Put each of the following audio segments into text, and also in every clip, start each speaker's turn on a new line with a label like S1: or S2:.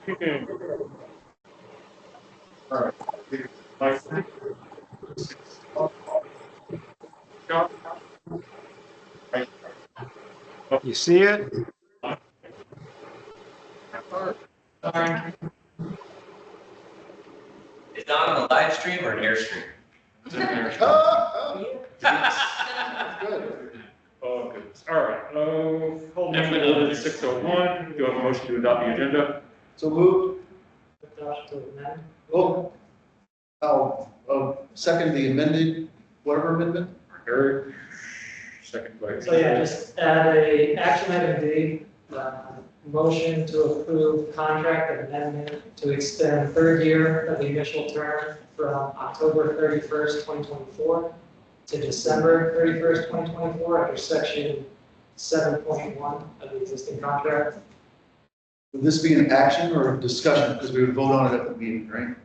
S1: All right.
S2: You see it?
S3: Sorry. Is that on the live stream or an airstream?
S1: Good.
S4: Oh, goodness. All right. Hold on. Order 601. Do I have a motion to adopt the agenda?
S1: So moved. Oh, second the amended, whatever amendment?
S4: Eric. Second by.
S5: So yeah, just add a action item D, motion to approve contract amendment to extend third year of the initial term from October 31st, 2024 to December 31st, 2024 under section 7.1 of the existing contract.
S1: Would this be an action or a discussion? Because we would vote on it at the meeting, right?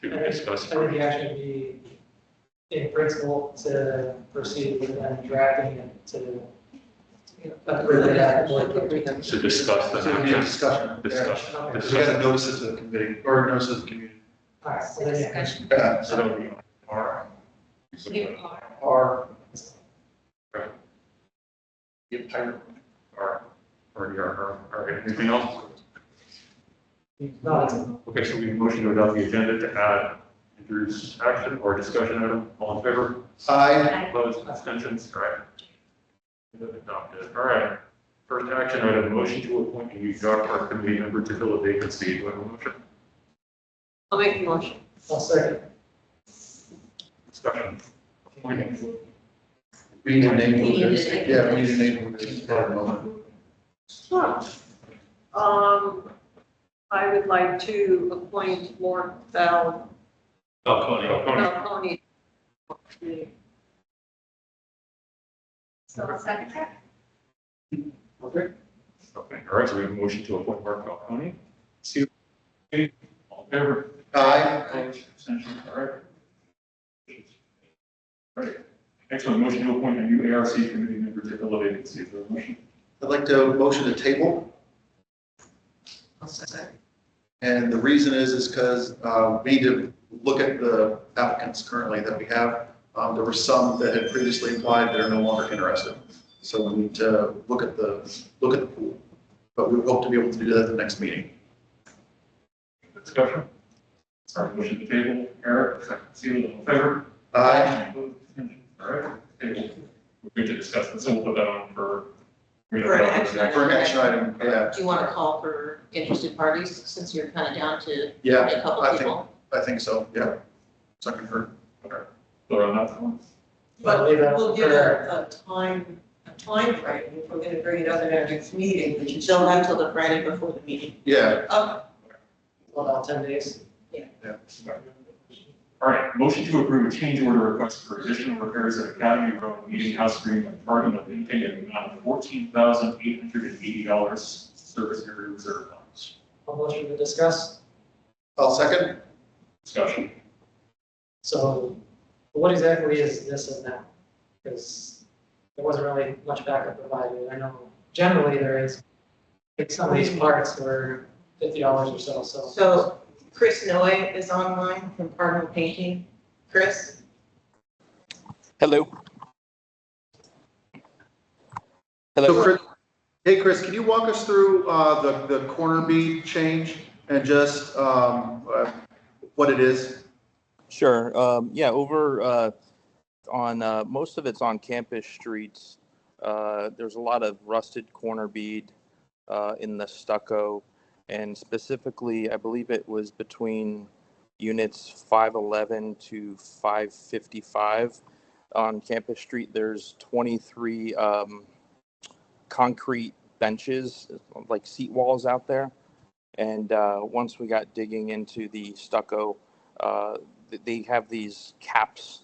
S4: To discuss.
S5: I think the action would be in principle to proceed with them drafting it to approve it at the board.
S4: To discuss the
S1: So it'd be a
S4: action.
S1: discussion.
S4: Discussion.
S5: Okay.
S1: We got to notice it to the committee, or notice it to the community.
S5: All right, so then, yeah.
S1: Yeah,
S4: So that would be R.
S1: or.
S4: Right.
S1: Get tired.
S4: R. Or anything else?
S5: No, it's-
S4: Okay, so we have a motion to adopt the agenda to add introduce action or discussion item. All in favor?
S1: Aye.
S4: Opposed? Abstentions? All right. Adopted. All right. First action item, motion to appoint a new dog park committee member to fill a vacancy. Do I have a motion?
S6: I'll make the motion.
S5: I'll second.
S4: Discussion. Appointing.
S1: We need a name.
S6: We need a
S1: for this.
S6: name.
S1: Yeah, we need a name for this for a moment.
S6: Huh. I would like to appoint Mark
S3: Oh, Coney.
S6: Falcone.
S7: So I'll second that.
S1: Okay.
S4: Okay. All right. So we have a motion to appoint Mark Falcone. See. All in favor?
S1: Aye.
S4: Opposed? Abstentions? All right. All right. Next one, motion to appoint a new ARC committee member to fill a vacancy. Is there a motion?
S1: I'd like to motion to table.
S6: I'll second.
S1: And the reason is because we need to look at the applicants currently that we have. There were some that had previously applied that are no longer interested. So we need to look at the pool. But we hope to be able to do that at the next meeting.
S4: Discussion? Sorry, motion to table. Eric, second, Seal, all in favor?
S1: Aye.
S4: Opposed? Abstentions? All right, table. We're going to discuss this, so we'll put that on for.
S6: For an action item.
S1: For an action item, yeah.
S6: Do you want to call for interested parties since you're kind of down to
S1: Yeah,
S6: a couple
S1: I
S6: people?
S1: think so, yeah. Second for.
S4: Okay. Vote on that one.
S5: I'll leave that
S8: We'll give
S5: for-
S8: a time frame if we're gonna bring it up at our next meeting, but you
S6: She'll have till the Friday before the meeting.
S1: Yeah,
S5: about 10 days.
S4: All right, motion to approve a change order request for additional repairs at Academy Road, Meeting House Green, and parking of maintained in the amount of $14,880 service area reserve funds.
S5: I'll motion to discuss.
S1: I'll second.
S4: Discussion.
S5: So what exactly is this and that? Because there wasn't really much backup provided. I know generally there is, like some of these parts were $50 or so,
S8: So Chris Noe is online from Cardinal Painting. Chris?
S9: Hello.
S1: So Chris, hey Chris, can you walk us through the corner bead change and just what it is?
S9: Sure. Yeah, over on most of it's on campus streets. There's a lot of rusted corner bead in the stucco, and specifically, I believe it was between units 511 to 555 on campus street. There's 23 concrete benches, like seat walls out there. And once we got digging into the stucco, they have these caps,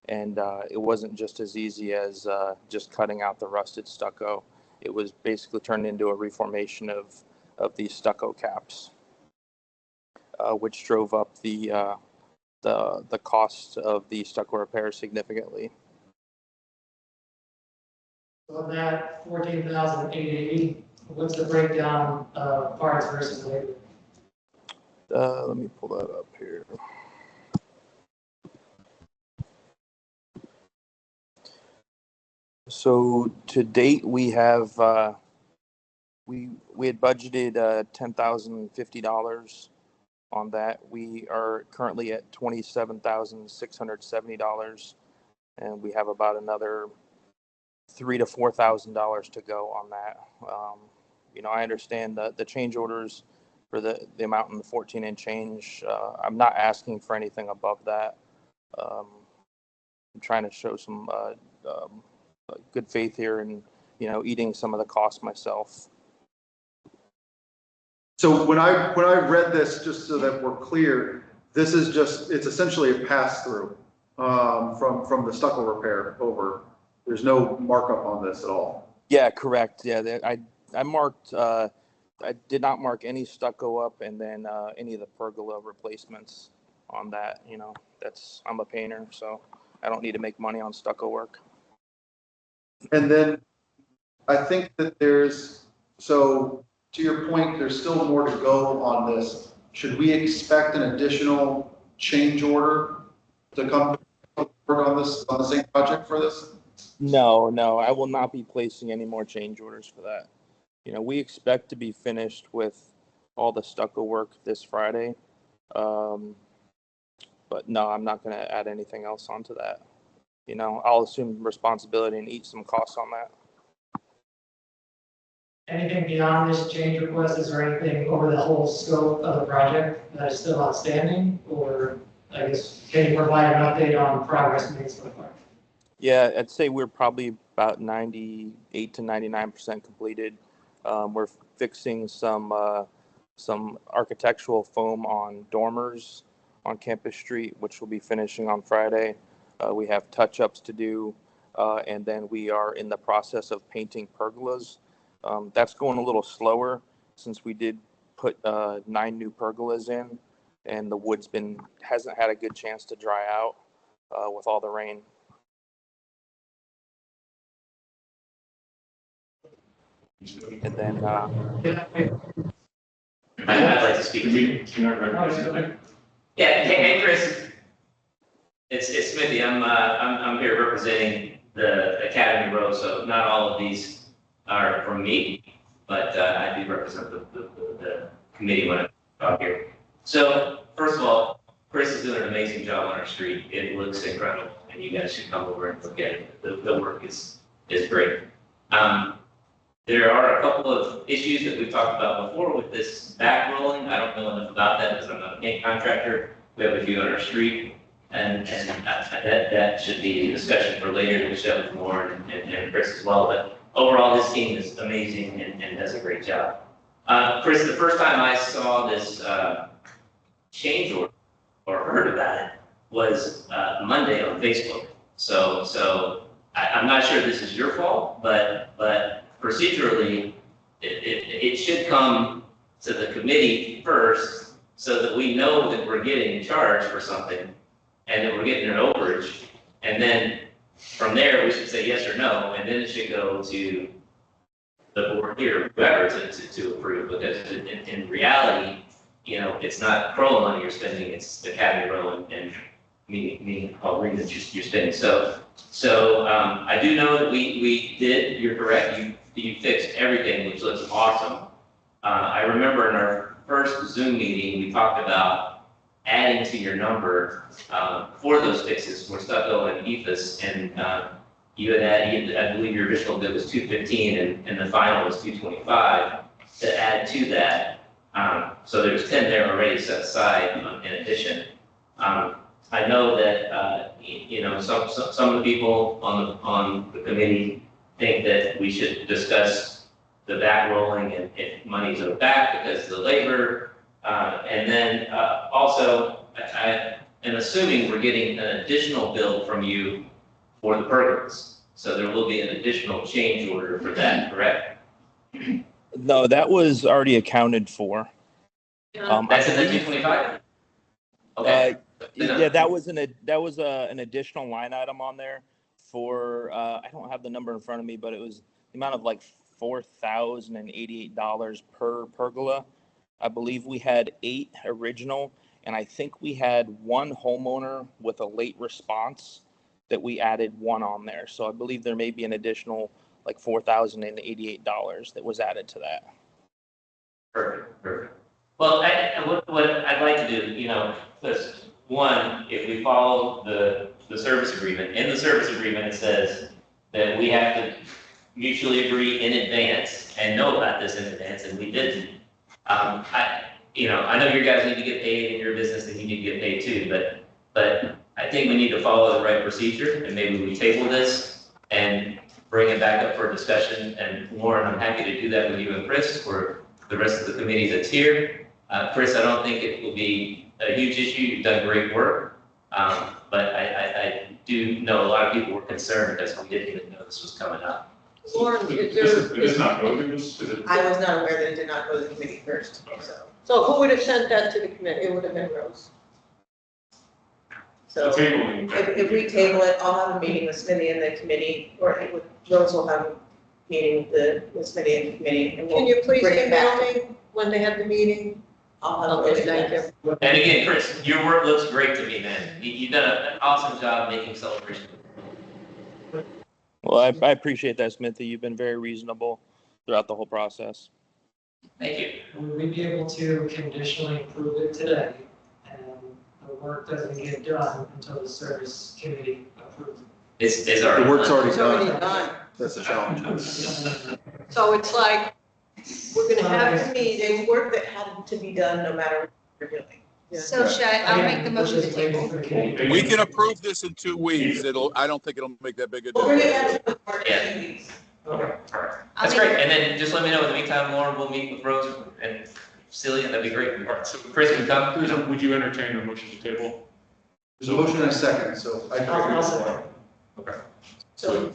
S9: and it wasn't just as easy as just cutting out the rusted stucco. It was basically turned into a reformation of these stucco caps, which drove up the cost of the stucco repair significantly.
S5: on that 14,880, what's the breakdown of parts versus labor?
S9: Let me pull that up here. So to date, we have we had budgeted $10,050 on that. We are currently at $27,670, and we have about another $3,000 to $4,000 to go on that. I understand the change orders for the amount in the 14 and change. I'm not asking for anything above that. I'm trying to show some good faith here and, eating some of the cost myself.
S1: So when I read this, just so that we're clear, this is it's essentially a pass-through from the stucco repair over. There's no markup on this at all.
S9: Yeah, correct. Yeah, I marked, I did not mark any stucco up, and then any of the pergola replacements on that. I'm a painter, so I don't need to make money on stucco work.
S1: And then I think that so to your point, there's still more to go on this. Should we expect an additional change order to come work on the same project for this?
S9: No, I will not be placing any more change orders for that. We expect to be finished with all the stucco work this Friday. But no, I'm not going to add anything else onto that. I'll assume responsibility and eat some costs on that.
S5: Anything beyond this change request, is there anything over the whole scope of the project that is still outstanding? Or I guess, can you provide an update on progress made so far?
S9: Yeah, I'd say we're probably about 98 to 99% completed. We're fixing some architectural foam on dormers on Campus Street, which will be finishing on Friday. We have touch-ups to do, and then we are in the process of painting pergolas. That's going a little slower since we did put 9 new pergolas in, and the wood's hasn't had a good chance to dry out with all the rain. And then
S3: I'd like to speak to you. Yeah, hey Chris. It's Smithy. I'm here representing the Academy Road, so not all of these are from me, but I do represent the committee when I talk here. So first of all, Chris is doing an amazing job on our street. It looks incredible, and you guys should come over and look at it. The work is great. There are a couple of issues that we've talked about before with this back rolling. I don't know enough about that because I'm not a paint contractor. We have a few on our street, and that should be a discussion for later. We should have more and Chris as well. But overall, this team is amazing and does a great job. Chris, the first time I saw this change order or heard about it was Monday on Facebook. So I'm not sure this is your fault, but procedurally, it should come to the committee first so that we know that we're getting charged for something and that we're getting an overage. And then from there, we should say yes or no, and then it should go to the board here, whoever, to approve. Because in reality, it's not CROA money you're spending, it's Academy Road and me, Pauline, that you're spending. So I do know that we did, you're correct, you fixed everything, which looks awesome. I remember in our first Zoom meeting, we talked about adding to your number for those fixes for stucco and EFS, and you had added, I believe your original bid was 215 and the final was 225 to add to that. So there's 10 there already set aside in addition. I know that some of the people on the committee think that we should discuss the back rolling and if money's owed back because of the labor. And then also, I am assuming we're getting an additional bill from you for the pergolas. So there will be an additional change order for that, correct?
S9: no, that was already accounted for.
S3: That's in the 225? Okay.
S9: Yeah, that was an additional line item on there for I don't have the number in front of me, but it was the amount of like $4,088 per pergola. I believe we had 8 original, and I think we had 1 homeowner with a late response that we added 1 on there. So I believe there may be an additional like $4,088 that was added to that.
S3: Perfect, perfect. Well, what I'd like to do, is one, if we follow the service agreement, in the service agreement, it says that we have to mutually agree in advance and know about this in advance, and we didn't. I know you guys need to get paid in your business and you need to get paid too, but I think we need to follow the right procedure, and maybe we table this and bring it back up for discussion. And Warren, I'm happy to do that with you and Chris, or the rest of the committee that's here. Chris, I don't think it will be a huge issue. You've done great work. But I do know a lot of people were concerned because we didn't even know this was coming up.
S6: Lauren,
S4: It is not go through this, is it?
S8: I was not aware that it did not go to the committee first, so.
S6: so who would have sent that to the committee? It would have been Rose.
S8: So
S4: The tabling.
S8: if we table it, I'll have a meeting with Smithy and the committee, or Rose will have a meeting with Smithy and the committee. And
S6: Can you please
S8: bring it
S6: email
S8: back.
S6: me when they have the meeting?
S8: I'll have a
S6: Okay, thank you.
S3: And again, Chris, your work looks great to me, man. You've done an awesome job making celebration.
S9: Well, I appreciate that, Smithy. You've been very reasonable throughout the whole process.
S3: Thank you.
S5: Would we be able to conditionally approve it today, and the work doesn't get done until the service committee approves it?
S3: It's already.
S1: The work's
S3: done.
S1: already
S6: It's already
S1: done.
S6: done.
S1: That's the challenge.
S6: So it's like, we're gonna have the meeting.
S8: There's work that had to be done no matter what we're doing.
S7: So should I'll make the motion to table.
S10: We can approve this in 2 weeks. I don't think it'll make that big a
S8: We'll bring it
S10: difference.
S8: back to the board in 2 weeks.
S5: Okay.
S3: That's great. And then just let me know in the meantime, Lauren, we'll meet with Rose and Celia. That'd be great. So Chris can come.
S4: Would you entertain a motion to table?
S1: There's a motion and a second, so I
S5: I'll second.
S4: Okay.
S8: So,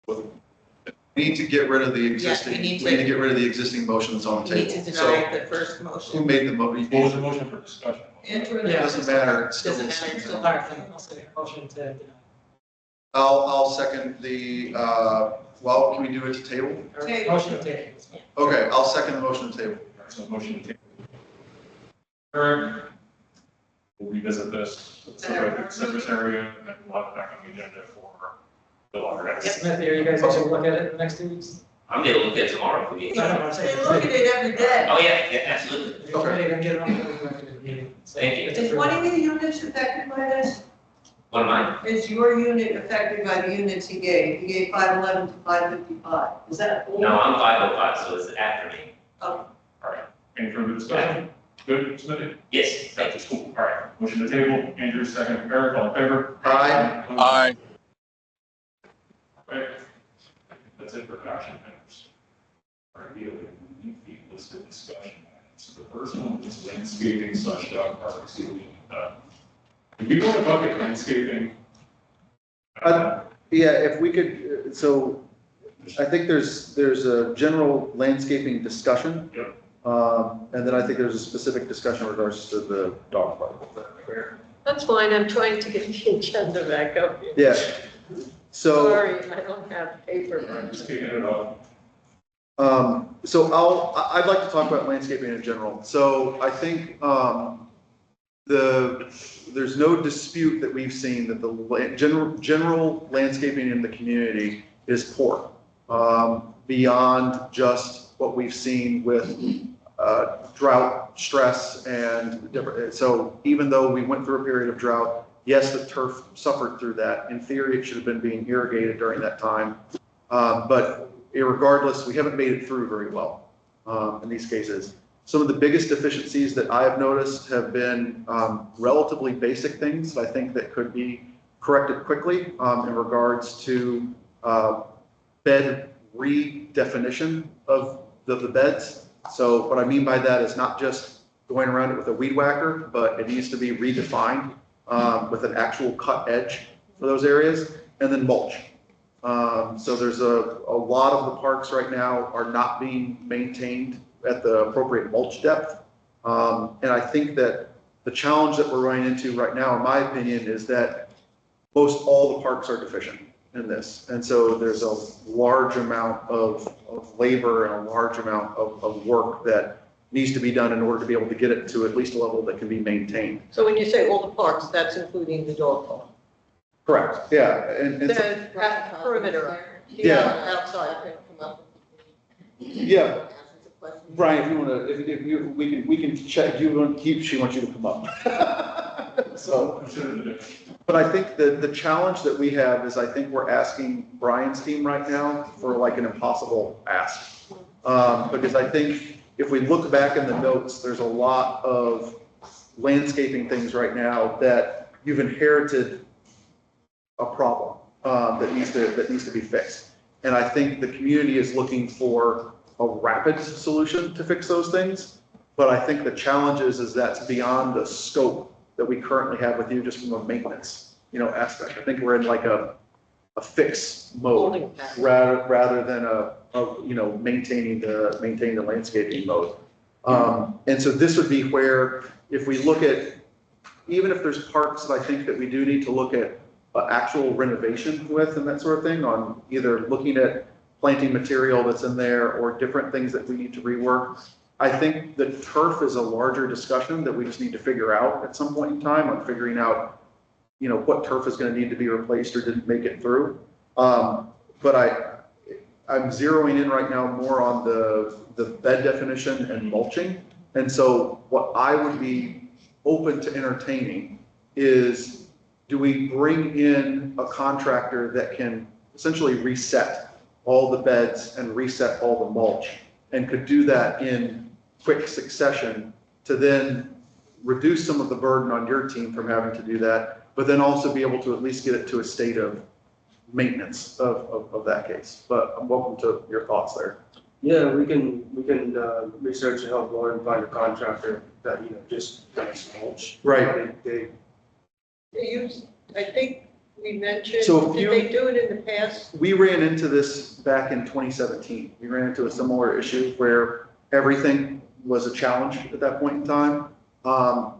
S1: we need to get rid of the existing,
S8: we
S1: we
S8: need
S1: need
S8: to-
S1: to get rid of the existing motion that's on the
S8: you need to
S1: table.
S8: deny
S1: So
S8: the first
S1: who
S8: motion.
S1: made the motion?
S4: What was the motion for discussion?
S5: Yeah.
S1: Doesn't matter, it's still.
S8: Doesn't
S1: the
S8: matter,
S1: same
S8: it's
S1: thing.
S8: still
S5: All right, then I'll second motion to deny.
S1: I'll second the, well, can we do it to table?
S5: Or motion to table.
S1: Okay, I'll second the motion to table.
S4: So motion to table. Third, we'll revisit this surface area and then we'll have it back on the agenda for the longer.
S5: Smithy, are you guys going to look at it in the next 2 weeks?
S3: I'm gonna look at it tomorrow if we need.
S5: No, no, I'm saying.
S6: it every day.
S3: Oh, yeah, absolutely.
S5: The committee can get it on the meeting. So
S3: Thank you.
S5: it's
S6: Is
S5: approved.
S6: one of your units affected by this?
S3: One of mine.
S6: Is your unit affected by the units he gave? He gave 511 to 555. Is that? all?
S3: No, I'm 505, so it's after me.
S6: Oh.
S3: All right.
S4: Any further discussion? Good, Smithy?
S3: Yes, thank you.
S4: Cool. All right, motion to table, Andrew, second, Eric, all in favor?
S1: Aye.
S10: Aye.
S4: Okay. That's it for action items. All right, the listed discussion items. The first one is landscaping / dog parks. If you want to bucket landscaping.
S1: Yeah, if we could, so I think there's a general landscaping discussion.
S4: Yep.
S1: And then I think there's a specific discussion in regards to the dog park.
S6: That's fine, I'm trying to get the agenda back up.
S1: Yeah, so.
S6: Sorry, I don't have paper.
S4: Just kicking it off.
S1: So I'd like to talk about landscaping in general. So I think, there's no dispute that we've seen that the general landscaping in the community is poor. Beyond just what we've seen with, drought, stress, and different. So even though we went through a period of drought, yes, the turf suffered through that. In theory, it should have been being irrigated during that time. But irregardless, we haven't made it through very well in these cases. Some of the biggest deficiencies that I have noticed have been relatively basic things that I think that could be corrected quickly in regards to bed redefinition of the beds. So what I mean by that is not just going around it with a weed whacker, but it needs to be redefined with an actual cut edge for those areas, and then mulch. So there's a lot of the parks right now are not being maintained at the appropriate mulch depth. And I think that the challenge that we're running into right now, in my opinion, is that most all the parks are deficient. in this. And so there's a large amount of labor and a large amount of work that needs to be done in order to be able to get it to at least a level that can be maintained.
S6: So when you say all the parks, that's including the dog park?
S1: Correct, yeah, and so,
S6: The perimeter,
S1: Yeah.
S6: outside.
S1: yeah. Brian, if you want to, if you, we can check, you want, she wants you to come up. So, but I think the challenge that we have is I think we're asking Brian's team right now for like an impossible ask. Because I think if we look back in the notes, there's a lot of landscaping things right now that you've inherited a problem that needs to be fixed. And I think the community is looking for a rapid solution to fix those things. But I think the challenge is that's beyond the scope that we currently have with you just from a maintenance, aspect. I think we're in like a fix mode rather than maintaining the landscaping mode. And so this would be where if we look at, even if there's parks that I think that we do need to look at actual renovation with and that sort of thing, on either looking at planting material that's in there or different things that we need to rework. I think the turf is a larger discussion that we just need to figure out at some point in time on figuring out, what turf is going to need to be replaced or didn't make it through. But I'm zeroing in right now more on the bed definition and mulching. And so what I would be open to entertaining is, do we bring in a contractor that can essentially reset all the beds and reset all the mulch, and could do that in quick succession to then reduce some of the burden on your team from having to do that, but then also be able to at least get it to a state of maintenance of that case. But I'm welcome to your thoughts there.
S11: Yeah, we can research and help Lauren find a contractor that, just does mulch.
S1: Right.
S6: I think we mentioned,
S1: So
S6: did they do it in the past?
S1: We ran into this back in 2017. We ran into a similar issue where everything was a challenge at that point in time. I'm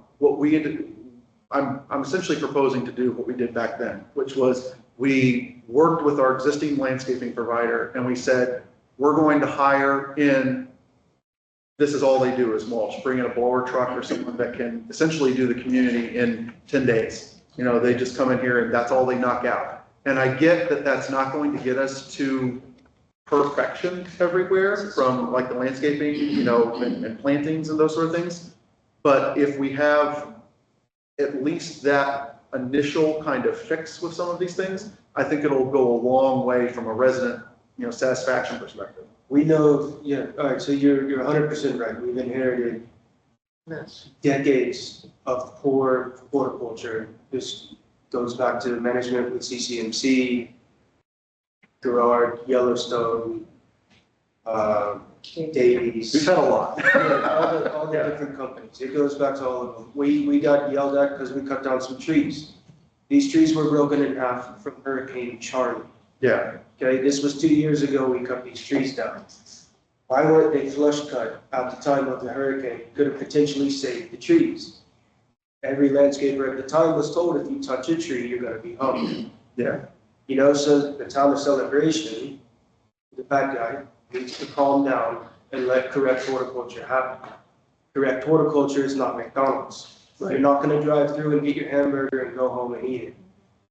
S1: essentially proposing to do what we did back then, which was we worked with our existing landscaping provider and we said, we're going to hire in, this is all they do is mulch, bring in a blower truck or someone that can essentially do the community in 10 days. They just come in here and that's all they knock out. And I get that that's not going to get us to perfection everywhere from like the landscaping, and plantings and those sort of things. But if we have at least that initial kind of fix with some of these things, I think it'll go a long way from a resident, satisfaction perspective.
S11: We know, yeah, all right, so you're 100% right. We've inherited decades of poor horticulture. This goes back to management with CCMC, Gerard, Yellowstone, Davies.
S1: We've had a lot.
S11: Yeah, all the different companies. It goes back to all of them. We got yelled at because we cut down some trees. These trees were broken in half from Hurricane Charley.
S1: Yeah.
S11: Okay, this was 2 years ago we cut these trees down. Why weren't they flush cut at the time of the hurricane? Could have potentially saved the trees. Every landscaper at the time was told if you touch a tree, you're gonna be hung.
S1: Yeah.
S11: So the town of Celebration, the bad guy, needs to calm down and let correct horticulture happen. Correct horticulture is not McDonald's.
S1: Right.
S11: You're not gonna drive through and get your hamburger and go home and eat it.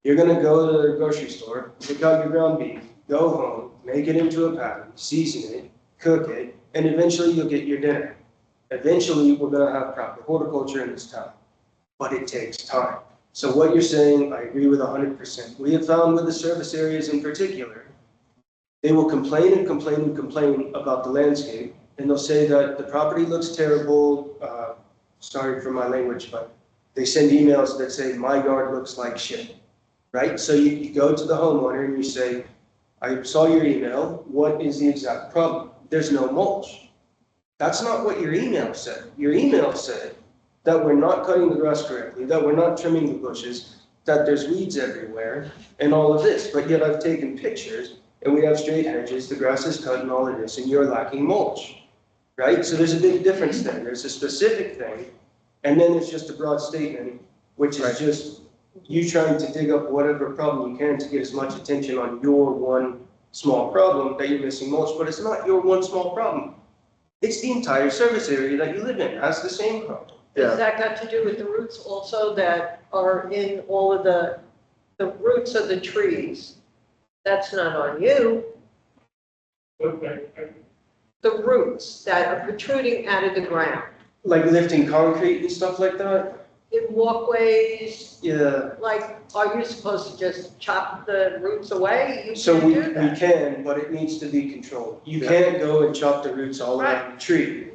S11: You're gonna go to the grocery store, pick out your ground beef, go home, make it into a patty, season it, cook it, and eventually you'll get your dinner. Eventually, we're gonna have proper horticulture in this town, but it takes time. So what you're saying, I agree with 100%. We have found with the service areas in particular, they will complain and complain and complain about the landscape, and they'll say that the property looks terrible. Sorry for my language, but they send emails that say, my yard looks like shit, right? So you go to the homeowner and you say, I saw your email, what is the exact problem? There's no mulch. That's not what your email said. Your email said that we're not cutting the grass correctly, that we're not trimming the bushes, that there's weeds everywhere, and all of this. But yet I've taken pictures, and we have straight hedges, the grass is cut and all of this, and you're lacking mulch, right? So there's a big difference there. There's a specific thing, and then there's just a broad statement, which is just You trying to dig up whatever problem you can to get as much attention on your one small problem that you're missing mulch, but it's not your one small problem. It's the entire service area that you live in has the same problem.
S1: Yeah.
S6: Has that got to do with the roots also that are in all of the roots of the trees? That's not on you. The roots that are protruding out of the ground,
S11: Like lifting concrete and stuff like that?
S6: in walkways,
S11: Yeah.
S6: like, are you supposed to just chop the roots away? You
S11: So
S6: can't
S11: we
S6: do that.
S11: can, but it needs to be controlled. You
S1: Yeah.
S11: can't go and chop the roots all around the tree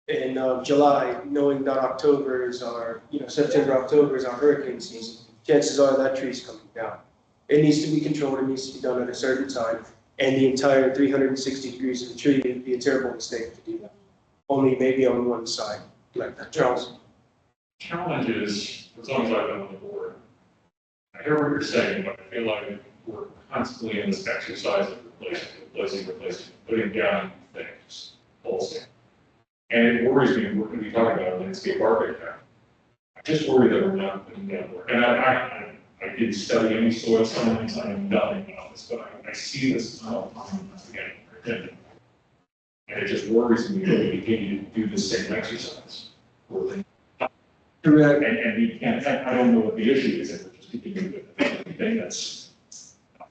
S11: in July, knowing that October is our, September, October is our hurricane season. Chances are that tree's coming down. It needs to be controlled, it needs to be done at a certain time, and the entire 360 degrees of the tree would be a terrible mistake to do that. Only maybe on one side, like that. Charles?
S4: Challenge is, as long as I've been on the board, I hear what you're saying, but I feel like we're constantly in this exercise of replacing, putting down things, also. And it worries me, we're gonna be talking about a landscape architect. I just worry that we're not putting down work. And I didn't study any soil science, I know nothing about this, but I see this again. And it just worries me that we continue to do the same exercise.
S11: Correct.
S4: And I don't know what the issue is, if we're just keeping with anything that's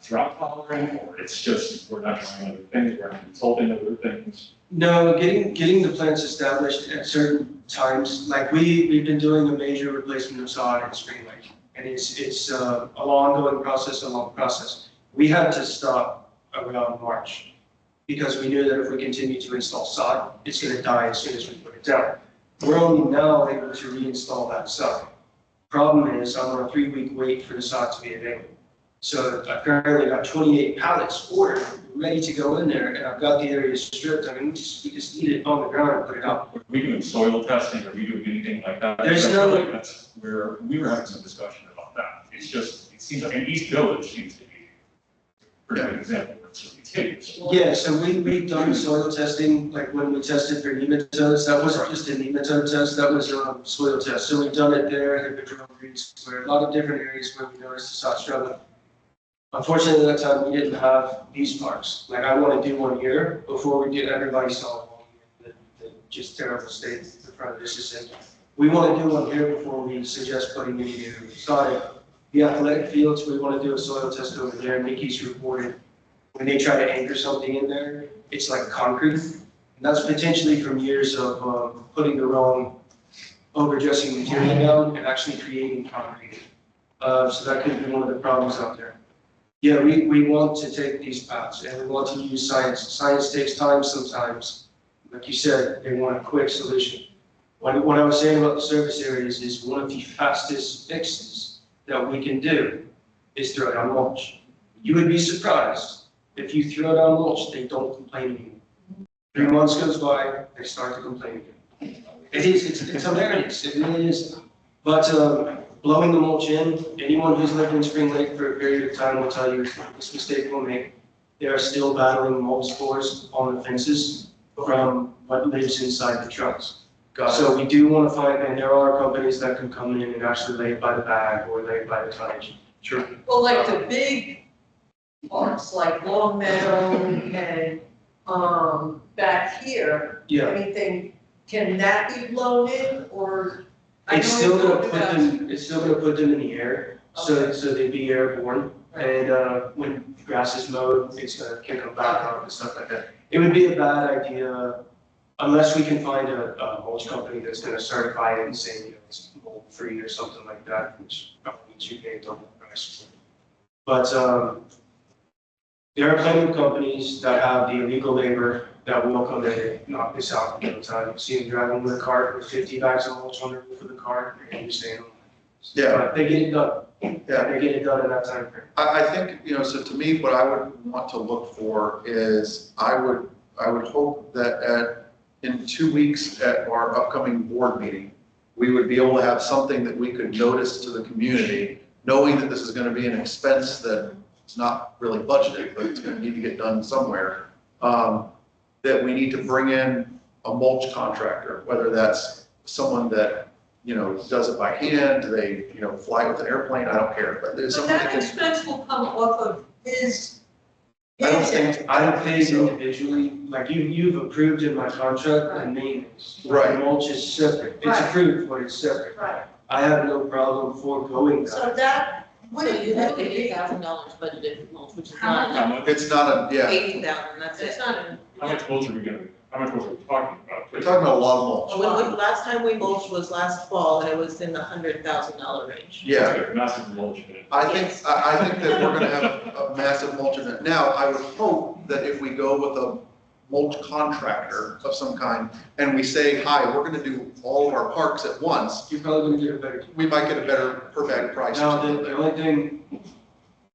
S4: drought tolerant, or it's just, we're not trying other things, we're not consulting other things.
S11: No, getting the plants established at certain times, like we've been doing a major replacement of sod in Spring Lake. And it's a ongoing process, a long process. We had to stop around March because we knew that if we continue to install sod, it's gonna die as soon as we put it down. We're only now able to reinstall that sod. Problem is, I'm on a 3-week wait for the sod to be available. So I've currently got 28 pallets ordered, ready to go in there, and I've got the area stripped. I mean, we just need it on the ground and put it out.
S4: Are we doing soil testing, are we doing anything like that?
S11: There's
S4: I
S11: no-
S4: feel like that's where, we were having some discussion about that. It's just, it seems like, and East Village seems to be a pretty good example where it's really takes.
S11: Yeah, so we've done soil testing, like when we tested for nematodes, that wasn't just a nematode test, that was a soil test. So we've done it there, Hippodrome Green Square, a lot of different areas where we noticed the sod struggling. Unfortunately, at that time, we didn't have these parks. Like, I want to do one here before we get everybody saw the just terrible state the front of this is in. We want to do one here before we suggest putting any new sod. The athletic fields, we want to do a soil test over there. Nikki's reported when they try to anchor something in there, it's like concrete. And that's potentially from years of putting the wrong overdressing material down and actually creating concrete. So that could be one of the problems out there. Yeah, we want to take these paths and we want to use science. Science takes time sometimes. Like you said, they want a quick solution. What I was saying about the surface areas is one of the fastest fixes that we can do is throw down mulch. You would be surprised if you throw down mulch, they don't complain anymore. 3 months goes by, they start to complain again. It's hilarious, it really is. But blowing the mulch in, anyone who's lived in Spring Lake for a period of time will tell you this mistake we'll make. They are still battling mold spores on the fences from what lives inside the trucks. So we do want to find, and there are companies that can come in and actually lay it by the bag or lay it by the tonnage. Sure.
S6: Well, like the big parks, like Long Meadow and, back here,
S11: Yeah.
S6: anything, can that be blown in or? I
S11: It's
S6: know
S11: still
S6: we
S11: gonna
S6: talked
S11: put
S6: about-
S11: them, it's still gonna put them in the air, so they'd be airborne. And when grass is mowed, it's gonna kick them back out and stuff like that. It would be a bad idea unless we can find a mulch company that's gonna certify it and say, it's mold free or something like that, which probably means you pay double the price. But there are plenty of companies that have the illegal labor that will come in and knock this out in no time. See them driving with a cart with 50 bags of mulch on the roof of the cart, and you're saying,
S1: Yeah.
S11: but they get it done.
S1: Yeah.
S11: They get it done in that time frame.
S1: I think, so to me, what I would want to look for is, I would hope that in 2 weeks at our upcoming board meeting, we would be able to have something that we could notice to the community, knowing that this is going to be an expense that it's not really budgeted, but it's going to need to get done somewhere, that we need to bring in a mulch contractor, whether that's someone that does it by hand? Do they, fly with an airplane? I don't care, but there's
S6: But
S1: something
S6: that
S1: that
S6: expense will come off of his.
S11: I don't think, I'm paid individually, like you've approved in my contract, the maintenance.
S1: Right.
S11: The mulch is separate, it's
S6: Right.
S11: approved, but it's separate.
S6: Right,
S11: I have no problem foregoing
S6: so
S11: that.
S6: that, what
S8: So
S6: do
S8: you have
S6: really
S8: $80,000 budgeted for mulch, which is
S6: How
S8: not
S6: much?
S4: How much,
S1: it's not a, yeah,
S8: 80,000, that's
S6: It's
S8: it.
S6: not a.
S4: how much mulch are we gonna, how much mulch are we talking about?
S1: we're talking about a lot of mulch.
S8: When last time we mulched was last fall, and it was in the $100,000 range.
S1: Yeah.
S4: It's got a massive mulch in it.
S1: I think that we're gonna have a massive mulch event. Now, I would hope that if we go with a mulch contractor of some kind, and we say, hi, we're gonna do all of our parks at once,
S11: You're probably gonna get a better.
S1: we might get a better per bag price. or
S11: Now,
S1: something
S11: the
S1: there.
S11: only thing,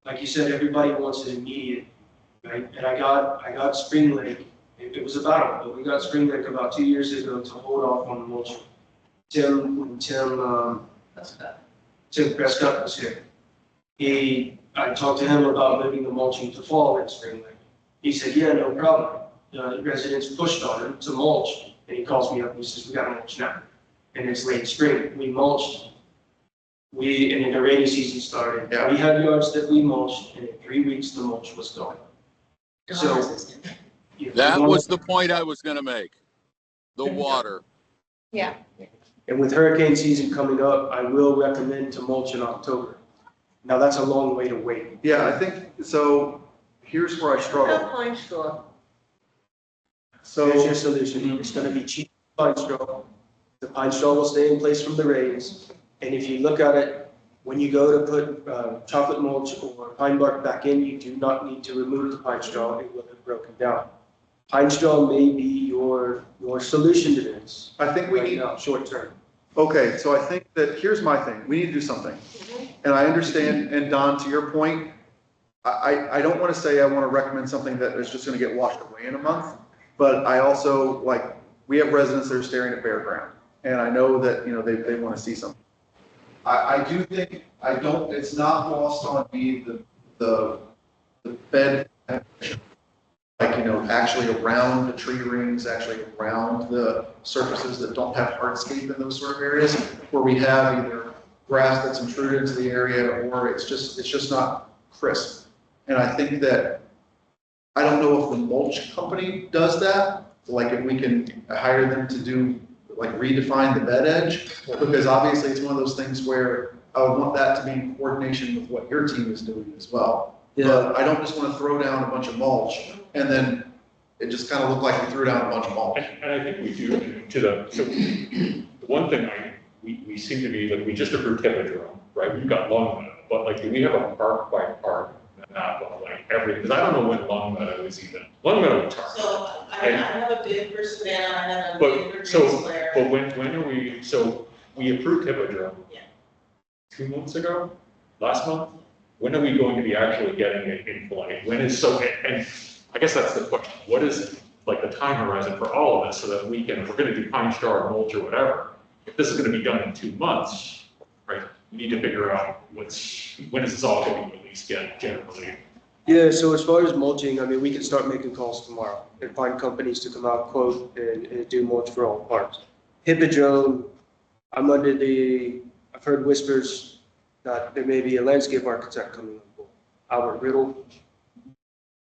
S11: like you said, everybody wants it immediate, right? And I got Spring Lake, it was a battle, but we got Spring Lake about 2 years ago to hold off on the mulching. Tim Prescott was here. I talked to him about moving the mulching to fall in Spring Lake. He said, yeah, no problem. The residents pushed on him to mulch, and he calls me up and he says, we gotta mulch now. And it's late spring, we mulched. And then the rainy season started.
S1: Yeah.
S11: We had yards that we mulched, and in 3 weeks, the mulch was gone. So.
S10: That was the point I was gonna make. The water.
S11: And with hurricane season coming up, I will recommend to mulch in October. Now, that's a long way to wait.
S1: Yeah, I think, so here's where I struggle.
S6: Not pine straw.
S11: So here's your
S1: So,
S11: solution. It's gonna be cheap pine straw. The pine straw will stay in place from the rains. And if you look at it, when you go to put chocolate mulch or pine bark back in, you do not need to remove the pine straw. It will have broken down. Pine straw may be your solution to this.
S1: I think we
S11: right
S1: need,
S11: now, short term.
S1: okay, so I think that, here's my thing, we need to do something. And I understand, and Don, to your point, I don't wanna say I wanna recommend something that is just gonna get washed away in a month, but I also, like, we have residents that are staring at bare ground, and I know that, they wanna see something. I do think, it's not lost on me, the bed, like, actually around the tree rings, actually around the surfaces that don't have hardscape in those sort of areas, where we have either grass that's intruded into the area, or it's just not crisp. And I think that, I don't know if the mulch company does that, like if we can hire them to do, like redefine the bed edge, because obviously it's one of those things where I would want that to be in coordination with what your team is doing as well. But I don't just want to throw down a bunch of mulch and then it just kind of looked like we threw down a bunch of mulch.
S4: And I think we do so the one thing we seem to be, like, we just approved Hippodrome, right? We've got Long Meadow, but like, do we have a park by park map of like every, because I don't know when Long Meadow is even. Long Meadow is hard.
S8: So I have a bid for Savannah, I have a
S4: But-
S8: bid for Green
S4: so-
S8: Square.
S4: But when are we, so we approved Hippodrome.
S8: Yeah.
S4: 2 months ago, last month? When are we going to be actually getting it in play? When is, and I guess that's the question. What is like the time horizon for all of this so that we can, if we're gonna do pine straw or mulch or whatever, if this is gonna be done in 2 months, right? We need to figure out when is this all going to release generally?
S11: Yeah, so as far as mulching, I mean, we can start making calls tomorrow and find companies to come out, quote, and do mulch for all parks. Hippodrome, I've heard whispers that there may be a landscape architect coming on board. Albert Riddle,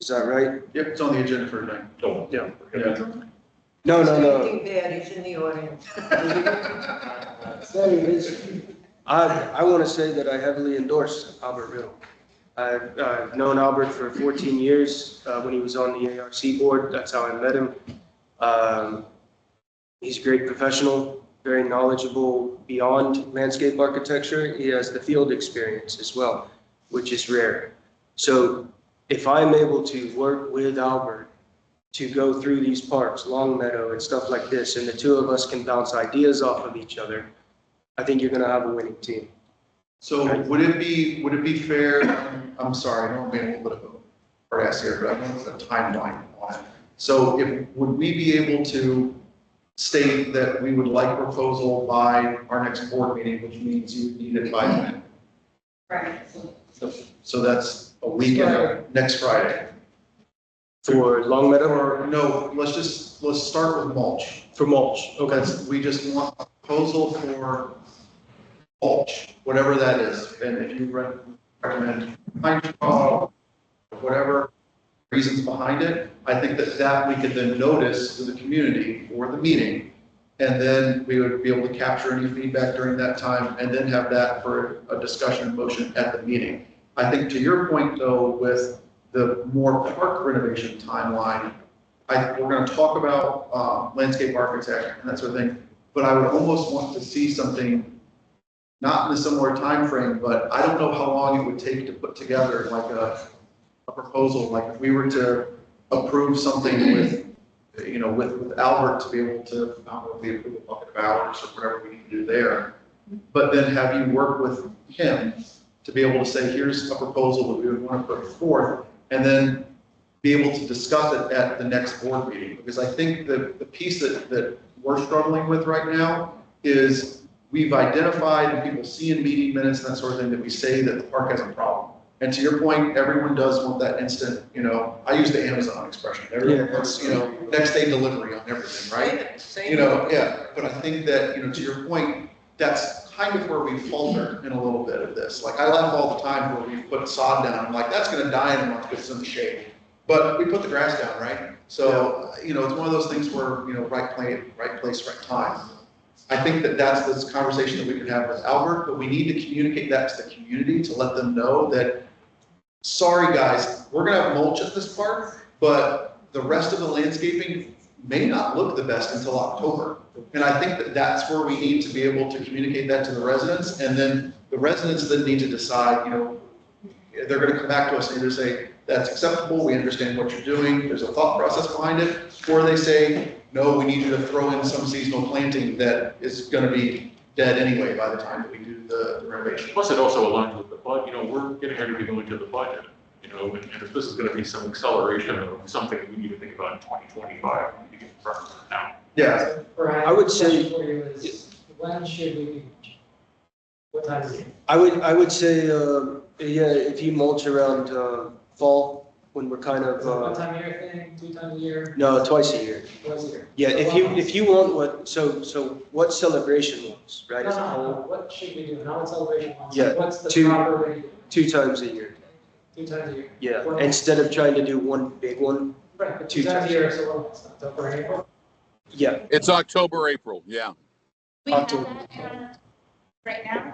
S11: is that right?
S1: Yep, it's on the agenda for tonight.
S4: So,
S11: Yeah.
S4: Hippodrome?
S11: No.
S6: Anything bad, he's in the audience.
S11: I want to say that I heavily endorse Albert Riddle. I've known Albert for 14 years. When he was on the ARC board, that's how I met him. He's a great professional, very knowledgeable beyond landscape architecture. He has the field experience as well, which is rare. So if I'm able to work with Albert to go through these parks, Long Meadow and stuff like this, and the two of us can bounce ideas off of each other, I think you're going to have a winning team.
S1: So would it be fair, I'm sorry, I don't want to be a little bit of a hard ass here, but I don't know the timeline on it. So would we be able to state that we would like proposal by our next board meeting, which means you would need it by when?
S8: Right.
S1: So that's a weekend, next Friday.
S11: For Long Meadow,
S1: Or no, let's just let's start with mulch.
S11: For mulch, okay.
S1: We just want a proposal for mulch, whatever that is. And if you recommend pine straw, whatever reasons behind it, I think that we could then notice to the community or the meeting. And then we would be able to capture any feedback during that time and then have that for a discussion and motion at the meeting. I think to your point though, with the more park renovation timeline, we're going to talk about landscape architect and that sort of thing, but I would almost want to see something not in a similar time frame, but I don't know how long it would take to put together like a proposal. Like if we were to approve something with, you know, with Albert to be able to, I don't know if we approve a bucket of hours or whatever we need to do there, but then have you work with him to be able to say, here's a proposal that we would want to put forth, and then be able to discuss it at the next board meeting. Because I think the piece that we're struggling with right now is we've identified, and people see in meeting minutes and that sort of thing, that we say that the park has a problem. And to your point, everyone does want that instant, you know, I use the Amazon expression. Everyone wants, you know, next day delivery on everything, right? You know, yeah, but I think that, you know, to your point, that's kind of where we faltered in a little bit of this. Like I laugh all the time where we put sod down, I'm like, that's gonna die in a month because it's in the shade. But we put the grass down, right? So, you know, it's one of those things where, you know, right place, right time. I think that that's this conversation that we can have with Albert, but we need to communicate that to the community to let them know that, sorry guys, we're gonna have mulch at this park, but the rest of the landscaping may not look the best until October. And I think that that's where we need to be able to communicate that to the residents. And then the residents then need to decide, you know, they're gonna come back to us and either say, that's acceptable, we understand what you're doing, there's a thought process behind it, or they say, no, we need you to throw in some seasonal planting that is gonna be dead anyway by the time that we do the renovation.
S4: Plus it also aligns with the budget, you know, we're getting ready to go into the budget, you know, and if this is gonna be some acceleration of something we need to think about in 2025, we need to get in front of it now.
S1: Yeah.
S5: Brian,
S11: I would say-
S5: the question for you is, when should we be, what time is it?
S11: I would say, yeah, if you mulch around fall, when we're kind
S5: Is it one
S11: of,
S5: time a year thing, 2 times a year,
S11: no, twice a year.
S5: twice a year?
S11: Yeah, if you want what, so what celebration was, right, as a
S5: No,
S11: whole,
S5: what should we do, not what celebration wants,
S11: Yeah,
S5: what's the
S11: 2
S5: proper way to do it?
S11: 2 times a year.
S5: 2 times a year?
S11: Yeah,
S5: Well-
S11: instead of trying to do one big one,
S5: Right, but
S11: 2
S5: 2 times
S11: times.
S5: a year, so what, it's October, April?
S11: yeah.
S10: It's October, April, yeah.
S7: We have
S11: October.
S7: that right now?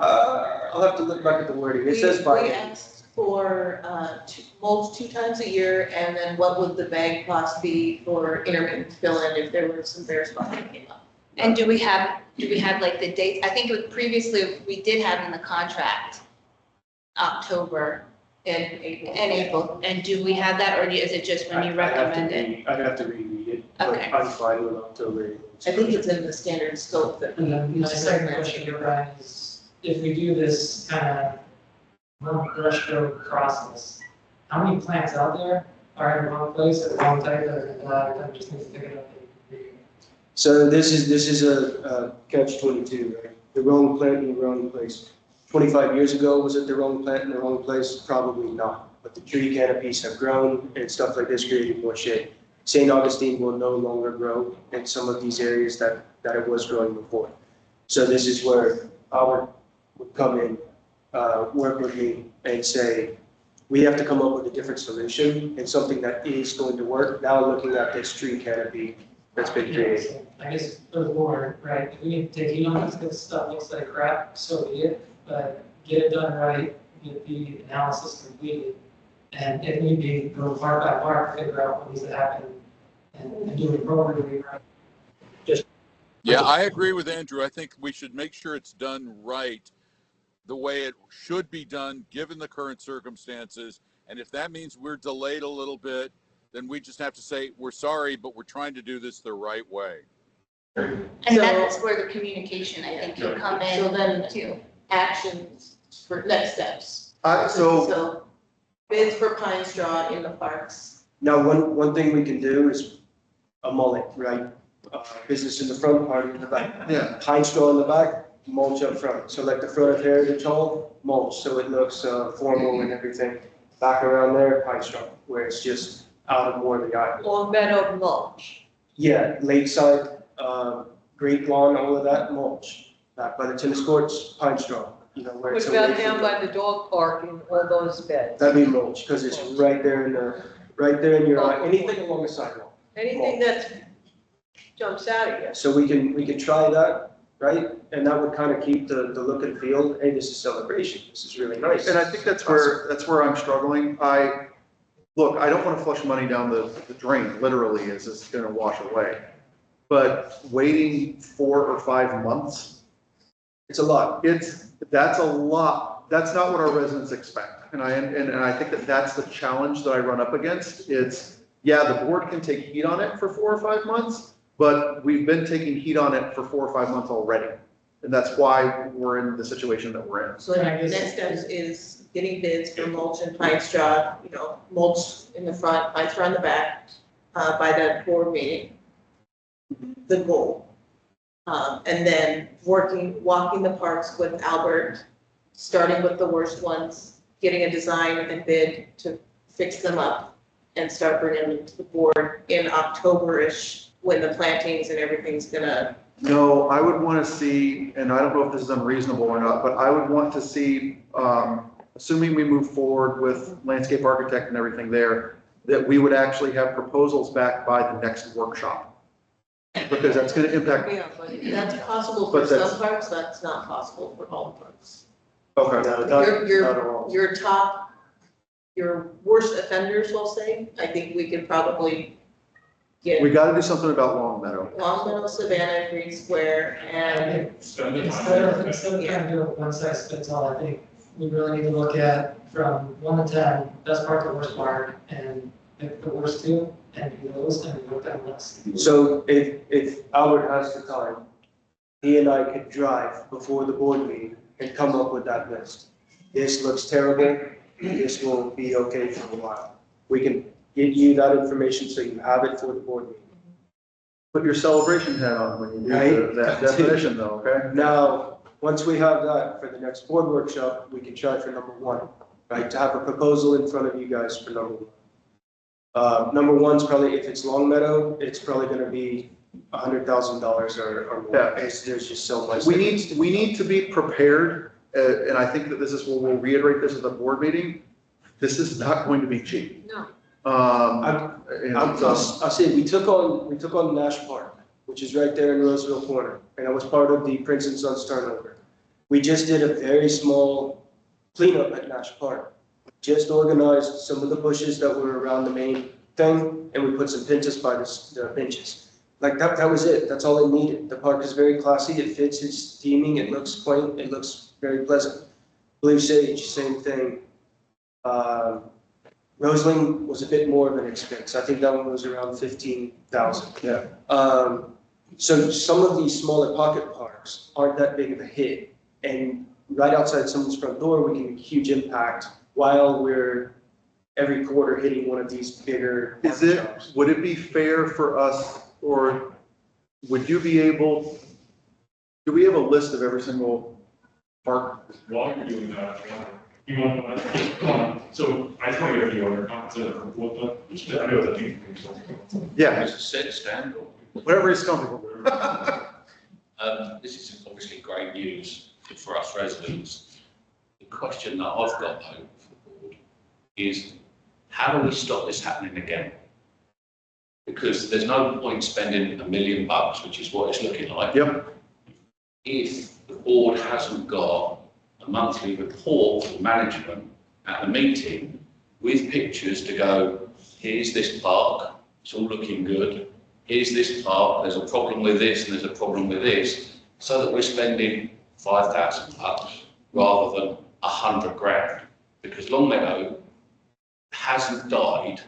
S11: I'll have to look back at the wording, it says
S8: We
S11: by,
S8: asked for mulch 2 times a year, and then what would the bag cost be for intermittent fill-in if there were some bare spots that came up?
S7: And do we have like the dates? I think it was previously, we did have in the contract, October
S8: In April.
S7: and April. And do we have that, or is it just when you recommend it?
S11: I'd have to reread it, but
S7: Okay.
S11: I'm fine with October.
S8: I think it's in the standard scope that
S5: And
S8: we.
S5: then my second question to Brian is, if we do this kind of brush stroke process, how many plants out there are in the wrong place at the wrong time that are gonna die, that just needs to pick it up and redo it?
S11: So this is a catch-22, right? The wrong plant in the wrong place. 25 years ago, was it the wrong plant in the wrong place? Probably not. But the tree canopies have grown and stuff like this created more shade. St. Augustine will no longer grow in some of these areas that it was growing before. So this is where Albert would come in, work with me and say, we have to come up with a different solution and something that is going to work. Now looking at this tree canopy that's been created.
S5: So I guess for the board, right, if we need to take heat on this, this stuff looks like crap, so be it, but get it done right, get the analysis completed, and if need be, go part by part, figure out what needs to happen, and do it appropriately, right?
S10: Yeah, I agree with Andrew. I think we should make sure it's done right, the way it should be done, given the current circumstances. And if that means we're delayed a little bit, then we just have to say, we're sorry, but we're trying to do this the right way.
S7: And
S8: So-
S7: that's where the communication, I think, can come
S8: So then-
S7: in too.
S8: Actions for next steps.
S1: So
S8: So bids for pine straw in the parks.
S11: Now, one thing we can do is a mullet, right? Business in the front, party in the back.
S1: yeah,
S11: Pine straw in the back, mulch up front. So like the front of Heritage Hall, mulch, so it looks formal and everything. Back around there, pine straw, where it's just out of more of the eye.
S6: Or meadow mulch.
S11: Yeah, lakeside, great lawn, all of that, mulch. Back by the tennis courts, pine straw, you know, where
S6: What
S11: it's away
S6: about down
S11: from
S6: by the dog park and all those beds?
S11: That'd be mulch, because it's right there in your eye, anything along the sidewalk.
S6: Anything that jumps out at you.
S11: So we can try that, right? And that would kind of keep the look and feel, hey, this is celebration, this is really nice.
S1: And I think that's where I'm struggling. Look, I don't want to flush money down the drain, literally, as it's gonna wash away. But waiting 4 or 5 months,
S11: It's a lot.
S1: that's a lot. That's not what our residents expect. And I think that's the challenge that I run up against. It's, yeah, the board can take heat on it for 4 or 5 months, but we've been taking heat on it for 4 or 5 months already. And that's why we're in the situation that we're in.
S8: So the next step is getting bids for mulch and pine straw, mulch in the front, pine straw in the back, by that board meeting. The goal. And then walking the parks with Albert, starting with the worst ones, getting a design and bid to fix them up and start bringing them to the board in October-ish when the plantings and everything's gonna.
S1: No, I would want to see, and I don't know if this is unreasonable or not, but I would want to see, assuming we move forward with landscape architect and everything there, that we would actually have proposals back by the next workshop. Because that's going to impact.
S8: Yeah, but that's possible for
S1: But that's-
S8: some parks, that's not possible for all parks.
S1: Okay.
S8: Your worst offenders, we'll say, I think we could probably get
S1: We got to do something about Long Meadow.
S8: Long Meadow, Savannah, Green Square, and
S4: Spend the
S5: Instead of
S4: time.
S5: trying to do it one size fits all, I think we really need to look at from 1 to 10, best part to worst part, and pick the worst two, and do those, and work down the list.
S11: So if Albert has the time, he and I could drive before the board meeting and come up with that list. This looks terrible, this will be okay for a while. We can get you that information so you have it for the board meeting.
S1: Put your celebration hat on when you do
S11: Right.
S1: that definition though, okay?
S11: Now, once we have that for the next board workshop, we can try for number 1, right? To have a proposal in front of you guys for number 1. Number 1's probably, if it's Long Meadow, it's probably gonna be $100,000 or more.
S1: Yeah.
S11: There's just so much.
S1: We need to be prepared, and I think that this is, we'll reiterate this at the board meeting. This is not going to be cheap.
S6: No.
S11: I'll say, we took on Nash Park, which is right there in Roseville Corner, and I was part of the Prince and Sons turnover. We just did a very small cleanup at Nash Park. Just organized some of the bushes that were around the main thing, and we put some pinches by the benches. Like that was it, that's all it needed. The park is very classy, it fits its theming, it looks quaint, it looks very pleasant. Blue Sage, same thing. Roseland was a bit more of an expense. I think that one was around 15,000.
S1: Yeah.
S11: So some of these smaller pocket parks aren't that big of a hit. And right outside someone's front door, we can make a huge impact while we're every quarter hitting one of these bigger
S1: Is
S11: park
S1: it,
S11: shops.
S1: would it be fair for us, or would you be able, do we have a list of every single park?
S4: While you're doing that, you want to, so I just want to get a few other comments in from what I know that you.
S1: Yeah,
S12: As a set stand or
S1: whatever is comfortable.
S12: this is obviously great news for us residents. The question that I've got though for the board is how do we stop this happening again? Because there's no point spending $1 million, which is what it's looking like.
S1: Yep.
S12: If the board hasn't got a monthly report for management at the meeting with pictures to go, here's this park, it's all looking good. Here's this park, there's a problem with this and there's a problem with this, so that we're spending $5,000 rather than 100 grand. Because Long Meadow hasn't died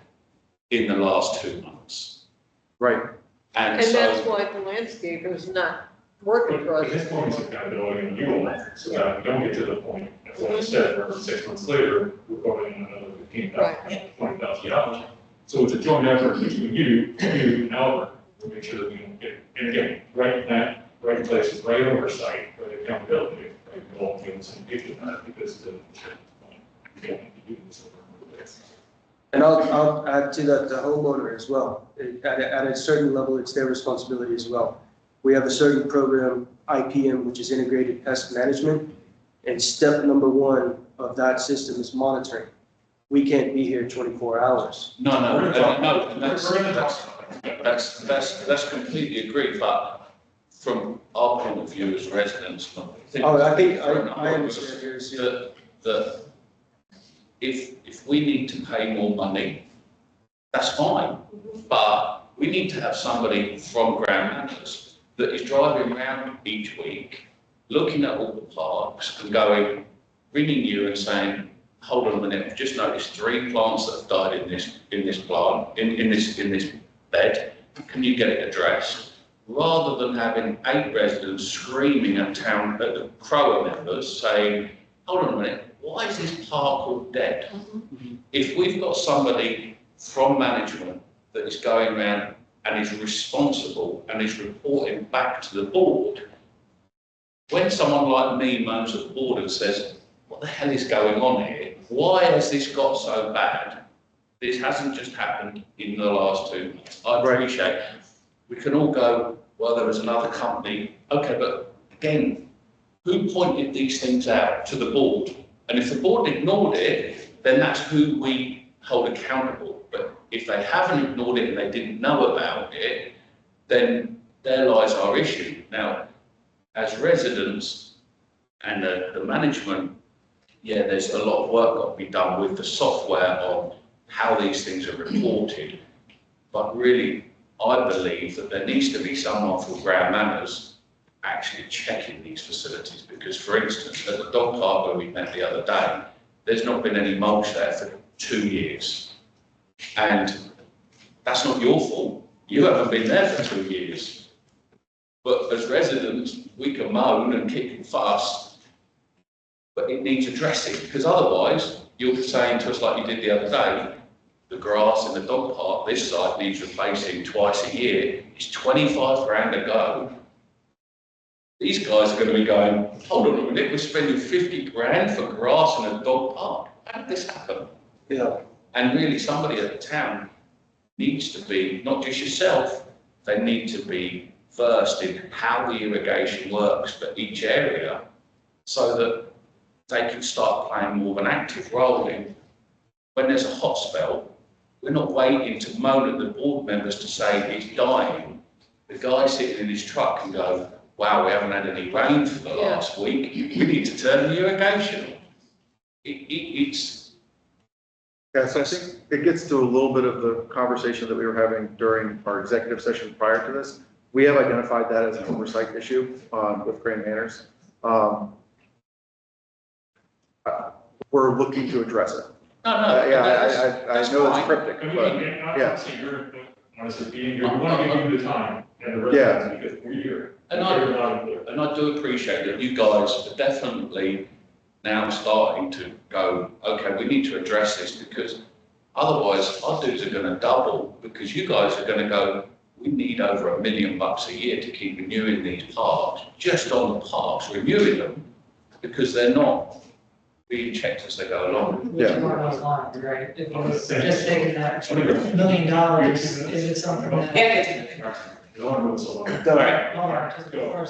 S12: in the last 2 months.
S1: Right.
S12: And
S6: And
S12: so,
S6: that's why the landscaper's not working for
S4: At
S6: us.
S4: this point, it's accountability on you all, so that we don't get to the point, as I said, where 6 months later, we're voting another $15,000, $20,000. So it's a joint effort between you and Albert, to make sure that we don't get, and again, right places, right oversight, right accountability, right, we all feel the same page with that, because we don't need to do this over this.
S11: And I'll add to that, the homeowner as well. At a certain level, it's their responsibility as well. We have a certain program, IPM, which is Integrated Pest Management. And step number one of that system is monitoring. We can't be here 24 hours.
S12: No, that's completely agreed, but from our point of view as residents,
S11: I understand yours.
S12: that if we need to pay more money, that's fine, but we need to have somebody from Ground Matters that is driving around each week, looking at all the parks and going, ringing you and saying, hold on a minute, I've just noticed 3 plants that have died in this plant, in this bed. Can you get it addressed? Rather than having 8 residents screaming at the CROA members saying, hold on a minute, why is this park all dead? If we've got somebody from management that is going around and is responsible and is reporting back to the board, when someone like me moans at the board and says, what the hell is going on here? Why has this got so bad? This hasn't just happened in the last 2 months. I appreciate we can all go, well, there was another company. Okay, but again, who pointed these things out to the board? And if the board ignored it, then that's who we hold accountable. But if they haven't ignored it and they didn't know about it, then there lies our issue. Now, as residents and the management, yeah, there's a lot of work got to be done with the software on how these things are reported. But really, I believe that there needs to be someone from Ground Matters actually checking these facilities, because, for instance, at the dog park where we met the other day, there's not been any mulch there for 2 years. And that's not your fault. You haven't been there for 2 years. But as residents, we can moan and kick and fuss, but it needs addressing, because otherwise you're saying to us, like you did the other day, the grass in the dog park, this side needs replacing twice a year. It's 25 grand a go. These guys are going to be going, hold on a minute, we're spending 50 grand for grass in a dog park. How did this happen?
S11: Yeah.
S12: And really, somebody at the town needs to be, not just yourself, they need to be versed in how the irrigation works for each area, so that they can start playing more of an active role in. When there's a hot spell, we're not waiting to moan at the board members to say it's dying. The guy sitting in his truck can go, wow, we haven't had any rain for the last week. We need to turn the irrigation on. It's...
S1: Yeah, so I think it gets to a little bit of the conversation that we were having during our executive session prior to this. We have identified that as an oversight issue with Crane Manors. We're looking to address it.
S12: No,
S1: I know it's cryptic, but yeah.
S4: We want to give you the time and the residents, because we're here.
S12: And I do appreciate that you guys are definitely now starting to go, okay, we need to address this, because otherwise our dues are going to double, because you guys are going to go, we need over $1 million a year to keep renewing these parks, just on the parks, renewing them, because they're not being checked as they go along.
S5: Which is one of those lines, right? If you just taking that $1 million, is it something that?
S4: Don't move so long.
S5: Hold on, just before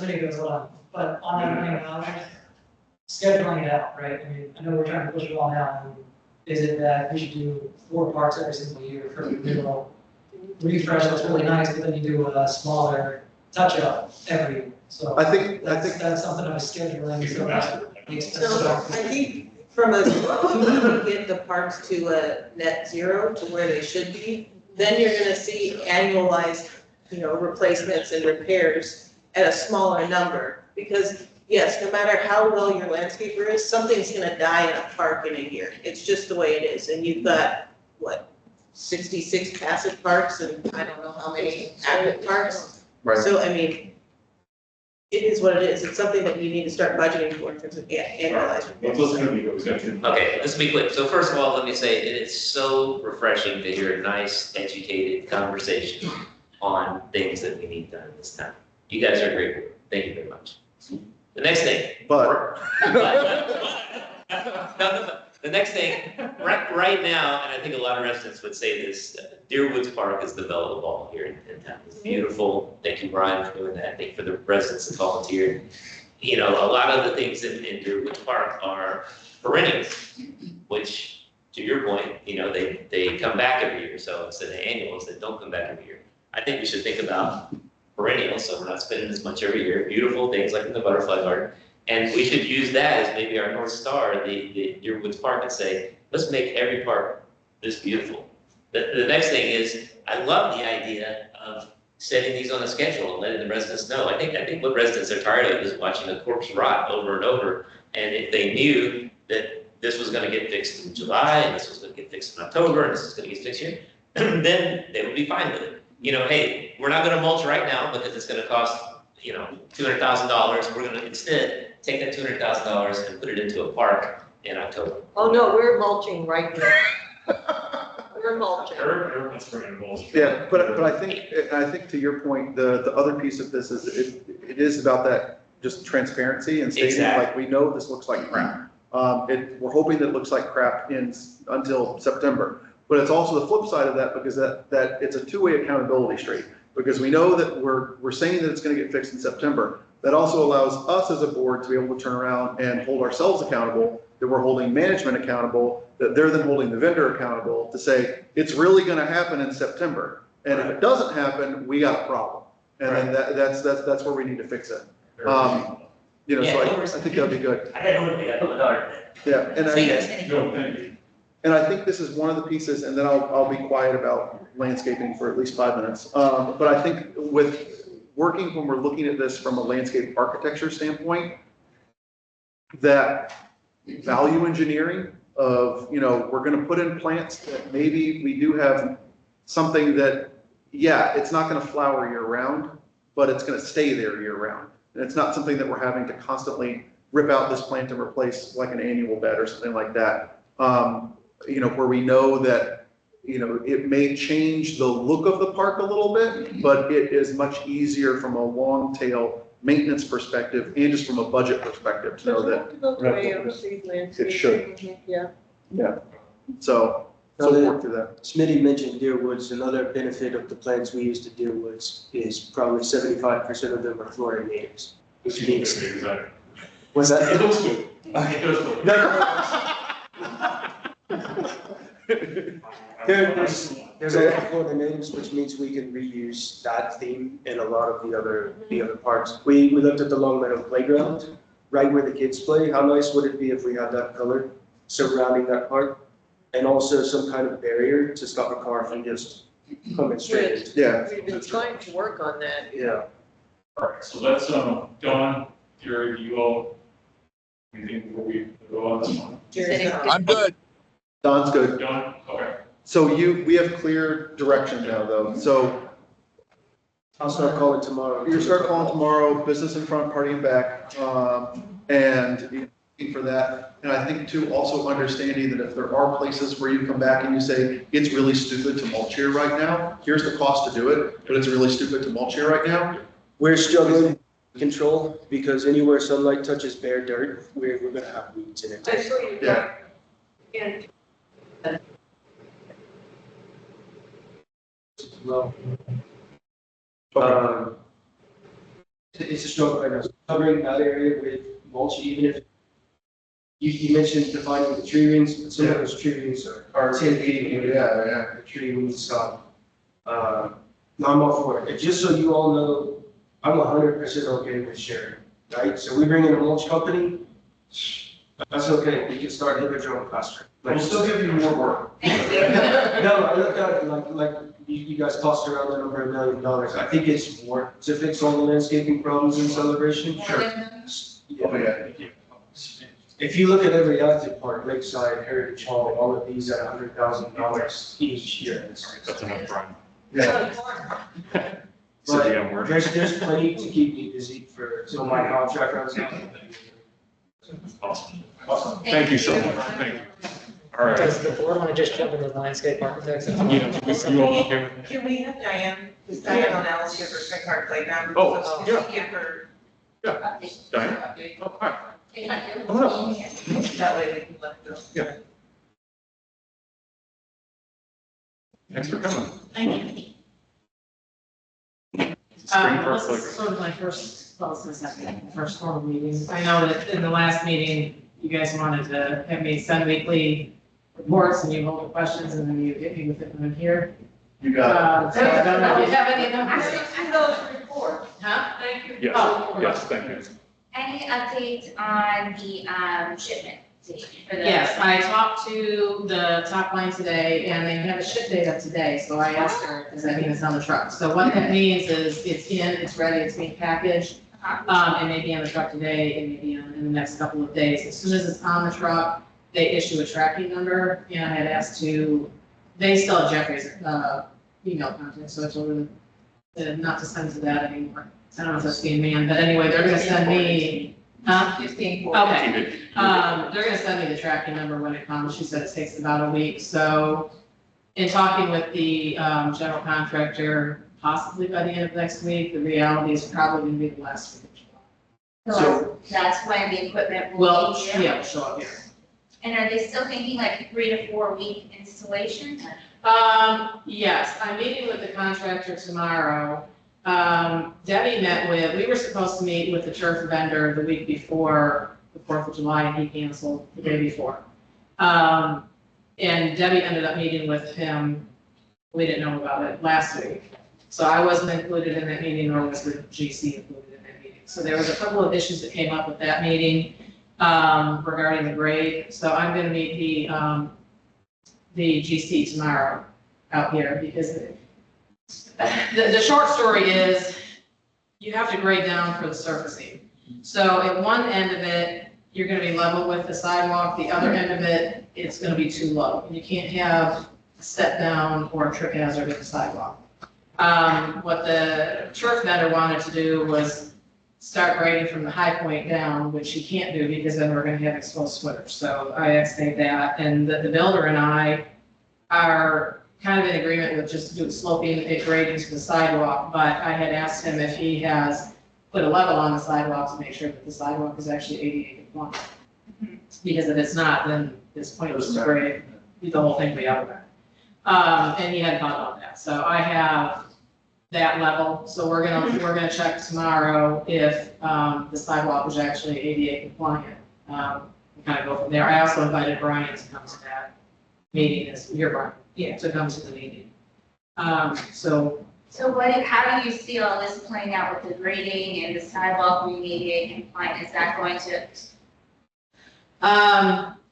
S5: video goes on, but on that $1 million, scheduling it out, right? I mean, I know we're trying to push it all now. Is it that we should do 4 parks every single year for a little refresh? That's really nice, but then you do a smaller touch-up every year. So
S1: I think
S5: that's something I was scheduling. So
S8: So I think from a, to get the parks to a net zero to where they should be, then you're gonna see annualized, replacements and repairs at a smaller number. Because yes, no matter how well your landscaper is, something's gonna die in a park in a year. It's just the way it is. And you've got, 66 passive parks and I don't know how many active parks.
S1: Right.
S8: So, I mean, it is what it is. It's something that you need to start budgeting for in terms of annualized.
S4: Let's listen to you.
S3: Okay, let's be quick. So first of all, let me say it is so refreshing to hear a nice, educated conversation on things that we need done this time. You guys are great. Thank you very much. The next thing.
S1: But.
S3: No. The next thing, right now, and I think a lot of residents would say this, Deer Woods Park is the belle of the ball here in town. It's beautiful. Thank you, Brian, for doing that. Thank you for the residents that volunteered. You know, a lot of the things in Deer Woods Park are perennials, which, to your point, you know, they come back every year. So instead of annuals, they don't come back every year. I think we should think about perennials, so we're not spending as much every year. Beautiful things like in the butterfly garden. And we should use that as maybe our North Star, the Deer Woods Park, and say, let's make every park this beautiful. The next thing is, I love the idea of setting these on a schedule and letting the residents know. I think what residents are tired of is watching a corpse rot over and over. And if they knew that this was gonna get fixed in July, and this was gonna get fixed in October, and this is gonna get fixed here, then they would be fine with it. You know, hey, we're not gonna mulch right now because it's gonna cost, you know, $200,000. We're gonna instead take that $200,000 and put it into a park in October.
S6: Oh, no, we're mulching right now. We're mulching.
S4: Everyone's bringing mulch.
S1: Yeah, but I think to your point, the other piece of this is it is about that just transparency and stating
S3: Exactly.
S1: like, we know this looks like crap. We're hoping that it looks like crap until September. But it's also the flip side of that, because that it's a two-way accountability street. Because we know that we're saying that it's gonna get fixed in September. That also allows us as a board to be able to turn around and hold ourselves accountable, that we're holding management accountable, that they're then holding the vendor accountable to say, it's really gonna happen in September. And if it doesn't happen, we got a problem. And then that's where we need to fix it. You know, so I think that'd be good.
S3: I got one thing, I put my daughter in
S1: Yeah, and
S3: there.
S4: No, thank you.
S1: And I think this is one of the pieces, and then I'll be quiet about landscaping for at least 5 minutes. But I think with working, when we're looking at this from a landscape architecture standpoint, that value engineering of, you know, we're gonna put in plants that maybe we do have something that, yeah, it's not gonna flower year round, but it's gonna stay there year round. And it's not something that we're having to constantly rip out this plant and replace like an annual bed or something like that. You know, where we know that, you know, it may change the look of the park a little bit, but it is much easier from a long tail maintenance perspective and just from a budget perspective to know that.
S6: Go to AOC landscaping.
S1: It should.
S6: Yeah.
S1: Yeah. So
S11: Now
S1: we'll
S11: that
S1: work through that.
S11: Smitty mentioned deer woods. Another benefit of the plants we use to deer woods is probably 75% of them are Florida natives, which means.
S4: Exactly.
S11: Was that?
S4: It does good. It does good.
S11: There's a lot of Florida natives, which means we can reuse that theme in a lot of the other parks. We looked at the Long Meadow Playground, right where the kids play. How nice would it be if we had that color surrounding that park? And also some kind of barrier to stop a car from just coming straight into.
S1: Yeah.
S6: We've been trying to work on that.
S11: Yeah.
S4: All right, so let's, Don, Jerry, you all, anything before we go on this one?
S10: I'm good.
S1: Don's good.
S4: Don, okay.
S1: So we have clear direction now though. So
S11: I'll start calling tomorrow.
S1: you start calling tomorrow, business in front, party in back, and for that. And I think too, also understanding that if there are places where you come back and you say, it's really stupid to mulch here right now, here's the cost to do it, but it's really stupid to mulch here right now.
S11: We're struggling with control because anywhere sunlight touches bare dirt, we're gonna have weeds in it.
S6: I saw you.
S1: Yeah.
S6: And
S11: Well, it's a struggle right now. Covering that area with mulch, even if you mentioned defining the tree rings, but some of those tree rings are 10 feet. The tree rings stop. I'm all for it. And just so you all know, I'm 100% okay with sharing, right? So we bring in a mulch company, that's okay. We can start Hippodrome faster.
S1: We'll still give you more work.
S11: No, I looked at it like you guys tossed around the number $1 million. I think it's more to fix all the landscaping problems in Celebration. Sure. Yeah. If you look at every active park, Lakeside, Heritage Hall, all of these at $100,000 each year.
S4: That's enough, Brian.
S1: Yeah.
S11: But there's plenty to keep me busy for, till my contract runs out.
S4: Awesome. Awesome. Thank you so much. Thank you. All right.
S5: Does the board want to just jump into the landscape architects?
S4: You all okay with that?
S13: Can we have Diane, because Diane O'Neill give her Spring Park Playground?
S4: Oh,
S13: So
S4: yeah.
S13: can we give her,
S4: Yeah. Diane? Oh, hi. Come on up.
S13: that way we can let it go.
S4: Yeah. Thanks for coming.
S7: Thank you.
S4: Spring Park
S5: This is
S4: Playground.
S5: sort of my first, well, it's my second, first formal meeting. I know that in the last meeting, you guys wanted to have me send weekly reports and you hold the questions and then you hit me with it when I'm here.
S1: You got it.
S5: So I don't know if you have any of them.
S6: I don't see those reports.
S5: Huh?
S6: Thank you.
S4: Yes,
S5: Oh.
S4: yes, thank you.
S7: Any updates on the shipment date for the?
S5: Yes, I talked to the top line today and they have a ship date of today, so I asked her, does that mean it's on the truck? So what that means is it's in, it's ready, it's being packaged. It may be on the truck today, it may be in the next couple of days. As soon as it's on the truck, they issue a tracking number and I had asked they still have Jeffrey's, email contact, so I told them not to send to that anymore. I don't know if that's being manned, but anyway, they're gonna send me, huh?
S6: 15.
S5: Okay. They're gonna send me the tracking number when it comes. She said it takes about a week. So in talking with the general contractor, possibly by the end of next week, the reality is probably gonna be the last week of July.
S7: So that's when the equipment will
S5: Well,
S7: be here?
S5: yeah, show up here.
S7: And are they still thinking like 3 to 4 week installation?
S5: Yes, I'm meeting with the contractor tomorrow. We were supposed to meet with the turf vendor the week before the 4th of July and he canceled the day before. And Debbie ended up meeting with him, we didn't know about it, last week. So I wasn't included in that meeting, nor was the GC included in that meeting. So there was a couple of issues that came up with that meeting regarding the grade. So I'm gonna meet the GC tomorrow out here because the short story is you have to grade down for the surfacing. So at one end of it, you're gonna be level with the sidewalk, the other end of it, it's gonna be too low. You can't have a step down or a trip hazard at the sidewalk. What the turf vendor wanted to do was start grading from the high point down, which he can't do because then we're gonna have exposed footers. So I estimate that, and the builder and I are kind of in agreement with just doing sloping and grading to the sidewalk, but I had asked him if he has put a level on the sidewalk to make sure that the sidewalk is actually ADA compliant. Because if it's not, then it's pointless to grade, the whole thing will be out of there. And he hadn't thought about that, so I have that level, so we're gonna check tomorrow if the sidewalk is actually ADA compliant. Kind of go from there. I also invited Brian to come to that meeting, Brian, to come to the meeting. So
S7: How do you see all this playing out with the grading and the sidewalk being ADA compliant? Is that going to?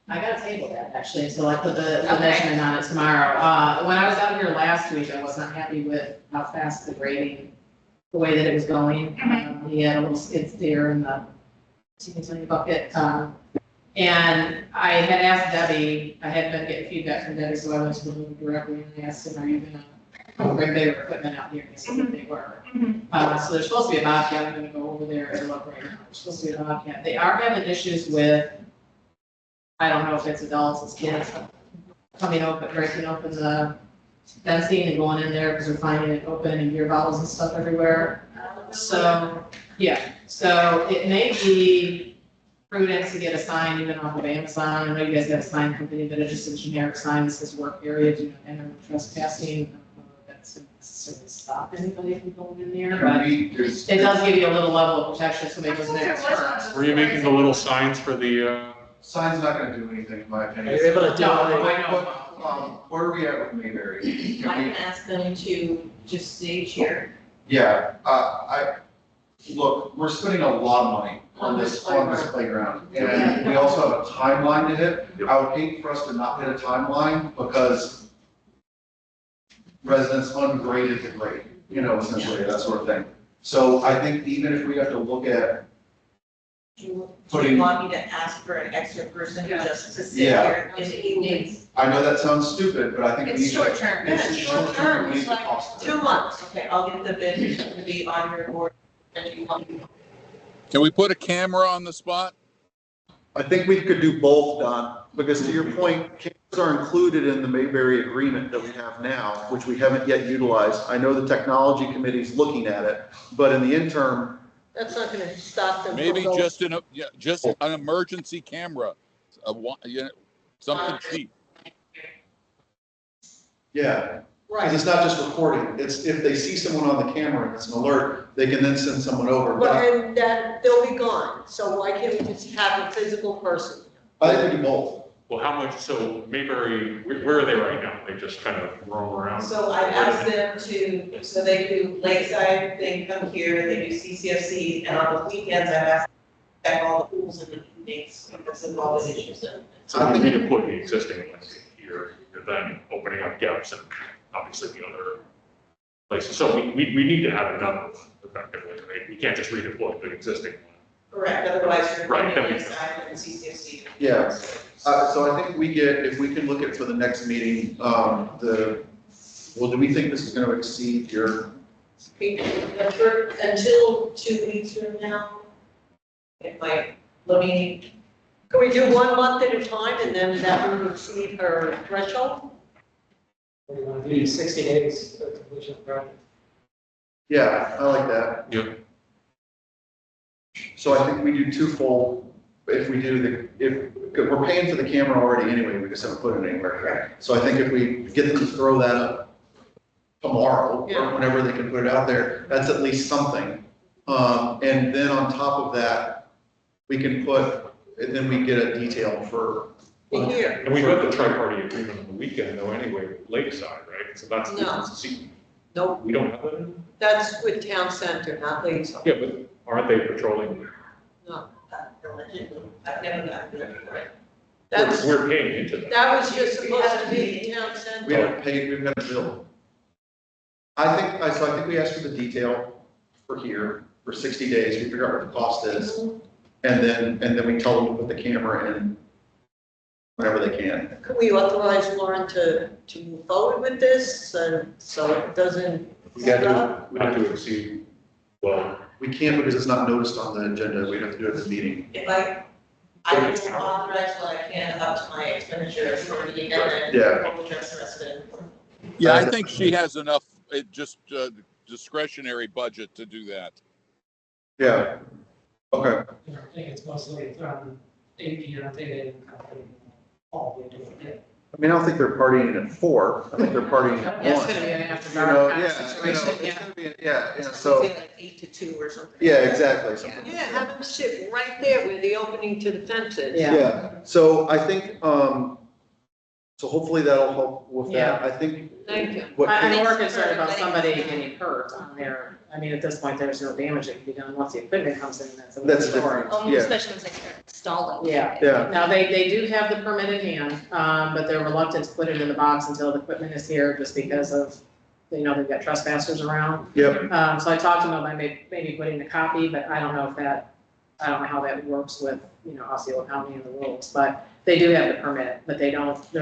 S5: I gotta table that actually until I put the measurement on it tomorrow. When I was out here last week, I was not happy with how fast the grading, the way that it was going. He had a little skid steer in the bucket. And I had asked Debbie, I had been getting feedback from Debbie, so I went to the builder directly and I asked him, are you gonna bring bigger equipment out here? And he said that they were. So there's supposed to be a Bobcat. I'm gonna go over there and look right now. There's supposed to be a Bobcat. They are having issues with, I don't know if it's adults, it's kids, coming open, breaking open the fencing and going in there because they're finding it open and beer bottles and stuff everywhere. So, yeah, so it may be prudent to get a sign even off of Amazon. I know you guys got a sign company, but it's just a generic sign that says work area, do not enter trespassing. I don't know if that's going to necessarily stop anybody from going in there, but it does give you a little level of protection so maybe goes there first.
S4: Were you making the little signs for the,
S1: Sign's not gonna do anything, in my opinion.
S11: Are you able to do
S5: No,
S11: it?
S5: I know.
S1: Where are we at with Mayberry?
S8: I can ask them to just stage here.
S1: Yeah, look, we're spending a lot of money on this playground. And we also have a timeline to hit. I would hate for us to not hit a timeline because residents ungraded the grade, essentially, that sort of thing. So I think even if we have to look at
S8: Do you want me to ask for an extra person just to sit here in the evenings?
S1: I know that sounds stupid, but I think we need
S7: It's
S1: to.
S7: short term.
S1: It's short term, we need to cost it.
S8: 2 months, okay, I'll get the bid to be on your board. And you want
S10: Can we put a camera on the spot?
S1: I think we could do both, Don, because to your point, cameras are included in the Mayberry agreement that we have now, which we haven't yet utilized. I know the technology committee's looking at it, but in the interim,
S6: That's not gonna stop them.
S10: Maybe
S6: from going.
S10: just an emergency camera, something cheap.
S1: yeah, Because it's not just recording, it's if they see someone on the camera and it's an alert, they can then send someone over.
S6: Well, and that, they'll be gone, so why can't we just have a physical person?
S1: I think we do both.
S4: Well, how much, so Mayberry, where are they right now? They just kind of roam around?
S13: So I asked them to, so they do Lakeside, they come here, they do CCFC, and on the weekends I've asked them to check all the pools in the evenings, because of all the issues.
S4: So we need to put the existing ones in here, and then opening up gaps and obviously the other places. So we need to have a number effectively, right? We can't just redeploy the existing one.
S13: Correct, otherwise you're
S4: Right,
S13: putting
S4: that makes
S13: Lakeside and CCFC.
S1: Yeah. So I think we get, if we can look at for the next meeting, well, do we think this is gonna exceed your,
S13: Until 2 weeks from now, it might, let me,
S6: Can we do 1 month at a time and then that will exceed her threshold?
S5: What do you want to do, 60 days for completion of the project?
S1: yeah, I like that.
S4: Yep.
S1: So I think we do twofold, if we do because we're paying for the camera already anyway, we just haven't put it anywhere. So I think if we get them to throw that up tomorrow, or whenever they can put it out there, that's at least something. And then on top of that, we can put, and then we get a detail for.
S6: Here.
S4: And we've got the tri-party agreement on the weekend though anyway, with Lakeside, right? So that's.
S6: No. Nope,
S4: We don't have that in?
S6: that's with Town Center, not Lakeside.
S4: Yeah, but aren't they patrolling?
S6: No,
S13: I've never gotten it.
S6: that's,
S4: We're paying into that.
S6: that was just supposed to be Town Center.
S1: We haven't paid, we've got a bill. So I think we asked for the detail for here, for 60 days, we figure out what the cost is. And then we tell them to put the camera in whenever they can.
S6: Can we authorize Lauren to move forward with this, so it doesn't
S1: We got
S6: stop?
S4: Not to exceed, well,
S1: we can't because it's not noticed on the agenda, we have to do it at the meeting.
S13: If I will authorize what I can up to my expenditure for the event and
S1: Yeah.
S13: we'll address the rest of it.
S10: Yeah, I think she has enough, discretionary budget to do that.
S1: Yeah, okay.
S5: You know, I think it's mostly from AP, and I think they all they do it.
S1: I mean, I don't think they're partying at 4, I think they're partying at 1.
S8: Yeah, it's gonna be an after
S1: You know,
S8: dark kind of
S1: yeah, you know,
S8: situation,
S1: it's
S8: yeah.
S1: gonna be, yeah, so,
S13: Like 8 to 2 or something.
S1: yeah, exactly. something
S6: Yeah, have them sit right there where the opening to the fence is.
S8: Yeah.
S1: Yeah, so I think, so hopefully that'll help with that. I think.
S6: Thank you.
S1: what-
S8: I'm more concerned about somebody getting hurt on there. I mean, at this point, there's no damage that can be done once the equipment comes in, that's a
S1: That's
S8: different
S1: different.
S8: story.
S1: Yeah.
S7: Especially when they're installing.
S8: Yeah.
S1: Yeah,
S8: Now, they do have the permit in hand, but they're reluctant to put it in the box until the equipment is here, just because of, they've got trespassers around.
S1: yep,
S8: So I talked to them about maybe putting the copy, but I don't know how that works with, Osceola County and the rules, but they do have the permit, but they're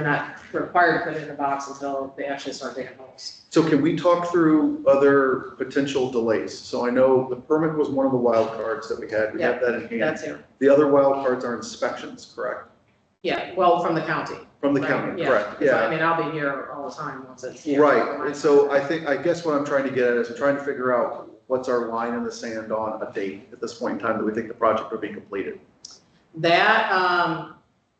S8: not required to put it in the box until they actually start digging holes.
S1: so can we talk through other potential delays? So I know the permit was one of the wild cards that we had that in hand.
S8: That's here.
S1: The other wild cards are inspections, correct?
S8: Yeah, well, from the county.
S1: From the
S8: Right,
S1: county,
S8: yeah.
S1: correct,
S8: I
S1: yeah.
S8: mean, I'll be here all the time once it's here.
S1: Right, and so I guess what I'm trying to get at is I'm trying to figure out what's our line in the sand on a date at this point in time that we think the project will be completed.
S8: That,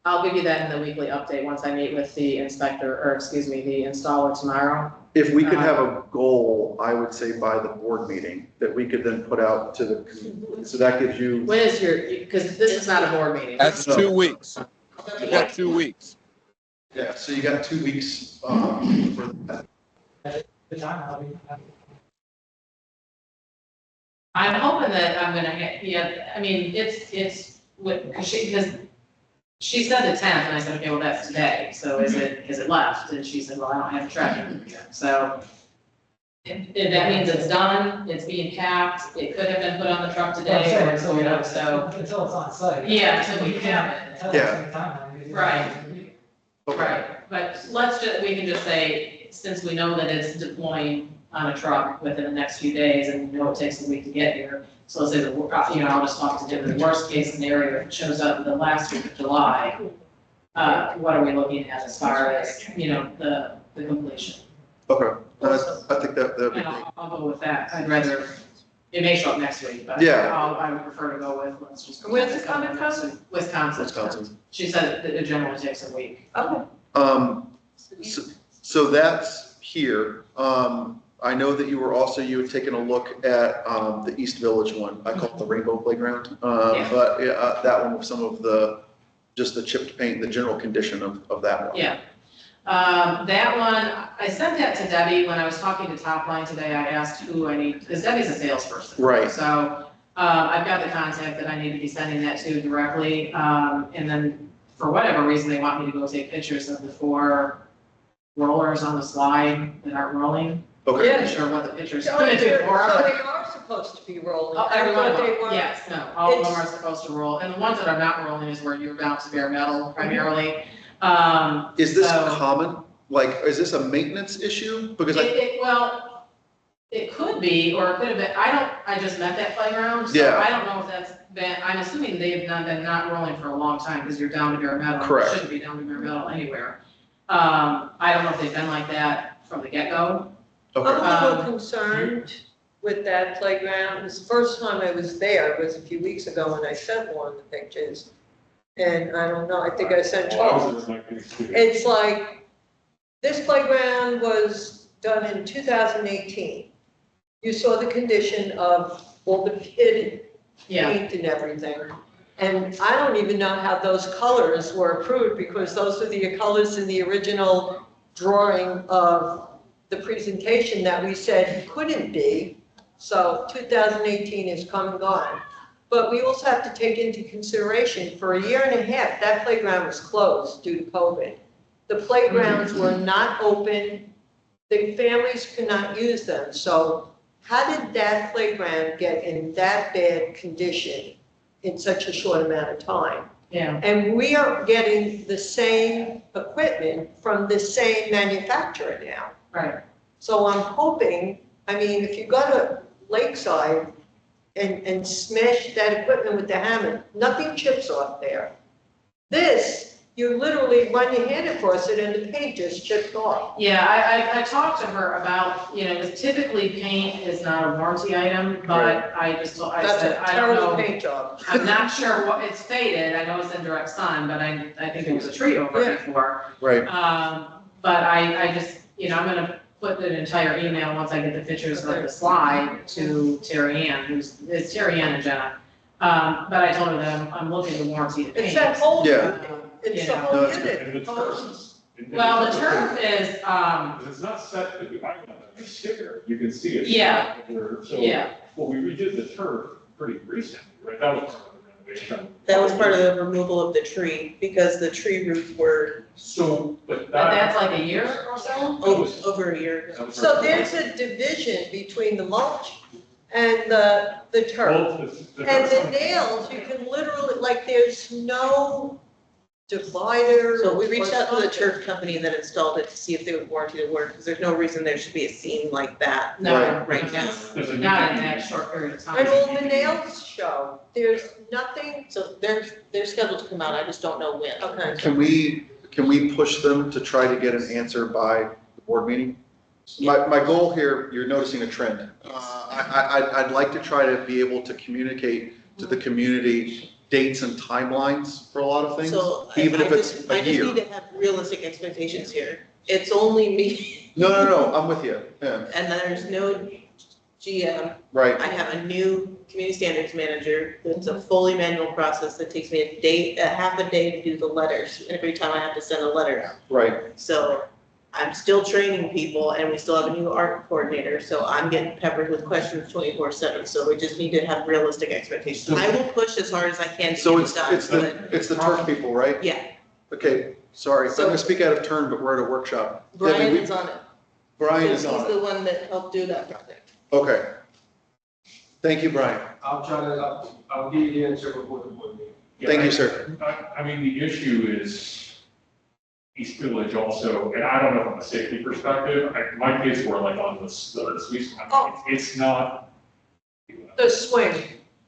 S8: I'll give you that in the weekly update once I meet with the the installer tomorrow.
S1: If we could have a goal, I would say by the board meeting, that we could then put out to the, so that gives you,
S8: When is because this is not a board meeting.
S10: That's 2 weeks. You got 2 weeks.
S1: yeah, so you got 2 weeks, for that.
S5: The time, I'll be,
S8: I'm hoping that I'm gonna get, I mean, it's, because she said the 10th, and I said, okay, well, that's today, so is it left? And she said, well, I don't have the tracking yet, so. If that means it's done, it's being capped, it could have been put on the truck today, or,
S5: until
S8: so.
S5: until it's on site.
S8: Yeah, until we have it.
S5: Until
S1: Yeah.
S5: it's on timeline.
S8: Right.
S1: Okay.
S8: Right, but we can just say, since we know that it's deploying on a truck within the next few days, and we know it takes a week to get here, so let's say, I'll just talk to Jim, the worst case scenario, if it shows up the last week of July, what are we looking at as far as, the completion?
S1: Okay, I think that'd be
S8: And
S1: great.
S8: I'll go with that, I'd rather, it may show up next week, but
S1: Yeah.
S8: I would prefer to go with, let's just.
S6: Where's it coming from?
S8: Wisconsin.
S1: Wisconsin.
S8: She said that it generally takes a week.
S6: Okay.
S1: So that's, here. I know that you had taken a look at, the East Village one. I call it the Rainbow Playground. But, that one with some of just the chipped paint, the general condition of that one.
S13: Yeah. That one, I sent that to Debbie when I was talking to Top Line today. I asked who I need, because Debbie's a salesperson.
S1: Right.
S13: So, I've got the contact that I need to be sending that to directly. And then for whatever reason, they want me to go take pictures of the 4 rollers on the slide that aren't rolling.
S1: Okay.
S13: I'm not sure what the picture's
S6: So
S13: going to do
S6: they
S13: for.
S6: are supposed to be rolling.
S13: Oh,
S6: I
S13: every one of
S6: thought they
S13: them,
S6: weren't.
S13: yes, no, all of them
S6: It's-
S13: are supposed to roll, and the ones that are not rolling is where you're bound to bare metal primarily.
S1: Is this
S13: So-
S1: common? Like, is this a maintenance issue? Because
S13: Well, it could be, or it could have been, I just met that playground, so
S1: Yeah.
S13: I don't know if that's been, I'm assuming they've been not rolling for a long time, because you're down to bare metal.
S1: Correct.
S13: It shouldn't be down to bare metal anywhere. I don't know if they've been like that from the get-go.
S6: I'm
S1: okay.
S6: a little concerned with that playground. This first time I was there was a few weeks ago and I sent one of the pictures. And I don't know, I think I sent
S4: Well, I
S6: 12.
S4: was like,
S6: It's like, this playground was done in 2018. You saw the condition of all the pitted
S13: Yeah,
S6: paint and everything. And I don't even know how those colors were approved because those are the colors in the original drawing of the presentation that we said couldn't be. So 2018 is come and gone. But we also have to take into consideration, for a year and a half, that playground was closed due to COVID. The playgrounds were not open, the families could not use them. So how did that playground get in that bad condition in such a short amount of time?
S13: yeah.
S6: And we are getting the same equipment from the same manufacturer now.
S13: Right.
S6: So I'm hoping, I mean, if you go to Lakeside and smash that equipment with the hammer, nothing chips off there. This, you literally run your hand across it and the paint just chipped off.
S13: Yeah, I talked to her about, because typically paint is not a warranty item, but I
S6: That's
S13: said,
S6: a
S13: I don't
S6: terrible
S13: know.
S6: paint job.
S13: I'm not sure what, it's faded, I know it's in direct sun, but I think there was a tree over
S6: Yeah.
S13: it before.
S1: Right.
S13: But I just, I'm gonna put an entire email once I get the pictures of the slide to Terry Ann, it's Terry Ann and Jenna. But I told her that I'm looking to warranty the paint.
S6: It's that whole
S1: Yeah.
S6: unit, it's the
S13: Yeah.
S6: whole
S1: No, it's
S6: unit.
S4: and the turf.
S13: Well, the turf is,
S4: It's not set, I got a sticker, you can see it.
S13: Yeah.
S4: So,
S13: yeah,
S4: well, we redid the turf pretty recently, right? That was part of the renovation.
S13: Oh, Oh,
S8: That was part of the removal of the tree, because the tree roots were
S4: So, but
S13: but
S4: that.
S13: that's like a year or so?
S8: over a year ago.
S6: So there's a division between the mulch and the turf.
S4: Well,
S6: And the nails, you can literally, like, there's no divider.
S8: So we reached
S6: or
S8: out to the
S6: something.
S8: turf company that installed it to see if they would warranty the work, because there's no reason there should be a seam like that
S13: No,
S8: right now.
S13: not in that short period of time.
S6: And all the nails show, there's nothing,
S8: So they're scheduled to come out, I just don't know when.
S6: okay.
S1: Can we push them to try to get an answer by the board meeting? My goal here, you're noticing a trend. I'd like to try to be able to communicate to the community dates and timelines for a lot of things,
S8: So
S1: even if
S8: I
S1: it's a
S8: just need
S1: year.
S8: to have realistic expectations here. It's only me,
S1: No, I'm with you, yeah,
S8: and there's no GM.
S1: right,
S8: I have a new community standards manager. It's a fully manual process that takes me a half a day to do the letters, every time I have to send a letter out.
S1: right.
S8: So I'm still training people, and we still have a new art coordinator, so I'm getting peppered with questions 24/7, so we just need to have realistic expectations. I will push as hard as I can to
S1: So
S8: get it done, but
S1: it's the turf people, right?
S8: yeah,
S1: Okay, sorry, I'm
S8: So-
S1: gonna speak out of turn, but we're at a workshop.
S8: Brian
S1: Debbie,
S8: is on it.
S1: Brian
S8: So
S1: is on
S8: he's
S1: it,
S8: the one that helped do that project.
S1: okay. Thank you, Brian.
S11: I'll try to, I'll give you the answer before the board meeting.
S1: Thank you, sir.
S4: I mean, the issue is East Village also, and I don't know from a safety perspective, my kids were like on the sweet,
S6: Oh.
S4: it's not.
S6: The swing,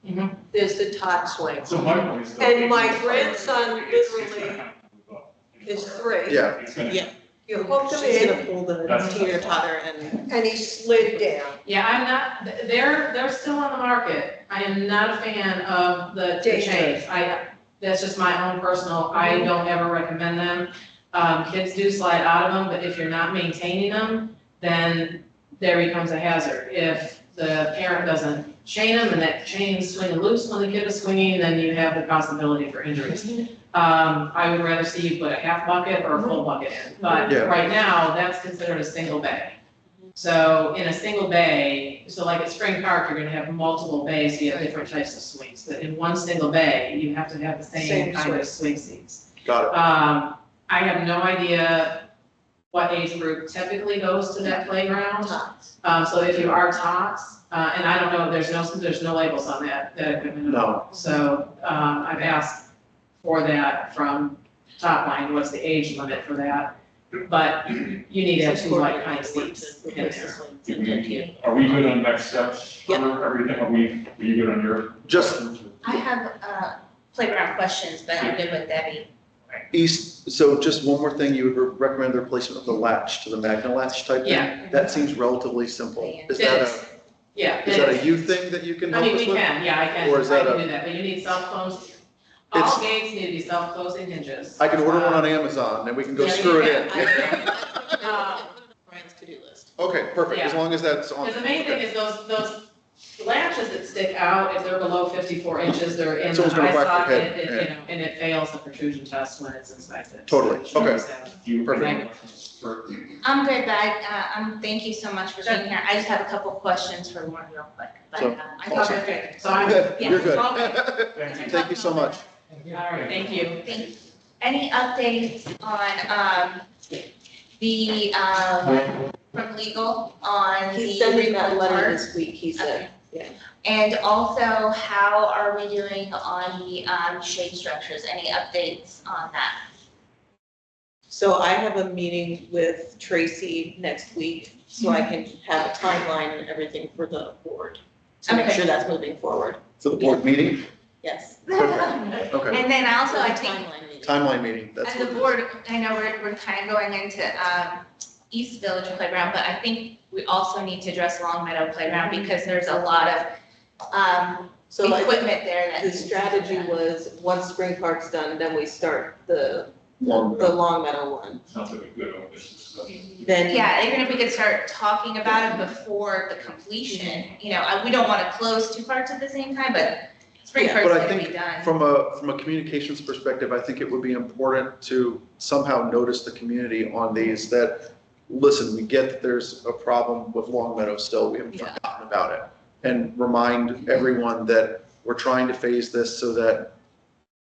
S13: Mhm.
S6: there's the tot swing,
S4: So my point is.
S6: And my grandson
S4: it's
S6: literally
S4: gonna have to move up.
S6: is 3.
S1: Yeah.
S4: It's gonna.
S8: Yeah.
S6: You hook him
S8: She's gonna
S6: in
S8: pull the
S4: That's-
S8: teeter totter and.
S6: and he slid down.
S13: Yeah, I'm not, they're still on the market. I am not a fan of the
S6: Dangerous.
S13: chains. That's just my own personal, I don't ever recommend them. Kids do slide out of them, but if you're not maintaining them, then there becomes a hazard. If the parent doesn't chain them and that chain's swinging loose when the kid is swinging, then you have the possibility for injuries. I would rather see you put a half bucket or a full bucket in, but
S1: Yeah.
S13: right now, that's considered a single bay. So in a single bay, so like at Spring Park, you're gonna have multiple bays, so you have different types of swings. But in one single bay, you have to have the same
S6: Same
S13: kind of swing seats.
S1: Got it.
S13: I have no idea what age group typically goes to that playground. So if you are tots, and I don't know, there's no labels on that equipment at all. So, I've asked for that from Top Line, what's the age limit for that? But you need to have two like kind of seats in there.
S4: Are we good on next steps for everything? Are you good on your?
S1: Just
S7: I have, playground questions, but I'm good with Debbie.
S1: east, so just one more thing, you would recommend the replacement of the latch to the Magna latch type thing?
S13: Yeah.
S1: That seems relatively simple. Is
S13: Yeah.
S1: that a you thing that you can
S13: I
S1: help
S13: mean,
S1: us
S13: we
S1: with?
S13: can, yeah, I can
S1: Or is that
S13: do that, but you need self-close, all gates need to be self-closing hinges.
S1: I can order one on Amazon and we can go
S13: Yeah,
S1: screw
S13: you
S1: it in.
S13: can.
S8: Brian's to-do list.
S1: Okay, perfect, as
S13: Yeah.
S1: long as that's on.
S13: Because the main thing is those latches that stick out, if they're below 54 inches, they're in the
S1: Someone's gonna
S13: eye
S1: whack
S13: socket,
S1: their head,
S13: it,
S1: yeah.
S13: you know, and it fails the protrusion test when it's inspected.
S1: Totally, okay.
S4: Perfect.
S7: I'm good, but, thank you so much for being here. I just have a couple questions for Lauren real quick, but,
S1: So-
S7: I thought
S1: awesome.
S7: we were good.
S13: So I'm,
S7: Yeah,
S1: You're good.
S7: all good.
S1: Thank you so much.
S13: all right, thank you.
S7: Any updates on, the, from legal on the
S8: He's sending that letter
S7: report?
S8: this week, he said.
S7: And also, how are we doing on the, shade structures? Any updates on that?
S8: So I have a meeting with Tracy next week, so I can have a timeline and everything for the board. To make
S7: Okay.
S8: sure that's moving forward,
S1: For the board meeting?
S8: yes.
S1: Perfect. Okay,
S7: And then also, I think,
S8: Timeline meeting.
S1: timeline meeting, that's
S7: as
S1: what
S7: a
S1: it is.
S7: board, I know we're kind of going into, East Village Playground, but I think we also need to address Long Meadow Playground because there's a lot of,
S8: So I think
S7: equipment there that.
S8: the strategy was, once Spring Park's done, then we start the
S1: Long,
S8: Long Meadow one.
S4: Sounds like a good open discussion.
S8: Then.
S7: Yeah, even if we could start talking about it before the completion, you know, we don't want to close two parts at the same time, but Spring
S8: Yeah,
S7: Park's
S1: but I
S7: gonna be
S1: think
S7: done.
S1: from a communications perspective, I think it would be important to somehow notice the community on these that, listen, we get that there's a problem with Long Meadow still, we haven't forgotten about it. And remind everyone that we're trying to phase this so that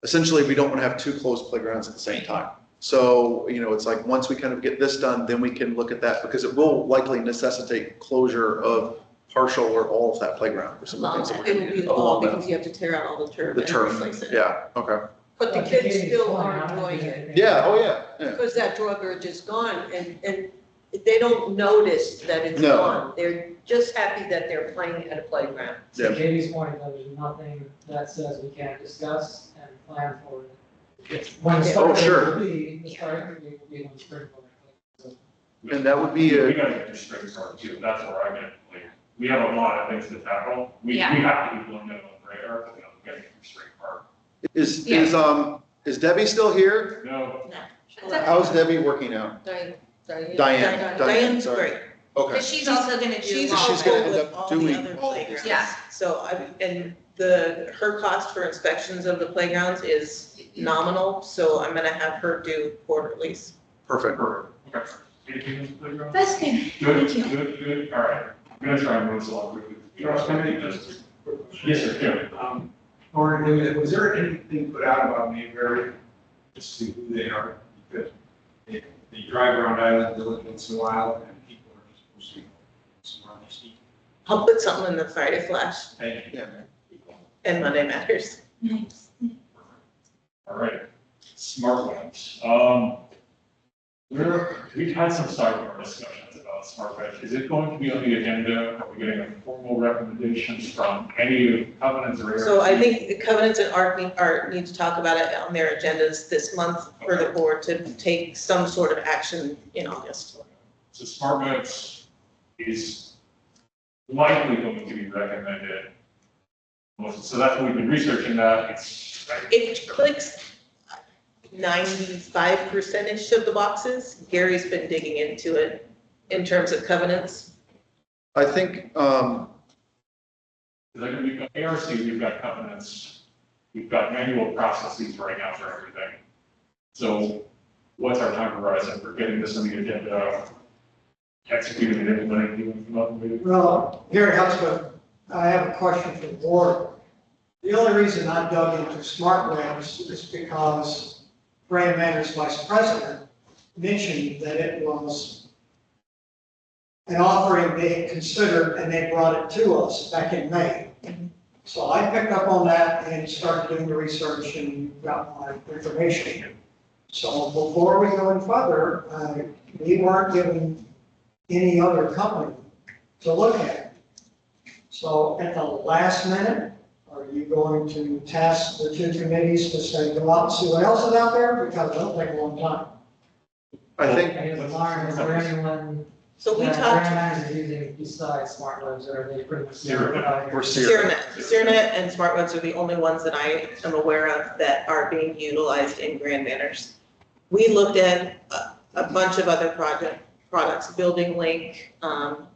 S1: essentially we don't want to have two closed playgrounds at the same time. So, you know, it's like, once we kind of get this done, then we can look at that, because it will likely necessitate closure of partial or all of that playground for some of the things that we're
S8: It
S1: going
S8: will
S1: to
S8: be
S1: do.
S8: all, because you have to tear out all the turf
S1: The
S8: and
S1: turf,
S8: replace it.
S1: yeah, okay.
S6: But the kids still are enjoying it.
S1: Yeah, oh yeah, yeah.
S6: Because that drawbridge is gone and they don't notice that it's
S1: No.
S6: gone. They're just happy that they're playing at a playground.
S1: Yeah.
S5: To Katie's point, though, there's nothing that says we can't discuss and plan for it. When the
S1: Oh,
S5: start
S1: sure.
S5: will be, the start will be when spring will be.
S1: And that would be
S4: We
S1: a,
S4: gotta get through Spring Park too, that's where I get, like, we have a lot of things to tackle. We
S7: Yeah.
S4: have to be blown out on the radar, but we gotta get through Spring Park.
S1: is Debbie still here?
S4: No,
S1: How's Debbie working out? Diane, sorry.
S8: great.
S1: Okay.
S7: But she's also gonna do.
S8: She's
S7: long
S1: she's gonna
S8: involved
S1: end
S8: with
S1: up
S8: all the
S1: doing
S8: other
S1: all
S8: playgrounds.
S7: Yeah.
S8: So and her cost for inspections of the playgrounds is nominal, so I'm gonna have her do quarterlies.
S1: Perfect.
S4: okay. Anything else, playground?
S7: That's good.
S4: Good,
S7: Thank you.
S4: good, all right. I'm gonna try and move this along quickly. Yes, sir, yeah.
S14: Or was there anything put out about Mayberry, just to see who they are? Because they drive around Island Village once in a while, and people are just supposed to somewhere on the street.
S8: I'll put something in the Friday Flash
S14: Thank you.
S8: and Monday Matters.
S7: Nice.
S4: All right, smart lamps. We've had some sidebar discussions about smart lamps. Is it going to be on the agenda? Are we getting a formal recommendations from any of the covenants or areas?
S8: So I think the covenants and art need to talk about it on their agendas this month for the board to take some sort of action in August.
S4: So smart maps is likely going to be recommended. So that's what we've been researching that.
S8: It clicks 95%-ish of the boxes. Gary's been digging into it in terms of covenants?
S1: I think,
S4: Like, we've got ARC, we've got covenants, we've got manual processes right now for everything. So what's our time horizon for getting this on the agenda, executing and implementing, come up with?
S15: Well, Gary Hutchman, I have a question for the board. The only reason I dug into smart webs is because Brand Manor's vice president mentioned that it was an offering they had considered and they brought it to us back in May. So I picked up on that and started doing the research and got my information. So before we go any further, we weren't given any other company to look at. So at the last minute, are you going to task the two committees to say, go out and see what else is out there? Because it'll take a long time.
S1: I think,
S5: And Lauren, is there anyone
S8: So we
S5: that
S8: talked,
S5: Brand Manor is using besides smart webs, or are they pretty much?
S1: we're
S8: CRNet and SmartWebs are the only ones that I am aware of that are being utilized in Grand Manors. We looked at a bunch of other products, Building Link,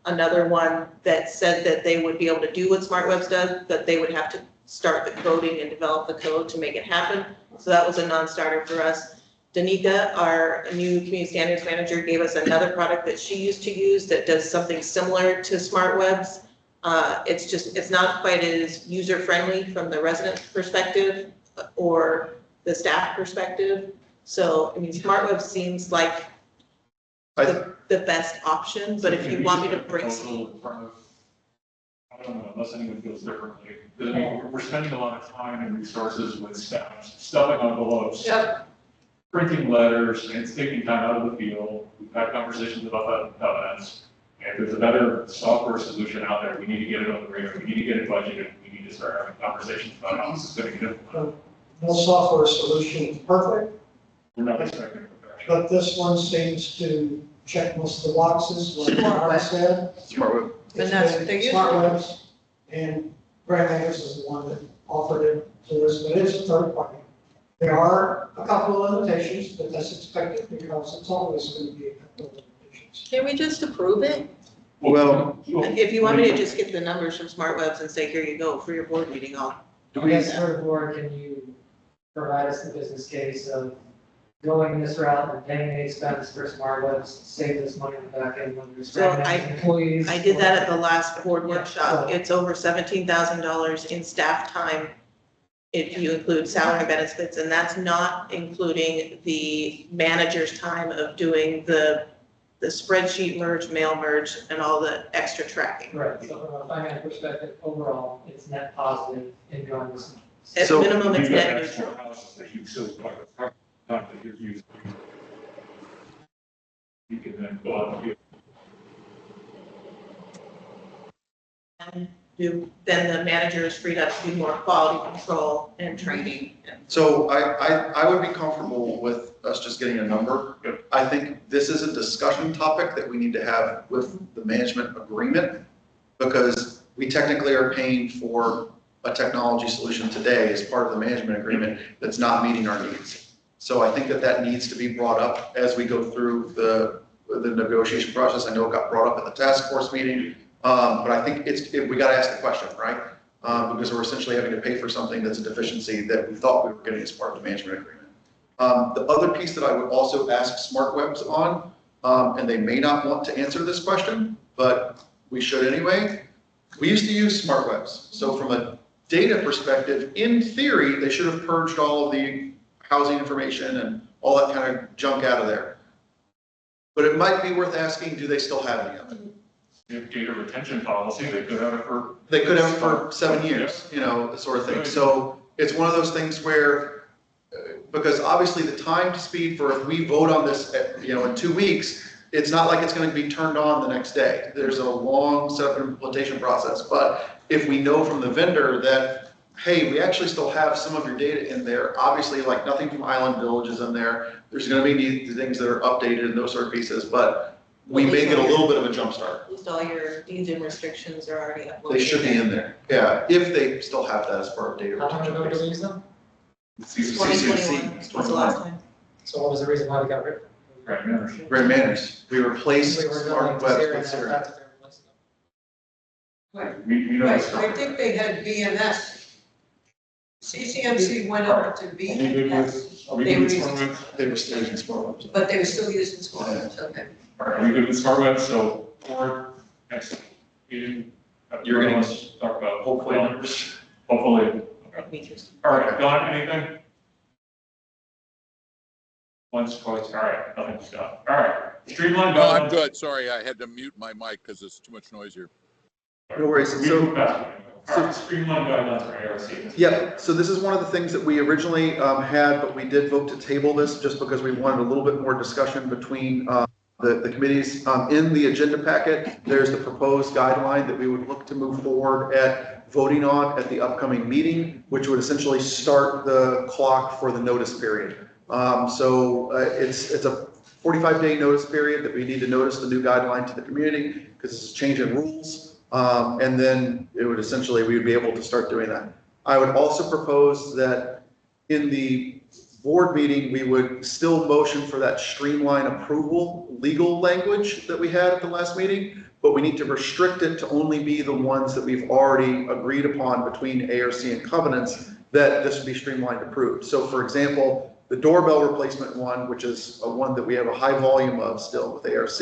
S8: another one that said that they would be able to do what SmartWebs does, but they would have to start the coding and develop the code to make it happen. So that was a non-starter for us. Danica, our new community standards manager, gave us another product that she used to use that does something similar to SmartWebs. It's not quite as user-friendly from the resident perspective or the staff perspective. So, I mean, SmartWebs seems like the best option, but if you want me to bring some.
S4: I don't know, unless anyone feels differently. I mean, we're spending a lot of time and resources with staff, stuffing envelopes.
S8: Yep.
S4: Printing letters, and it's taking time out of the field. We've had conversations about that in covenants. And if there's a better software solution out there, we need to get it on the radar, we need to get it budgeted, we need to start having conversations about how this is going to get implemented.
S15: No software solution is perfect,
S4: We're not expecting perfection.
S15: but this one seems to check most of the boxes, like Mark said.
S1: smart web.
S6: And that's what they use.
S15: Smart webs, and Brand Manors is the one that offered it to us, but it's a third party. There are a couple of limitations, but that's expected because it's always going to be a couple of limitations.
S6: Can we just approve it?
S1: Well,
S8: If you want me to just get the numbers from SmartWebs and say, here you go for your board meeting, I'll.
S5: I guess for the board, can you provide us the business case of going this route and paying the expense for smart webs, save this money in the back end when there's
S8: So
S5: employees?
S8: I did that at the last board workshop.
S5: Yeah.
S8: It's over $17,000 in staff time if you include salary and benefits, and that's not including the manager's time of doing the spreadsheet merge, mail merge, and all the extra tracking.
S5: Right, so from a finance perspective, overall, it's net positive in going this.
S8: At
S1: So,
S8: minimum, it's
S4: You've got
S8: net
S4: extra
S8: neutral.
S4: houses that you still like the time that you're using. You can then go out and do.
S8: And then the manager is freed up to do more quality control and training.
S1: So I would be comfortable with us just getting a number. I think this is a discussion topic that we need to have with the management agreement, because we technically are paying for a technology solution today as part of the management agreement that's not meeting our needs. So I think that needs to be brought up as we go through the negotiation process. I know it got brought up at the task force meeting, but I think we got to ask the question, right? Because we're essentially having to pay for something that's a deficiency that we thought we were getting as part of the management agreement. The other piece that I would also ask SmartWebs on, and they may not want to answer this question, but we should anyway. We used to use SmartWebs. So from a data perspective, in theory, they should have purged all of the housing information and all that kind of junk out of there. But it might be worth asking, do they still have any of it?
S4: If data retention policy, they could have it for.
S1: They could have it for 7 years, you know, sort of thing. So it's one of those things where, because obviously the time to speed for if we vote on this, in 2 weeks, it's not like it's going to be turned on the next day. There's a long setup and implementation process. But if we know from the vendor that, hey, we actually still have some of your data in there, obviously like nothing from Island Village is in there. There's going to be things that are updated and those sort of pieces, but we may get a little bit of a jump start.
S8: At least all your deeds and restrictions are already uploaded.
S1: They should be in there, yeah, if they still have that as part of data
S5: How long
S1: retention.
S5: ago did we use them?
S8: 2021 was the last time.
S5: So what was the reason why we got rid of them?
S4: Right, Manners.
S1: Grand Manners. We replaced
S5: We were
S1: Smart
S5: going to
S1: Webs with
S5: Syria,
S1: Syria.
S5: that's their place.
S4: We know.
S6: Right, I think they had BMS. CCMC went over to
S4: Are we good
S6: BMS,
S4: with, are we
S6: They
S4: good with
S6: were
S4: smart webs?
S1: They were still using Smart Webs.
S6: but they were still using Smart Webs, okay.
S4: All right, are we good with smart webs? So, or, next meeting,
S1: You're gonna-
S4: let's talk about
S1: Hopefully
S4: well,
S1: numbers.
S4: hopefully. All right, Don, anything? Once, twice, all right, nothing's done. All right, streamline.
S10: No, I'm good. Sorry, I had to mute my mic because there's too much noise here.
S1: No worries.
S4: We move back. All right, streamline guidelines for ARC.
S1: Yep, so this is one of the things that we originally had, but we did vote to table this just because we wanted a little bit more discussion between the committees. In the agenda packet, there's the proposed guideline that we would look to move forward at voting on at the upcoming meeting, which would essentially start the clock for the notice period. It's a 45-day notice period that we need to notice the new guideline to the community because it's a change in rules. And then it would essentially, we would be able to start doing that. I would also propose that in the board meeting, we would still motion for that streamline approval legal language that we had at the last meeting, but we need to restrict it to only be the ones that we've already agreed upon between ARC and covenants that this would be streamlined approved. So for example, the doorbell replacement one, which is a one that we have a high volume of still with ARC,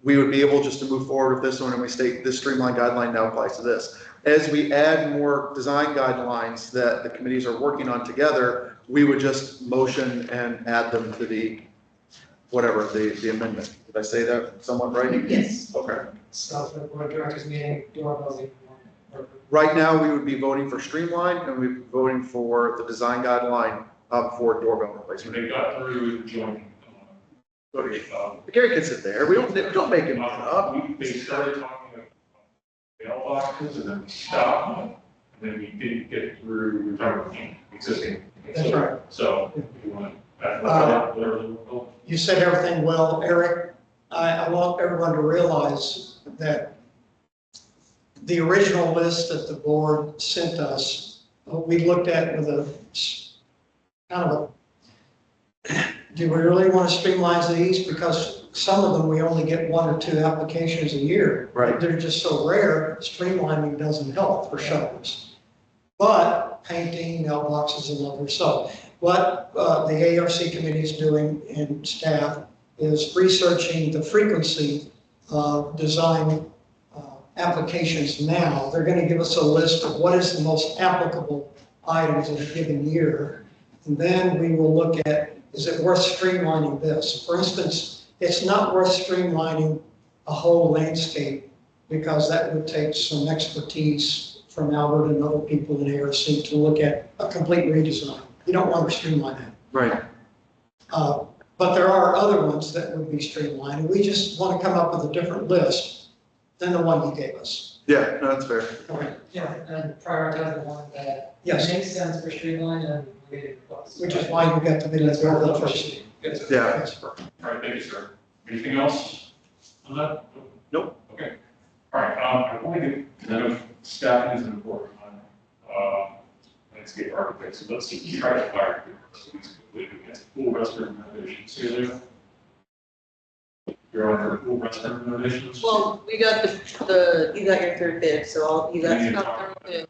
S1: we would be able just to move forward with this one and we state this streamlined guideline now applies to this. As we add more design guidelines that the committees are working on together, we would just motion and add them to the, whatever, the amendment. Did I say that somewhat right?
S8: Yes.
S1: Okay.
S5: So for the board of directors meeting, doorbells.
S1: Right now, we would be voting for streamline and we'd be voting for the design guideline for doorbell
S4: So
S1: replacement.
S4: they got through joint.
S1: Gary can sit there. We don't make him up.
S4: They started talking about mailboxes and then we stopped, and then we didn't get through, we were talking about existing.
S15: That's right.
S4: So, if you want to,
S15: You said everything well, Eric. I want everyone to realize that the original list that the board sent us, we looked at with a kind of a, do we really want to streamline these? Because some of them, we only get 1 or 2 applications a year.
S1: Right.
S15: They're just so rare, streamlining doesn't help for shelters. But painting, mailboxes and others. So what the ARC committee is doing and staff is researching the frequency of design applications now. They're going to give us a list of what is the most applicable items in a given year. And then we will look at, is it worth streamlining this? For instance, it's not worth streamlining a whole landscape because that would take some expertise from Albert and other people in ARC to look at a complete redesign. You don't want to streamline that.
S1: Right.
S15: But there are other ones that would be streamlined. And we just want to come up with a different list than the one you gave us.
S1: Yeah, no, that's fair.
S5: Yeah, and prioritize the one that
S15: Yes.
S5: makes sense for streamline and related requests.
S15: Which is why you got the minutes for the first.
S1: Yeah.
S4: all right, thank you, sir. Anything else on that?
S1: Nope.
S4: Okay. All right, I want to get, because I know staffing is important on, landscape architects, so let's try to fire. Pool restroom renovations, Celia? You're on for pool restroom renovations?
S8: Well, we got you got your third bid, so you got stuff through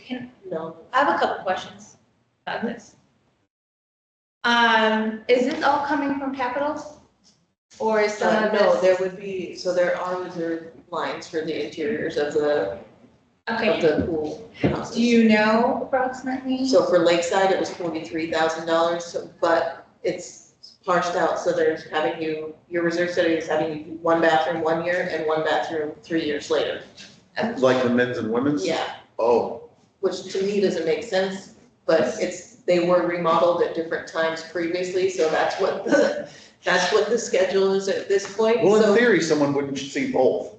S8: bid. No.
S7: I have a couple questions about this. Is this all coming from capital? Or is some of
S8: No,
S7: this?
S8: there would be, so there are reserve lines for the interiors of the
S7: Okay,
S8: pool houses.
S7: do you know approximately?
S8: So for Lakeside, it was $43,000, but it's parsed out, so there's your reserve study is having you do 1 bathroom 1 year and 1 bathroom 3 years later.
S1: Like the men's and women's?
S8: Yeah,
S1: Oh,
S8: which to me doesn't make sense, but they were remodeled at different times previously, so that's what the schedule is at this point.
S1: well, in
S8: So
S1: theory, someone wouldn't see both,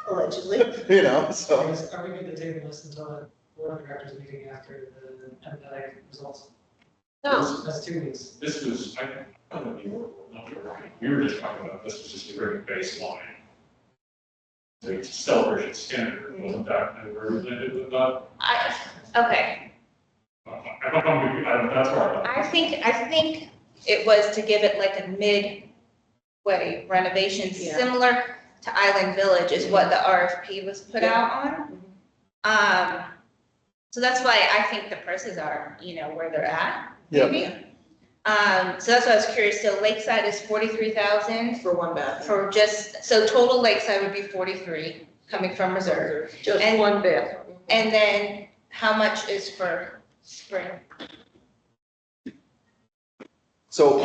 S8: allegedly.
S1: you know, so.
S5: Are we good to table this until the board of directors meeting after the MPI results?
S8: No,
S5: That's 2 weeks.
S4: This was, I don't know if you were, not sure, we were just talking about, this was just a very baseline. The celebration standard, wasn't that, and we're related with that?
S7: Okay,
S4: I don't know, that's where
S7: I think it was to give it like a midway renovation,
S8: Yeah.
S7: similar to Island Village is what the RFP was put out on. So that's why I think the prices are, where they're at, maybe. So that's why I was curious. So Lakeside is 43,000
S8: For one bathroom.
S7: for so total Lakeside would be 43 coming from reserve.
S6: Just
S7: And-
S6: one bathroom.
S7: And then how much is for Spring?
S1: So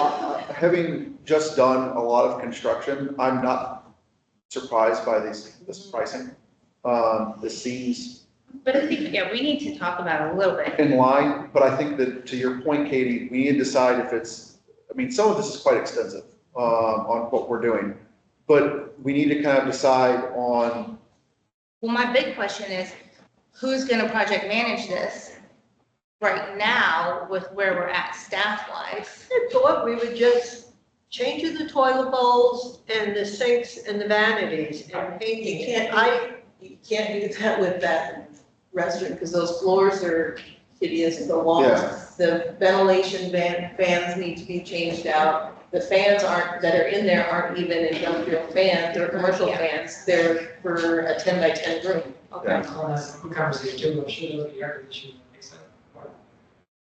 S1: having just done a lot of construction, I'm not surprised by this pricing. This seems
S7: But I think, we need to talk about it a little bit.
S1: in line, but I think that to your point, Katie, we need to decide if it's, I mean, some of this is quite extensive, on what we're doing. But we need to kind of decide on,
S7: Well, my big question is, who's gonna project manage this right now with where we're at staff-wise?
S6: I thought we would just change the toilet bowls and the sinks and the vanities and painting.
S8: You can't,
S6: I,
S8: you can't do that with that restaurant, because those floors are hideous, the walls,
S1: Yeah.
S8: the ventilation fans need to be changed out. The fans that are in there aren't even industrial fans, they're commercial
S7: Yeah.
S8: fans, they're for a 10 by 10 room.
S6: okay.
S5: Who covers the two, should the air conditioning,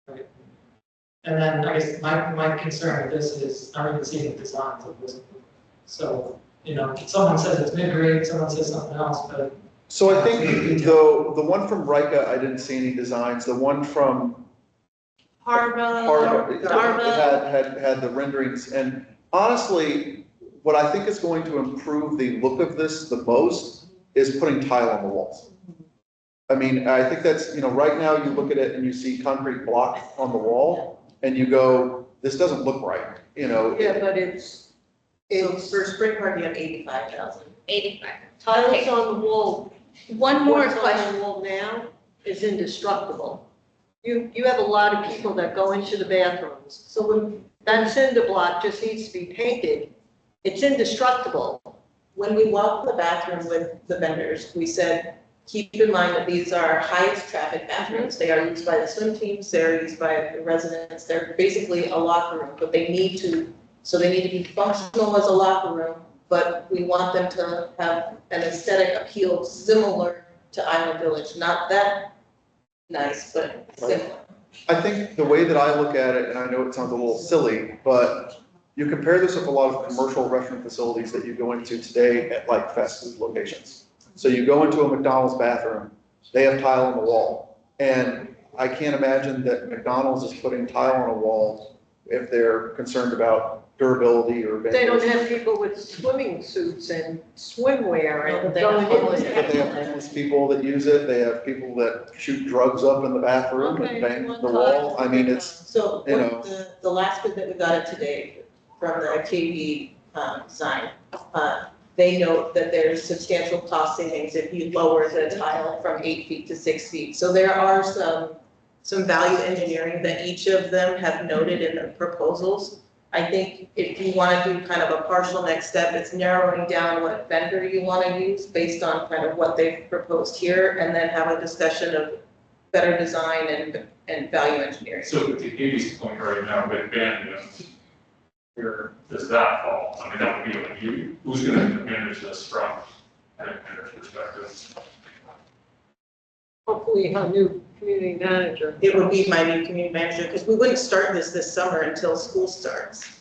S5: right? And then I guess my concern with this is, I don't even see the designs of this. So, someone says it's mid-grade, someone says something else, but
S1: so I think the one from Rika, I didn't see any designs. The one from
S7: Harvard, Darva.
S1: had the renderings, and honestly, what I think is going to improve the look of this the most is putting tile on the walls. I mean, I think that's, right now you look at it and you see concrete block on the wall, and you go, this doesn't look right,
S6: Yeah, but it's
S8: So for Spring Park, you have 85,000.
S7: 85.
S6: tiles
S7: Okay.
S6: on the wall.
S7: One more
S6: What's on
S7: question.
S6: the wall now is indestructible. You have a lot of people that go into the bathrooms.
S8: So when,
S6: That cinder block just needs to be painted. It's indestructible.
S8: when we walked the bathroom with the vendors, we said, keep in mind that these are highest traffic bathrooms. They are used by the swim teams, they're used by the residents, they're basically a locker room, but they need to be functional as a locker room, but we want them to have an aesthetic appeal similar to Island Village, not that nice, but similar.
S1: I think the way that I look at it, and I know it sounds a little silly, but you compare this with a lot of commercial restaurant facilities that you go into today at like fast food locations. So you go into a McDonald's bathroom, they have tile on the wall. And I can't imagine that McDonald's is putting tile on a wall if they're concerned about durability or.
S6: They don't have people with swimming suits and swimwear
S8: No, but
S6: and
S8: they have
S6: going
S8: homeless
S6: in.
S1: But they have homeless people that use it, they have people that shoot drugs up in the bathroom
S6: Okay,
S1: and bang
S6: one
S1: the
S6: time.
S1: wall. I mean, it's,
S8: So
S1: You
S8: what the last bid that we got it today from the KV design, they note that there's substantial cost savings if you lower the tile from 8 feet to 6 feet. So there are some value engineering that each of them have noted in the proposals. I think if you want to do kind of a partial next step, it's narrowing down what vendor you want to use based on kind of what they've proposed here, and then have a discussion of better design and value engineering.
S4: So to Amy's point right now, with abandonment, where does that fall? I mean, that would be on you. Who's gonna manage this from an vendor's perspective?
S6: Hopefully a new community manager.
S8: It would be my new community manager, because we wouldn't start this summer until school starts.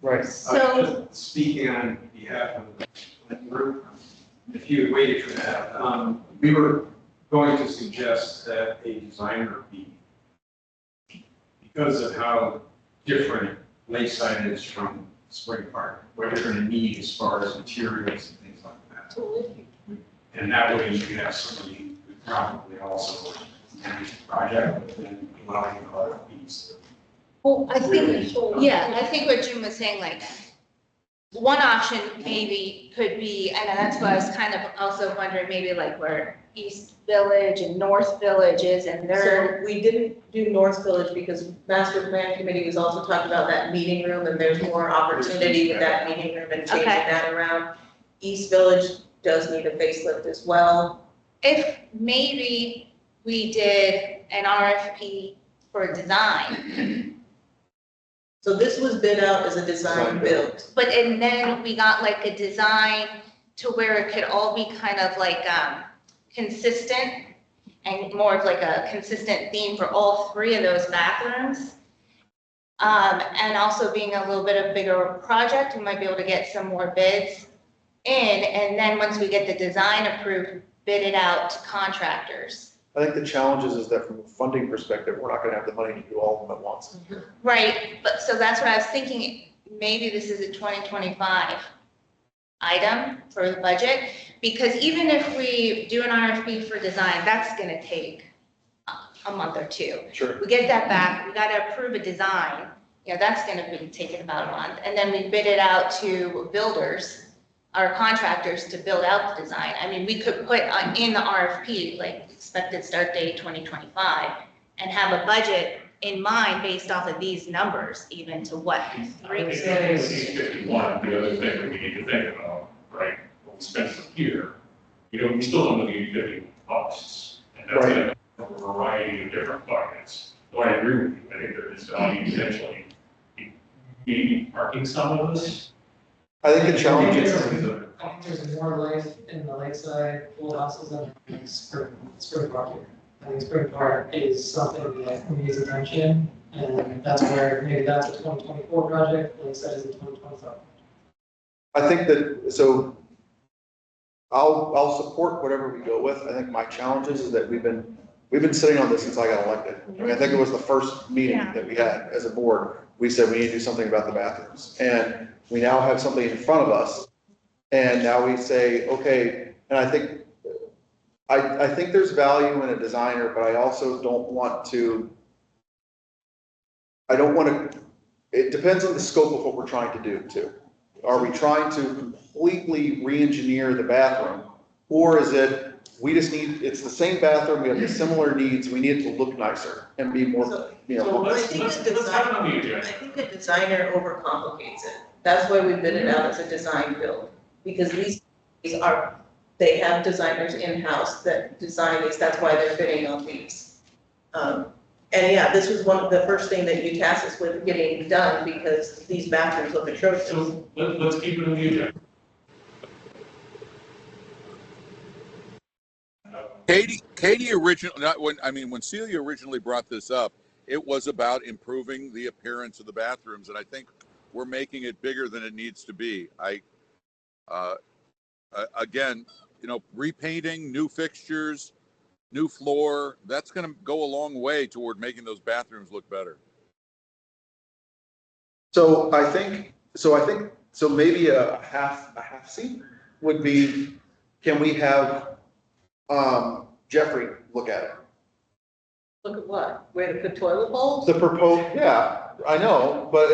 S1: right.
S7: So,
S14: Speaking on behalf of the group, if you had waited for that, we were going to suggest that a designer be, because of how different Lakeside is from Spring Park, what you're gonna need as far as materials and things like that. And that way you can have somebody who could probably also manage the project and allow you to RFPs.
S7: well, I think what Jim was saying, like, one option maybe could be, and that's what I was kind of also wondering, maybe like where East Village and North Village is, and they're,
S8: So we didn't do North Village because Master Plan Committee was also talking about that meeting room, and there's more opportunity with that meeting room and changing
S7: Okay.
S8: that around. East Village does need a facelift as well.
S7: if maybe we did an RFP for design,
S8: So this was bid out as a design build.
S7: But, and then we got like a design to where it could all be kind of like, consistent and more of like a consistent theme for all three of those bathrooms. And also being a little bit of bigger project, we might be able to get some more bids in, and then once we get the design approved, bid it out to contractors.
S1: I think the challenge is that from a funding perspective, we're not gonna have the money to do all of them at once.
S7: Right, but so that's what I was thinking, maybe this is a 2025 item for the budget, because even if we do an RFP for design, that's gonna take a month or two.
S1: Sure.
S7: We get that back, we gotta approve a design, that's gonna be taking about a month, and then we bid it out to builders, our contractors to build out the design. I mean, we could put in the RFP, like expected start date 2025, and have a budget in mind based off of these numbers, even to what?
S4: I think it's 51, the other thing that we need to think about, right, what we spent from here, we still don't know the utility costs. And that's gonna come from a variety of different buckets. So I agree with you, I think there is value potentially in parking some of this.
S1: I think the challenge is.
S5: I think there's more life in the lakeside pool houses than spring park here. I think spring park is something that needs attention, and that's where maybe that's a 2024 project, lakeside is a 2025.
S1: I think that, so I'll support whatever we go with. I think my challenge is that we've been sitting on this since I got elected. I mean, I think it was the first meeting that we had as a board. We said we need to do something about the bathrooms. And we now have something in front of us. And now we say, okay, and I think there's value in a designer, but I also don't want to, it depends on the scope of what we're trying to do too. Are we trying to completely re-engineer the bathroom? Or is it, it's the same bathroom, we have the similar needs, we need it to look nicer and be more,
S4: I think
S8: a designer overcomplicates it. That's why we bid it out as a design build, because these they have designers in-house that design these, that's why they're bidding on these. And yeah, this was one of the first thing that you tasked us with getting done, because these bathrooms look atrocious.
S4: So let's keep it on the agenda.
S10: Katie when Celia originally brought this up, it was about improving the appearance of the bathrooms, and I think we're making it bigger than it needs to be. Again, repainting, new fixtures, new floor, that's going to go a long way toward making those bathrooms look better.
S1: So I think maybe a half seat would be, can we have Jeffrey look at it?
S6: Look at what? Where to put toilet bowls?
S1: The proposed, yeah, I know, but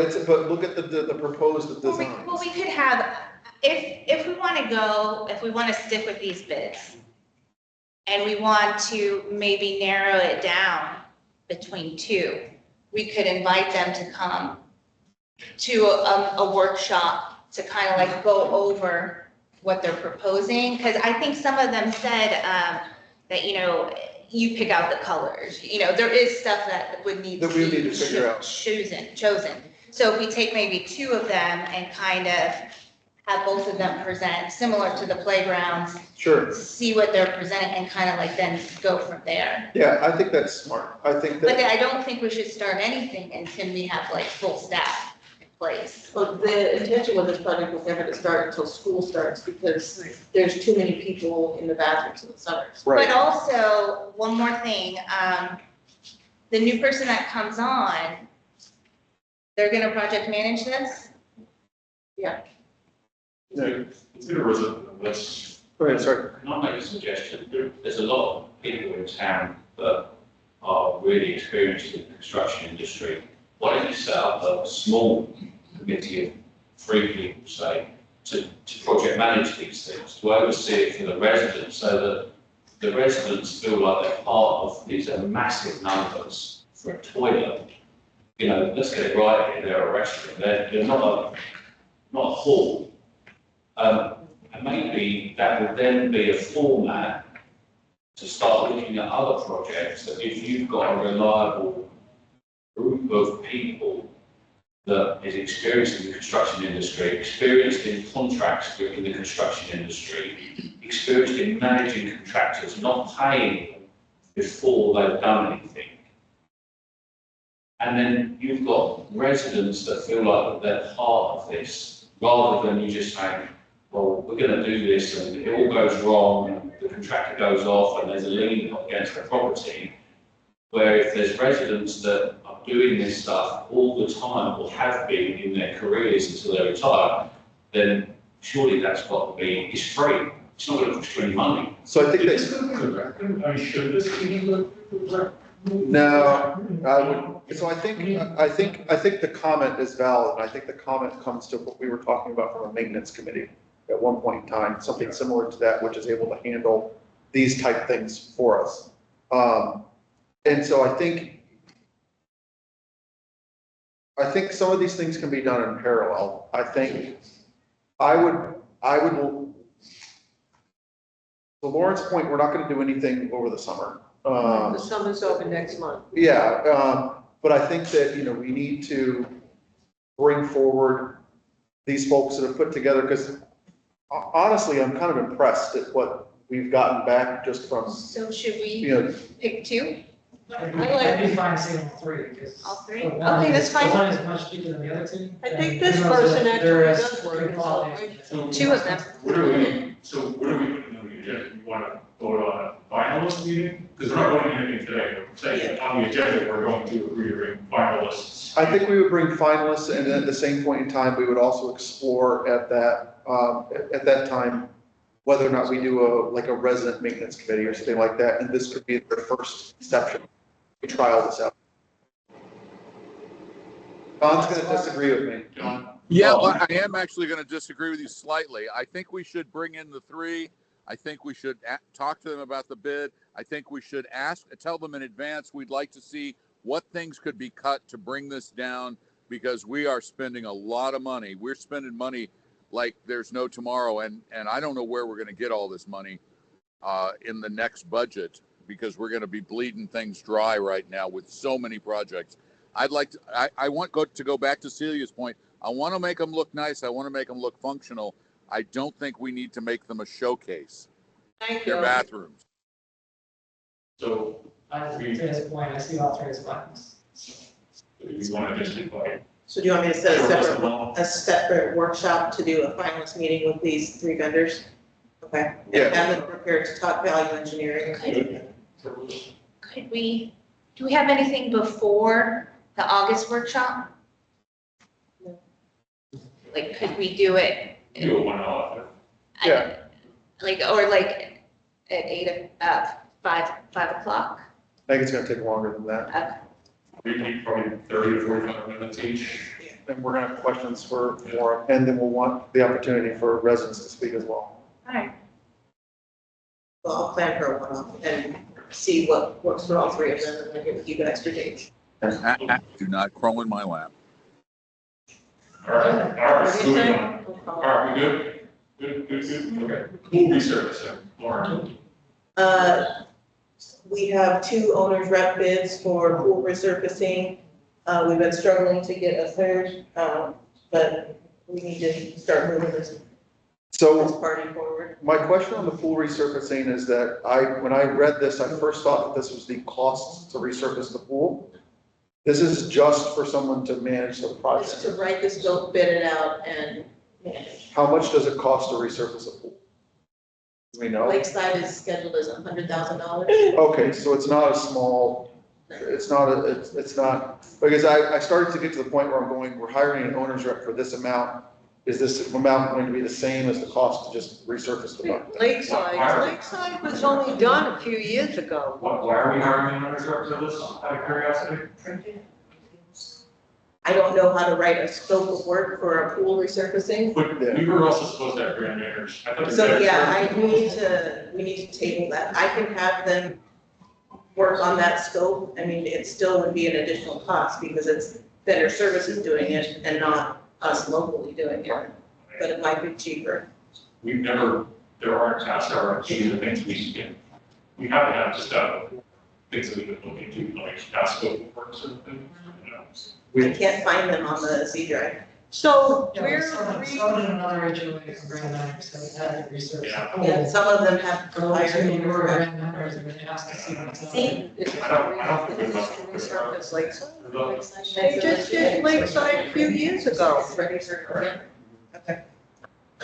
S1: look at the proposed design.
S7: Well, we could have, if we want to stick with these bids, and we want to maybe narrow it down between two, we could invite them to come to a workshop to kind of like go over what they're proposing, because I think some of them said that, you pick out the colors, there is stuff that would need to be chosen. So if we take maybe two of them and kind of have both of them present, similar to the playgrounds.
S1: Sure.
S7: See what they're presenting and kind of like then go from there.
S1: Yeah, I think that's smart. I think that.
S7: But I don't think we should start anything until we have like full staff in place.
S8: Well, the intention with this project was never to start until school starts, because there's too many people in the bathrooms in the summers.
S1: Right.
S7: But also, one more thing, the new person that comes on, they're gonna project manage this?
S8: Yeah.
S12: Consider as a, let's
S1: Go ahead, sorry.
S12: not make a suggestion. There's a lot of people in town that are really experienced in the construction industry. Why don't you set up a small committee of 3 people, say, to project manage these things, to oversee it for the residents, so that the residents feel like they're part of these massive numbers for a toilet. Let's get it right here, they're a restaurant, they're not a hall. And maybe that would then be a format to start looking at other projects, that if you've got a reliable group of people that is experienced in the construction industry, experienced in contracts in the construction industry, experienced in managing contractors, not paying them before they've done anything. And then you've got residents that feel like they're part of this, rather than you just saying, well, we're going to do this, and if it all goes wrong, and the contractor goes off, and there's a lien against the property, where if there's residents that are doing this stuff all the time, or have been in their careers until they retire, then surely that's got to be, it's free. It's not going to cost you any money.
S1: So I think that's,
S4: I mean, should this be?
S1: no, I would, so I think the comment is valid, and I think the comment comes to what we were talking about from a maintenance committee at one point in time, something similar to that, which is able to handle these type things for us. And so I think some of these things can be done in parallel. I think I would, to Lauren's point, we're not gonna do anything over the summer.
S6: The summer's over next month.
S1: Yeah, but I think that, you know, we need to bring forward these folks that have put together, because honestly, I'm kind of impressed at what we've gotten back just from,
S7: So should we
S1: you know,
S7: pick two?
S5: I'd be fine seeing all three, because.
S7: All three?
S5: the one
S7: Okay, that's
S5: is-
S7: fine.
S5: The one is much cheaper than the other two.
S6: I think
S5: and
S6: this
S5: who knows
S6: person
S5: if
S6: actually
S5: there is
S6: does work
S5: good
S6: in
S5: quality.
S7: Two of them.
S4: What are we putting on the agenda? You want to vote on a finalist meeting? Because we're not voting anything today. We're saying on the agenda, we're going to agree to bring finalists.
S1: I think we would bring finalists, and at the same point in time, we would also explore at that time, whether or not we do like a resident maintenance committee or something like that, and this could be their first exception. We trial this out. Don's gonna disagree with me. Don?
S10: Yeah, well, I am actually going to disagree with you slightly. I think we should bring in the three. I think we should talk to them about the bid. I think we should tell them in advance we'd like to see what things could be cut to bring this down, because we are spending a lot of money. We're spending money like there's no tomorrow, and I don't know where we're going to get all this money in the next budget, because we're going to be bleeding things dry right now with so many projects. I'd like to, I want to go back to Celia's point. I want to make them look nice. I want to make them look functional. I don't think we need to make them a showcase.
S6: Thank
S10: Their
S6: you.
S10: bathrooms.
S4: So,
S5: To his point, I see all three as buttons.
S4: you want to just invite.
S8: So do you want me to set a separate workshop to do a finalist meeting with these three vendors? Okay.
S1: Yeah.
S8: Have them prepared to talk value engineering.
S7: Could we, do we have anything before the August workshop?
S8: No.
S7: Like, could we do it?
S4: Do a one-off.
S1: Yeah.
S7: Like, or like at 5 o'clock?
S1: I think it's gonna take longer than that,
S4: We need probably 30 to 45 minutes each.
S1: and we're gonna have questions for more, and then we'll want the opportunity for residents to speak as well.
S7: All right.
S8: Well, I'll plan for a one-off and see what works for all three of them, and then get with you guys for dates.
S10: Do not crawl in my lap.
S4: All right,
S6: What do you
S4: moving
S6: think?
S4: on. All right, we good? Good, okay. Pool resurfacing, Lauren.
S8: We have two owner's rep bids for pool resurfacing. We've been struggling to get a third, but we need to start moving this
S1: So
S8: party forward.
S1: my question on the pool resurfacing is that when I read this, I first thought that this was the cost to resurface the pool. This is just for someone to manage the
S8: Just
S1: project.
S8: to write the scope, bid it out, and manage.
S1: How much does it cost to resurface a pool? Do we know?
S8: Lakeside is scheduled as $100,000.
S1: Okay, so it's not a small, it's not, because I started to get to the point where I'm going, we're hiring an owner's rep for this amount. Is this amount going to be the same as the cost to just resurface the project?
S6: Lakeside was only done a few years ago.
S4: Why are we hiring an owner's rep for this, out of curiosity?
S8: I don't know how to write a scope of work for a pool resurfacing.
S4: But we were also supposed to have grant makers.
S8: So yeah, we need to table that. I can have them work on that scope. I mean, it still would be an additional cost because it's vendor services doing it and not us locally doing it. But it might be cheaper.
S4: We've never, there aren't task RFPs and things we can, we have to have just a things that we've been looking to, like scope of work sort of thing.
S8: I can't find them on the C drive.
S6: So
S5: Yeah,
S6: where
S5: started another HOA from Grand Max, so had research.
S8: Yeah, some of them have
S5: Go
S8: higher
S5: to your
S8: number.
S5: Grand Members and ask to see what's up.
S6: See,
S4: I don't think
S6: resurface Lakeside.
S4: it's.
S6: They just did Lakeside a few years ago.
S8: Okay.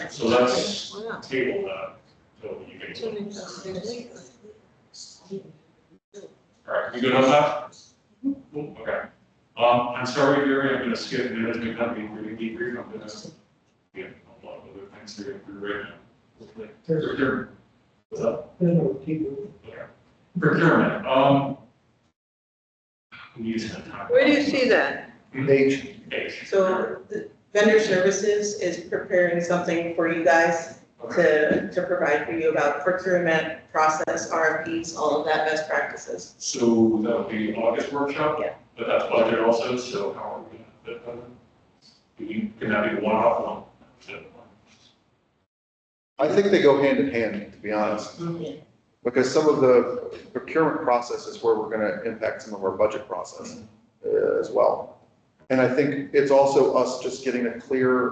S4: So let's
S6: Wow.
S4: table that until you get. All right, we good on that? Okay. I'm sorry, Gary, I'm gonna skip management company really debrief. I'm gonna get a lot of other things to get through right now. Procurement. What's up? Okay. Procurement, we use some time.
S6: Where do you see that?
S1: H.
S8: So the vendor services is preparing something for you guys to provide for you about procurement, process, RFPs, all of that best practices.
S4: So that'll be August workshop?
S8: Yeah.
S4: But that's budget also, so how are we gonna fit that in? Can that be one-off one?
S1: I think they go hand in hand, to be honest. Because some of the procurement process is where we're gonna impact some of our budget process as well. And I think it's also us just getting a clear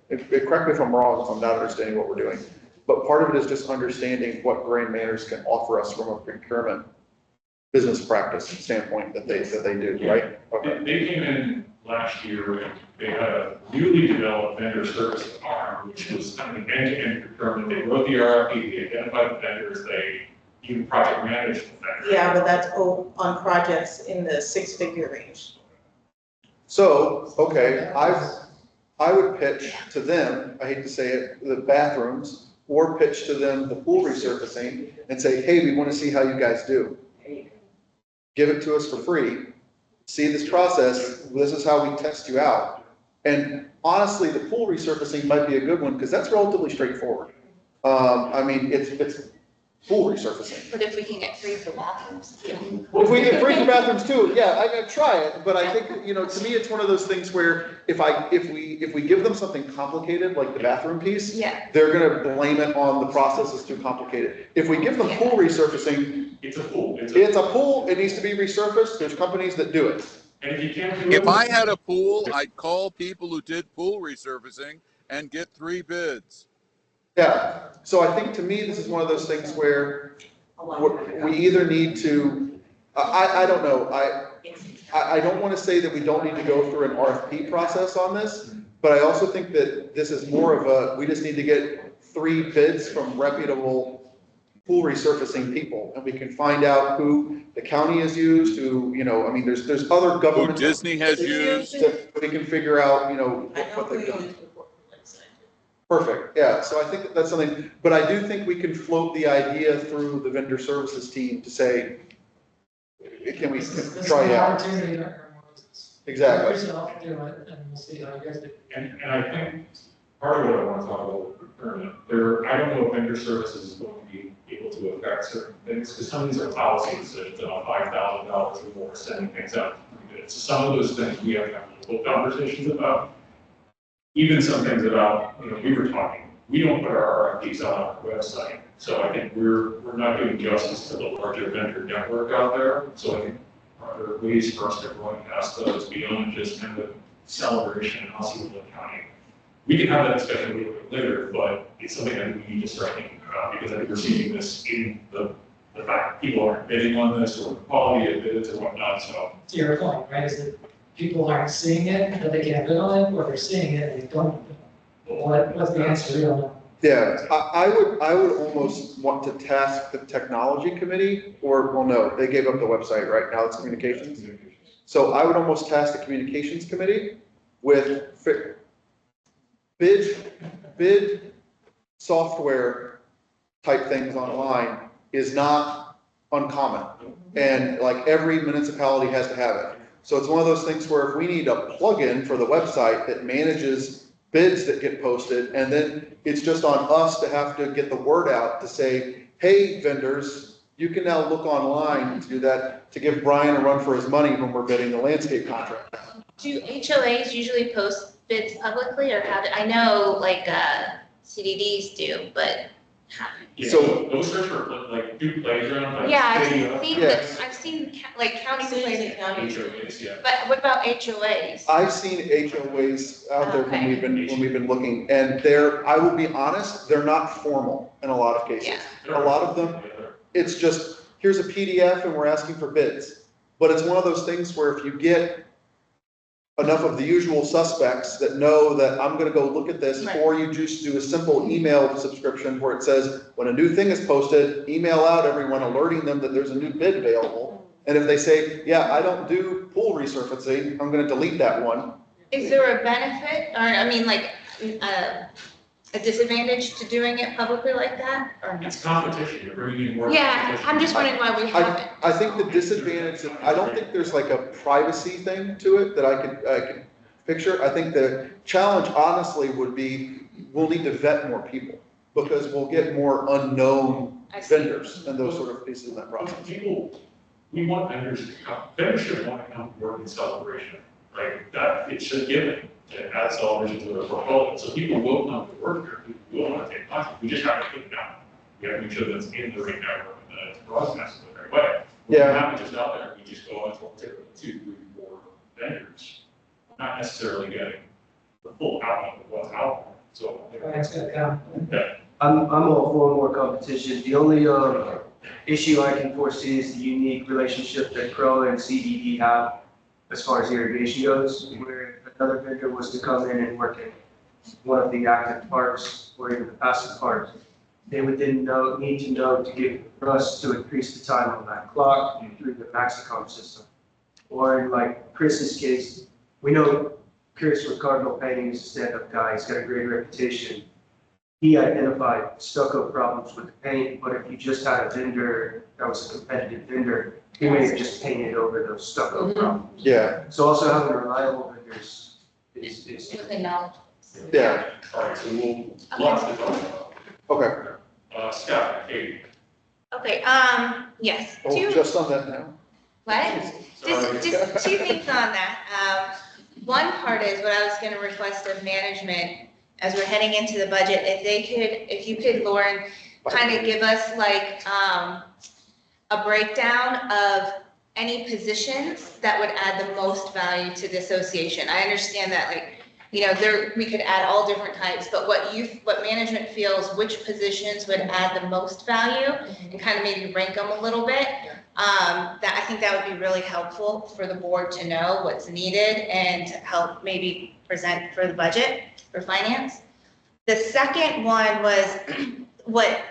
S1: correct me if I'm wrong, if I'm not understanding what we're doing, but part of it is just understanding what Grand Manners can offer us from a procurement business practice standpoint that they do, right? Okay.
S4: They came in last year and they had a newly developed vendor service arm, which was kind of an end-to-end procurement. They wrote the RFP, they identified the vendors, they even project managed the vendors.
S8: Yeah, but that's on projects in the six-figure range.
S1: So, okay, I would pitch to them, I hate to say it, the bathrooms, or pitch to them the pool resurfacing and say, hey, we want to see how you guys do. Give it to us for free. See this process. This is how we test you out. And honestly, the pool resurfacing might be a good one because that's relatively straightforward. I mean, it's pool resurfacing.
S7: But if we can get free for bathrooms.
S1: If we get free for bathrooms too, yeah, I'm gonna try it, but I think, to me, it's one of those things where if we give them something complicated, like the bathroom piece,
S7: Yeah.
S1: they're gonna blame it on the process is too complicated. If we give them pool resurfacing,
S4: It's a pool.
S1: it's a pool, it needs to be resurfaced, there's companies that do it.
S4: And if you can't do it.
S10: If I had a pool, I'd call people who did pool resurfacing and get 3 bids.
S1: Yeah, so I think to me, this is one of those things where we either need to, I don't know, I don't want to say that we don't need to go through an RFP process on this, but I also think that this is more of we just need to get 3 bids from reputable pool resurfacing people, and we can find out who the county has used, who, I mean, there's other government.
S10: Who Disney has used.
S1: That we can figure out, what they've done. Perfect, yeah, so I think that's something, but I do think we can float the idea through the vendor services team to say, can we try it out?
S5: Opportunity to earn more business.
S1: Exactly.
S5: Yourself, do it, and we'll see how you guys do.
S4: And I think part of what I want to talk about with procurement, I don't know if vendor services is going to be able to affect certain things, because some of these are policy decisions about $5,000 or more, sending things out. So some of those things we have to have little conversations about. Even some things about, we were talking, we don't put our RFPs on our website. So I think we're not doing justice to the larger vendor network out there. So I think are there ways for us to grow past those beyond just kind of celebration in Osceola County? We can have that discussion a little bit later, but it's something that we need to start thinking about because I think we're seeing this in the fact that people aren't bidding on this or the quality of bids or whatnot. So
S5: To your point, right, is that people aren't seeing it, that they can't bid on it, or they're seeing it and they don't. What's the answer? We don't know.
S1: Yeah, I would almost want to task the technology committee, well, no, they gave up the website, right? Now it's communications. So I would almost task the communications committee with bid software type things online is not uncommon. And like every municipality has to have it. So it's one of those things where if we need a plugin for the website that manages bids that get posted, and then it's just on us to have to get the word out to say, hey, vendors, you can now look online to do that, to give Brian a run for his money when we're bidding the landscape contract.
S7: Do HOAs usually post bids publicly, or I know like CDDs do, but
S12: Yeah,
S1: So-
S12: those are for like do playground, like.
S7: Yeah,
S12: city,
S7: I've seen like county plays,
S12: HOAs, yeah.
S7: but what about HOAs?
S1: I've seen HOAs out there
S7: Okay.
S1: when we've been looking, and I will be honest, they're not formal in a lot of cases.
S7: Yeah.
S1: A lot of them, it's just, here's a PDF and we're asking for bids. But it's one of those things where if you get enough of the usual suspects that know that I'm gonna go look at this,
S7: Right.
S1: or you just do a simple email subscription where it says, when a new thing is posted, email out everyone alerting them that there's a new bid available. And if they say, yeah, I don't do pool resurfacing, I'm gonna delete that one.
S7: Is there a benefit, or, I mean, like, a disadvantage to doing it publicly like that, or no?
S12: It's competition, you're bringing in more.
S7: Yeah,
S12: competition.
S7: I'm just wondering why we haven't.
S1: I think the disadvantage, I don't think there's like a privacy thing to it that I could picture. I think the challenge honestly would be, we'll need to vet more people because we'll get more unknown
S7: I see.
S1: vendors and those sort of pieces in that process.
S12: People, we want vendors to come, vendors should want to come to work in celebration, like that, it should give it. It adds dollars into the portfolio, so people will come to work here, people will want to take classes, we just have to put it down. We have to make sure that's in the right network and the broadcast in the right way.
S1: Yeah.
S12: We have to just out there, we just go out to 2, 3, 4 vendors, not necessarily getting the full outlook of what's out there, so.
S5: That's good, yeah.
S11: I'm all for more competition. The only issue I can foresee is the unique relationship that CROA and CED have as far as irrigation goes, where if another vendor was to come in and work in one of the active parks or even the passive parks, they would then need to know to give us to increase the time on that clock through the Maxicom system. Or in like Chris's case, we know Chris with Cardinal Painting is a stand-up guy, he's got a great reputation. He identified stucco problems with the paint, but if you just had a vendor that was a competitive vendor, he may have just painted over those stucco problems.
S1: Yeah,
S11: So also having reliable vendors is.
S7: With the knowledge.
S1: yeah,
S12: All right, so we'll launch the vote.
S1: okay.
S12: Scott, Katie.
S7: Okay, yes,
S1: Oh, just on that now.
S7: what?
S12: Sorry.
S7: Just 2 things on that. One part is what I was gonna request of management as we're heading into the budget, if you could, Lauren, kind of give us like, a breakdown of any positions that would add the most value to the association. I understand that, like, we could add all different types, but what management feels, which positions would add the most value, and kind of maybe rank them a little bit. I think that would be really helpful for the board to know what's needed and to help maybe present for the budget for finance. The second one was why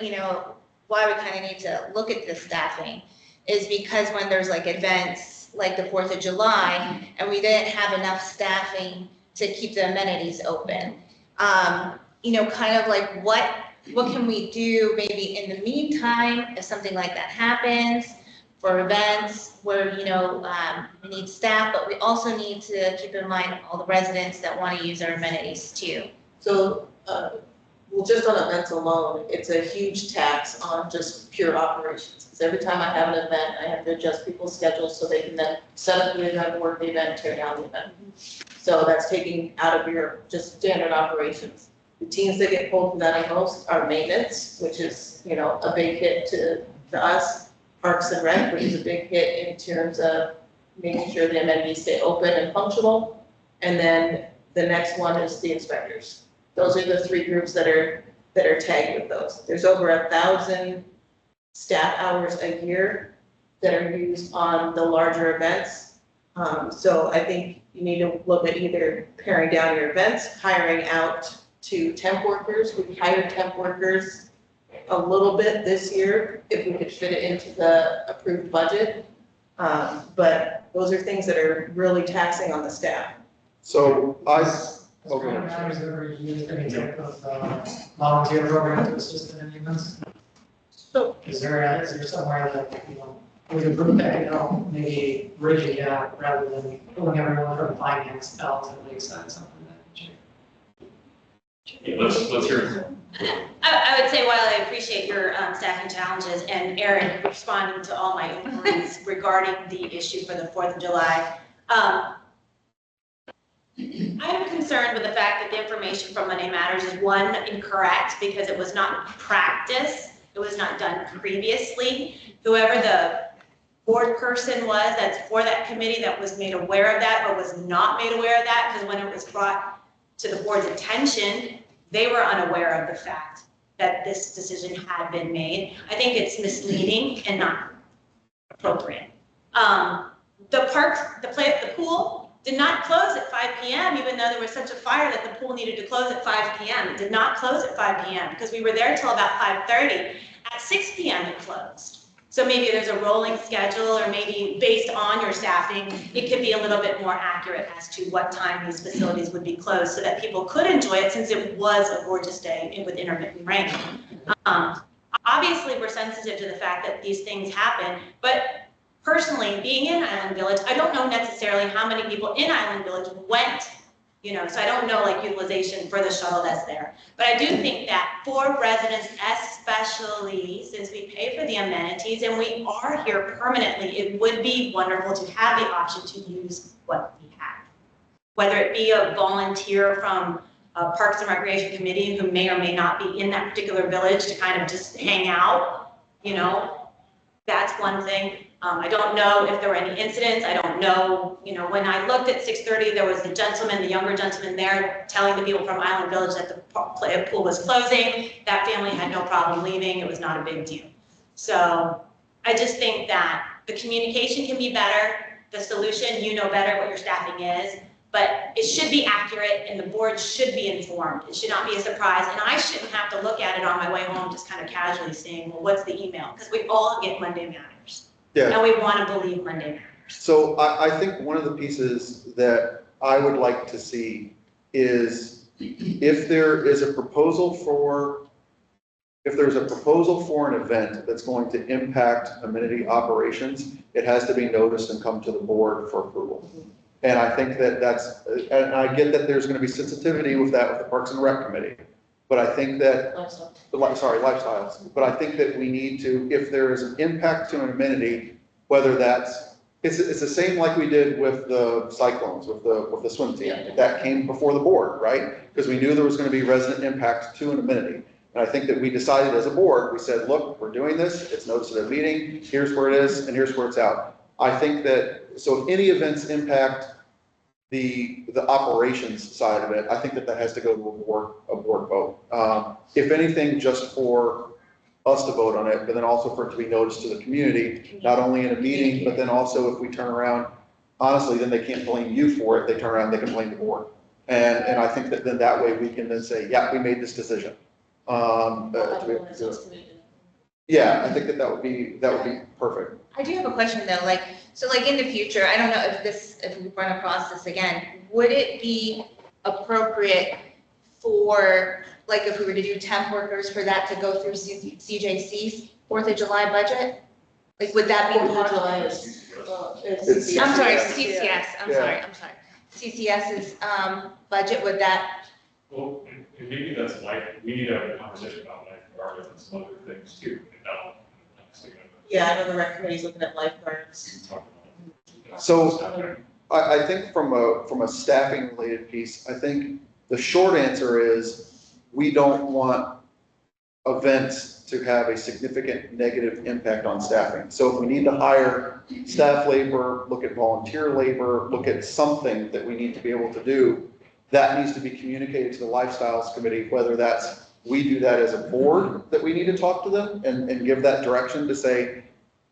S7: we kind of need to look at the staffing is because when there's like events like the 4th of July and we didn't have enough staffing to keep the amenities open, kind of like what can we do maybe in the meantime if something like that happens for events where, we need staff, but we also need to keep in mind all the residents that want to use our amenities too.
S8: So, well, just on events alone, it's a huge tax on just pure operations. Because every time I have an event, I have to adjust people's schedules so they can then set up the event, work the event, tear down the event. So that's taking out of your just standard operations. The teams that get pulled from that the most are maintenance, which is, a big hit to us. Parks and Rec, which is a big hit in terms of making sure the amenities stay open and functional. And then the next one is the inspectors. Those are the 3 groups that are tagged with those. There's over 1,000 staff hours a year that are used on the larger events. So I think you need to look at either paring down your events, hiring out to temp workers. We've hired temp workers a little bit this year if we could fit it into the approved budget. But those are things that are really taxing on the staff.
S1: So
S5: Okay. Has ever used any type of volunteer program to assist in any events?
S8: So,
S5: Is there somewhere that, with a group that can help maybe bridge a gap rather than pulling everyone from finance out to the extent something that
S12: Yeah, let's hear it.
S16: I would say while I appreciate your staffing challenges and Aaron responding to all my inquiries regarding the issue for the 4th of July, I have a concern concerned with the fact that the information from Monday Matters is, one, incorrect because it was not practice. It was not done previously. Whoever the board person was that's for that committee that was made aware of that, but was not made aware of that, because when it was brought to the board's attention, they were unaware of the fact that this decision had been made. I think it's misleading and not appropriate. The pool did not close at 5 p.m., even though there was such a fire that the pool needed to close at 5 p.m. It did not close at 5 p.m. because we were there till about 5:30. At 6 p.m. it closed. So maybe there's a rolling schedule, or maybe based on your staffing, it could be a little bit more accurate as to what time these facilities would be closed so that people could enjoy it, since it was a gorgeous day with intermittent rain. Obviously, we're sensitive to the fact that these things happen, but personally, being in Island Village, I don't know necessarily how many people in Island Village went, so I don't know like utilization for the shuttle that's there. But I do think that for residents, especially since we pay for the amenities and we are here permanently, it would be wonderful to have the option to use what we have. Whether it be a volunteer from Parks and Recreation Committee who may or may not be in that particular village to kind of just hang out, that's one thing. I don't know if there were any incidents. I don't know, when I looked at 6:30, there was the younger gentleman there telling the people from Island Village that the pool was closing. That family had no problem leaving. It was not a big deal. So I just think that the communication can be better. The solution, you know better what your staffing is, but it should be accurate and the board should be informed. It should not be a surprise. And I shouldn't have to look at it on my way home, just kind of casually saying, well, what's the email? Because we all get Monday Matters.
S1: Yeah.
S16: And we want to believe Monday Matters.
S1: So I think one of the pieces that I would like to see is if there's a proposal for an event that's going to impact amenity operations, it has to be noticed and come to the board for approval. And I think and I get that there's going to be sensitivity with that with the Parks and Rec Committee. But I think that, lifestyles. But I think that we need to, if there is an impact to an amenity, whether it's the same like we did with the cyclones, with the swim team. That came before the board, right? Because we knew there was going to be resident impact to an amenity. And I think that we decided as a board, we said, look, we're doing this, it's noticed at a meeting, here's where it is, and here's where it's out. I think that, so if any events impact the operations side of it, I think that has to go to a board vote. If anything, just for us to vote on it, but then also for it to be noticed to the community, not only in a meeting, but then also if we turn around, honestly, then they can't blame you for it, they turn around, they can blame the board. And I think that then that way we can then say, yeah, we made this decision. Yeah, I think that would be perfect.
S7: I do have a question though, so in the future, I don't know if we run across this again, would it be appropriate for, if we were to do temp workers, for that to go through CJC's 4th of July budget? Would that be part of it? I'm sorry, CCS, I'm sorry. CCS's budget, would that?
S4: Well, and maybe that's we need to have a conversation about lifeguard and some other things too.
S8: Yeah, I know the rec committee's looking at lifeguards.
S1: So I think from a staffing related piece, I think the short answer is we don't want events to have a significant negative impact on staffing. So if we need to hire staff labor, look at volunteer labor, look at something that we need to be able to do, that needs to be communicated to the lifestyles committee, whether that's we do that as a board, that we need to talk to them and give that direction to say,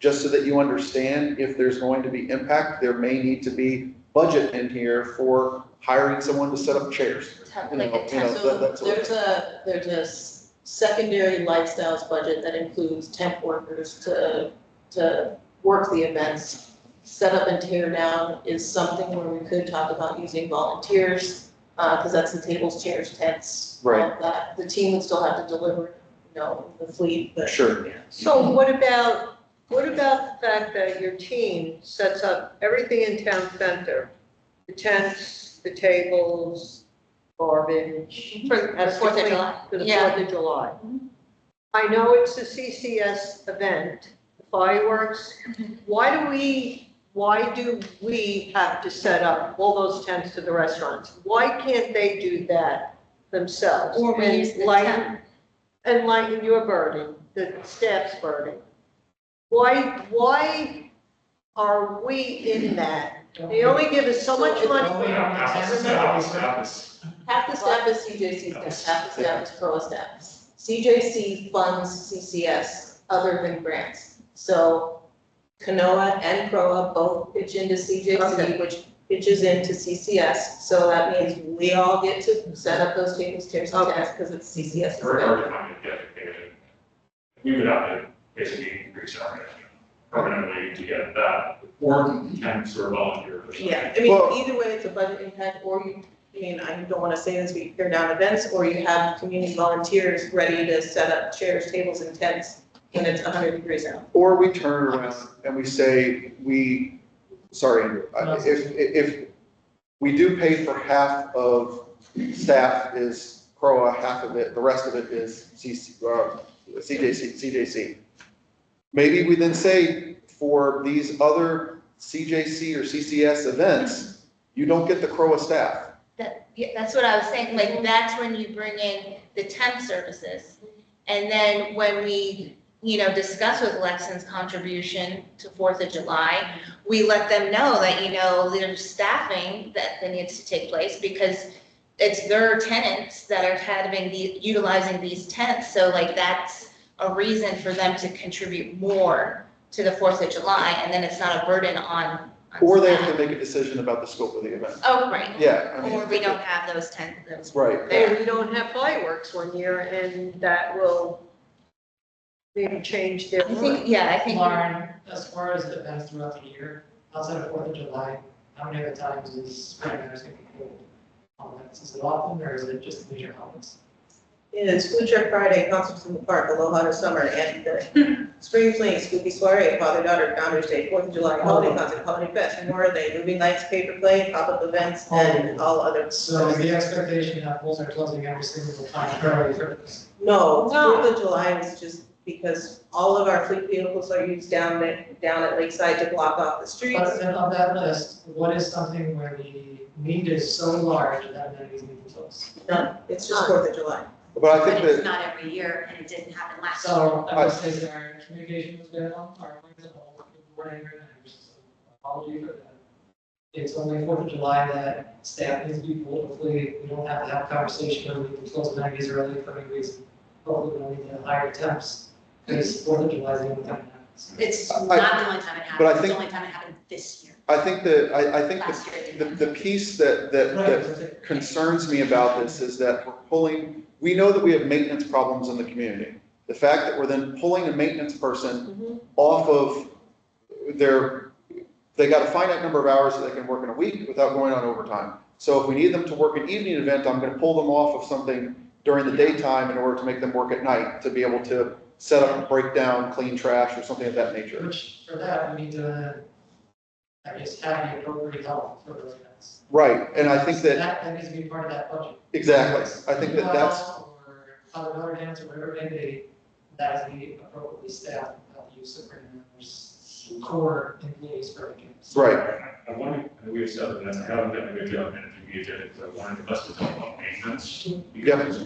S1: just so that you understand, if there's going to be impact, there may need to be budget in here for hiring someone to set up chairs.
S8: There's a secondary lifestyles budget that includes temp workers to work the events. Set up and tear down is something where we could talk about using volunteers, because that's the tables, chairs, tents, all of that. The team would still have to deliver, the fleet, but.
S1: Sure.
S8: Yeah.
S6: So what about the fact that your team sets up everything in town center? The tents, the tables, garbage.
S7: For the 4th of July?
S6: For the 4th of July. I know it's a CCS event, the fireworks. Why do we why do we have to set up all those tents to the restaurants? Why can't they do that themselves?
S7: Or we
S6: And
S7: use the
S6: lighten-
S7: tent.
S6: And lighten your burden, the staff's burden. Why are we in that? They only give us so much money.
S8: Half the staff is CJC staff, half the staff is CROA staff. CJC funds CCS other than grants. So CNOA and CROA both pitch into CJC,
S6: Okay.
S8: which pitches into CCS. So that means we all get to set up those tables, chairs, and desks because it's CCS.
S4: Very hard to find a dedicated. We would have to basically increase our permanently to get that, or tents or volunteers.
S8: Yeah, I mean, either way, it's a budget impact, or you, I mean, I don't want to say this, we tear down events, or you have community volunteers ready to set up chairs, tables, and tents when it's 100 degrees out.
S1: Or we turn around and we say, if we do pay for half of staff is CROA, half of it, the rest of it is CJC. Maybe we then say for these other CJC or CCS events, you don't get the CROA staff.
S7: That's what I was saying, like, that's when you bring in the temp services. And then when we, discuss with Lexington's contribution to 4th of July, we let them know that, there's staffing that needs to take place because it's their tenants that are utilizing these tents. So like, that's a reason for them to contribute more to the 4th of July, and then it's not a burden on
S1: Or they
S7: staff.
S1: have to make a decision about the scope of the event.
S7: Oh, right.
S1: Yeah. I mean,
S7: Or we don't have those tents.
S1: Right.
S6: Maybe we don't have fireworks one year and that will maybe change their.
S7: I think.
S5: Lauren, as far as events throughout the year, outside of 4th of July, how many other times is Spring Matters going to be cold? Is it often or is it just major holidays?
S8: It's Food Truck Friday, concerts in the park, Aloha to Summer, and the Spring Fling, Spooky Soiree, Father-Daughter, Founder's Day, 4th of July, Holiday Concert, Holiday Fest, Memorial Day, Movie Nights, Paper Play, pop-up events, and all other.
S5: So is the expectation that pools are closing every single time early for this?
S8: No, 4th of July is just because all of our fleet vehicles are used down at Lakeside to block off the streets.
S5: But then on that list, what is something where the need is so large that amenities need to close?
S8: None, it's just 4th of July.
S1: But I think
S16: But it's
S1: that,
S16: not every year, and it didn't happen last year.
S5: So I would say that our communication was good on, our morning, apology for that. It's only 4th of July that staff needs to be pulled. Hopefully, we don't have to have a conversation where we can close amenities early for any reason. Hopefully, we don't need to hire temps, because 4th of July is the only time it happens.
S16: It's not the only time it happened,
S1: but I
S16: it's the
S1: think-
S16: only time it happened this year.
S1: I think that, I think
S16: Last year it didn't
S1: the piece that concerns me about this is that we know that we have maintenance problems in the community. The fact that we're then pulling a maintenance person off of they got a finite number of hours that they can work in a week without going on overtime. So if we need them to work an evening event, I'm gonna pull them off of something during the daytime in order to make them work at night, to be able to set up, break down, clean trash, or something of that nature.
S5: Which, for that, we need to, I guess, have the appropriate help for those events.
S1: Right, and I think that,
S5: That needs to be part of that budget.
S1: exactly, I think that that's,
S5: Or other other dance or whatever it may be, that is the appropriately staffed, not the use of members, core employees for the games.
S1: right.
S4: I wanted, and we have said that I haven't done a good job managing the agenda, because I wanted us to talk about maintenance. Because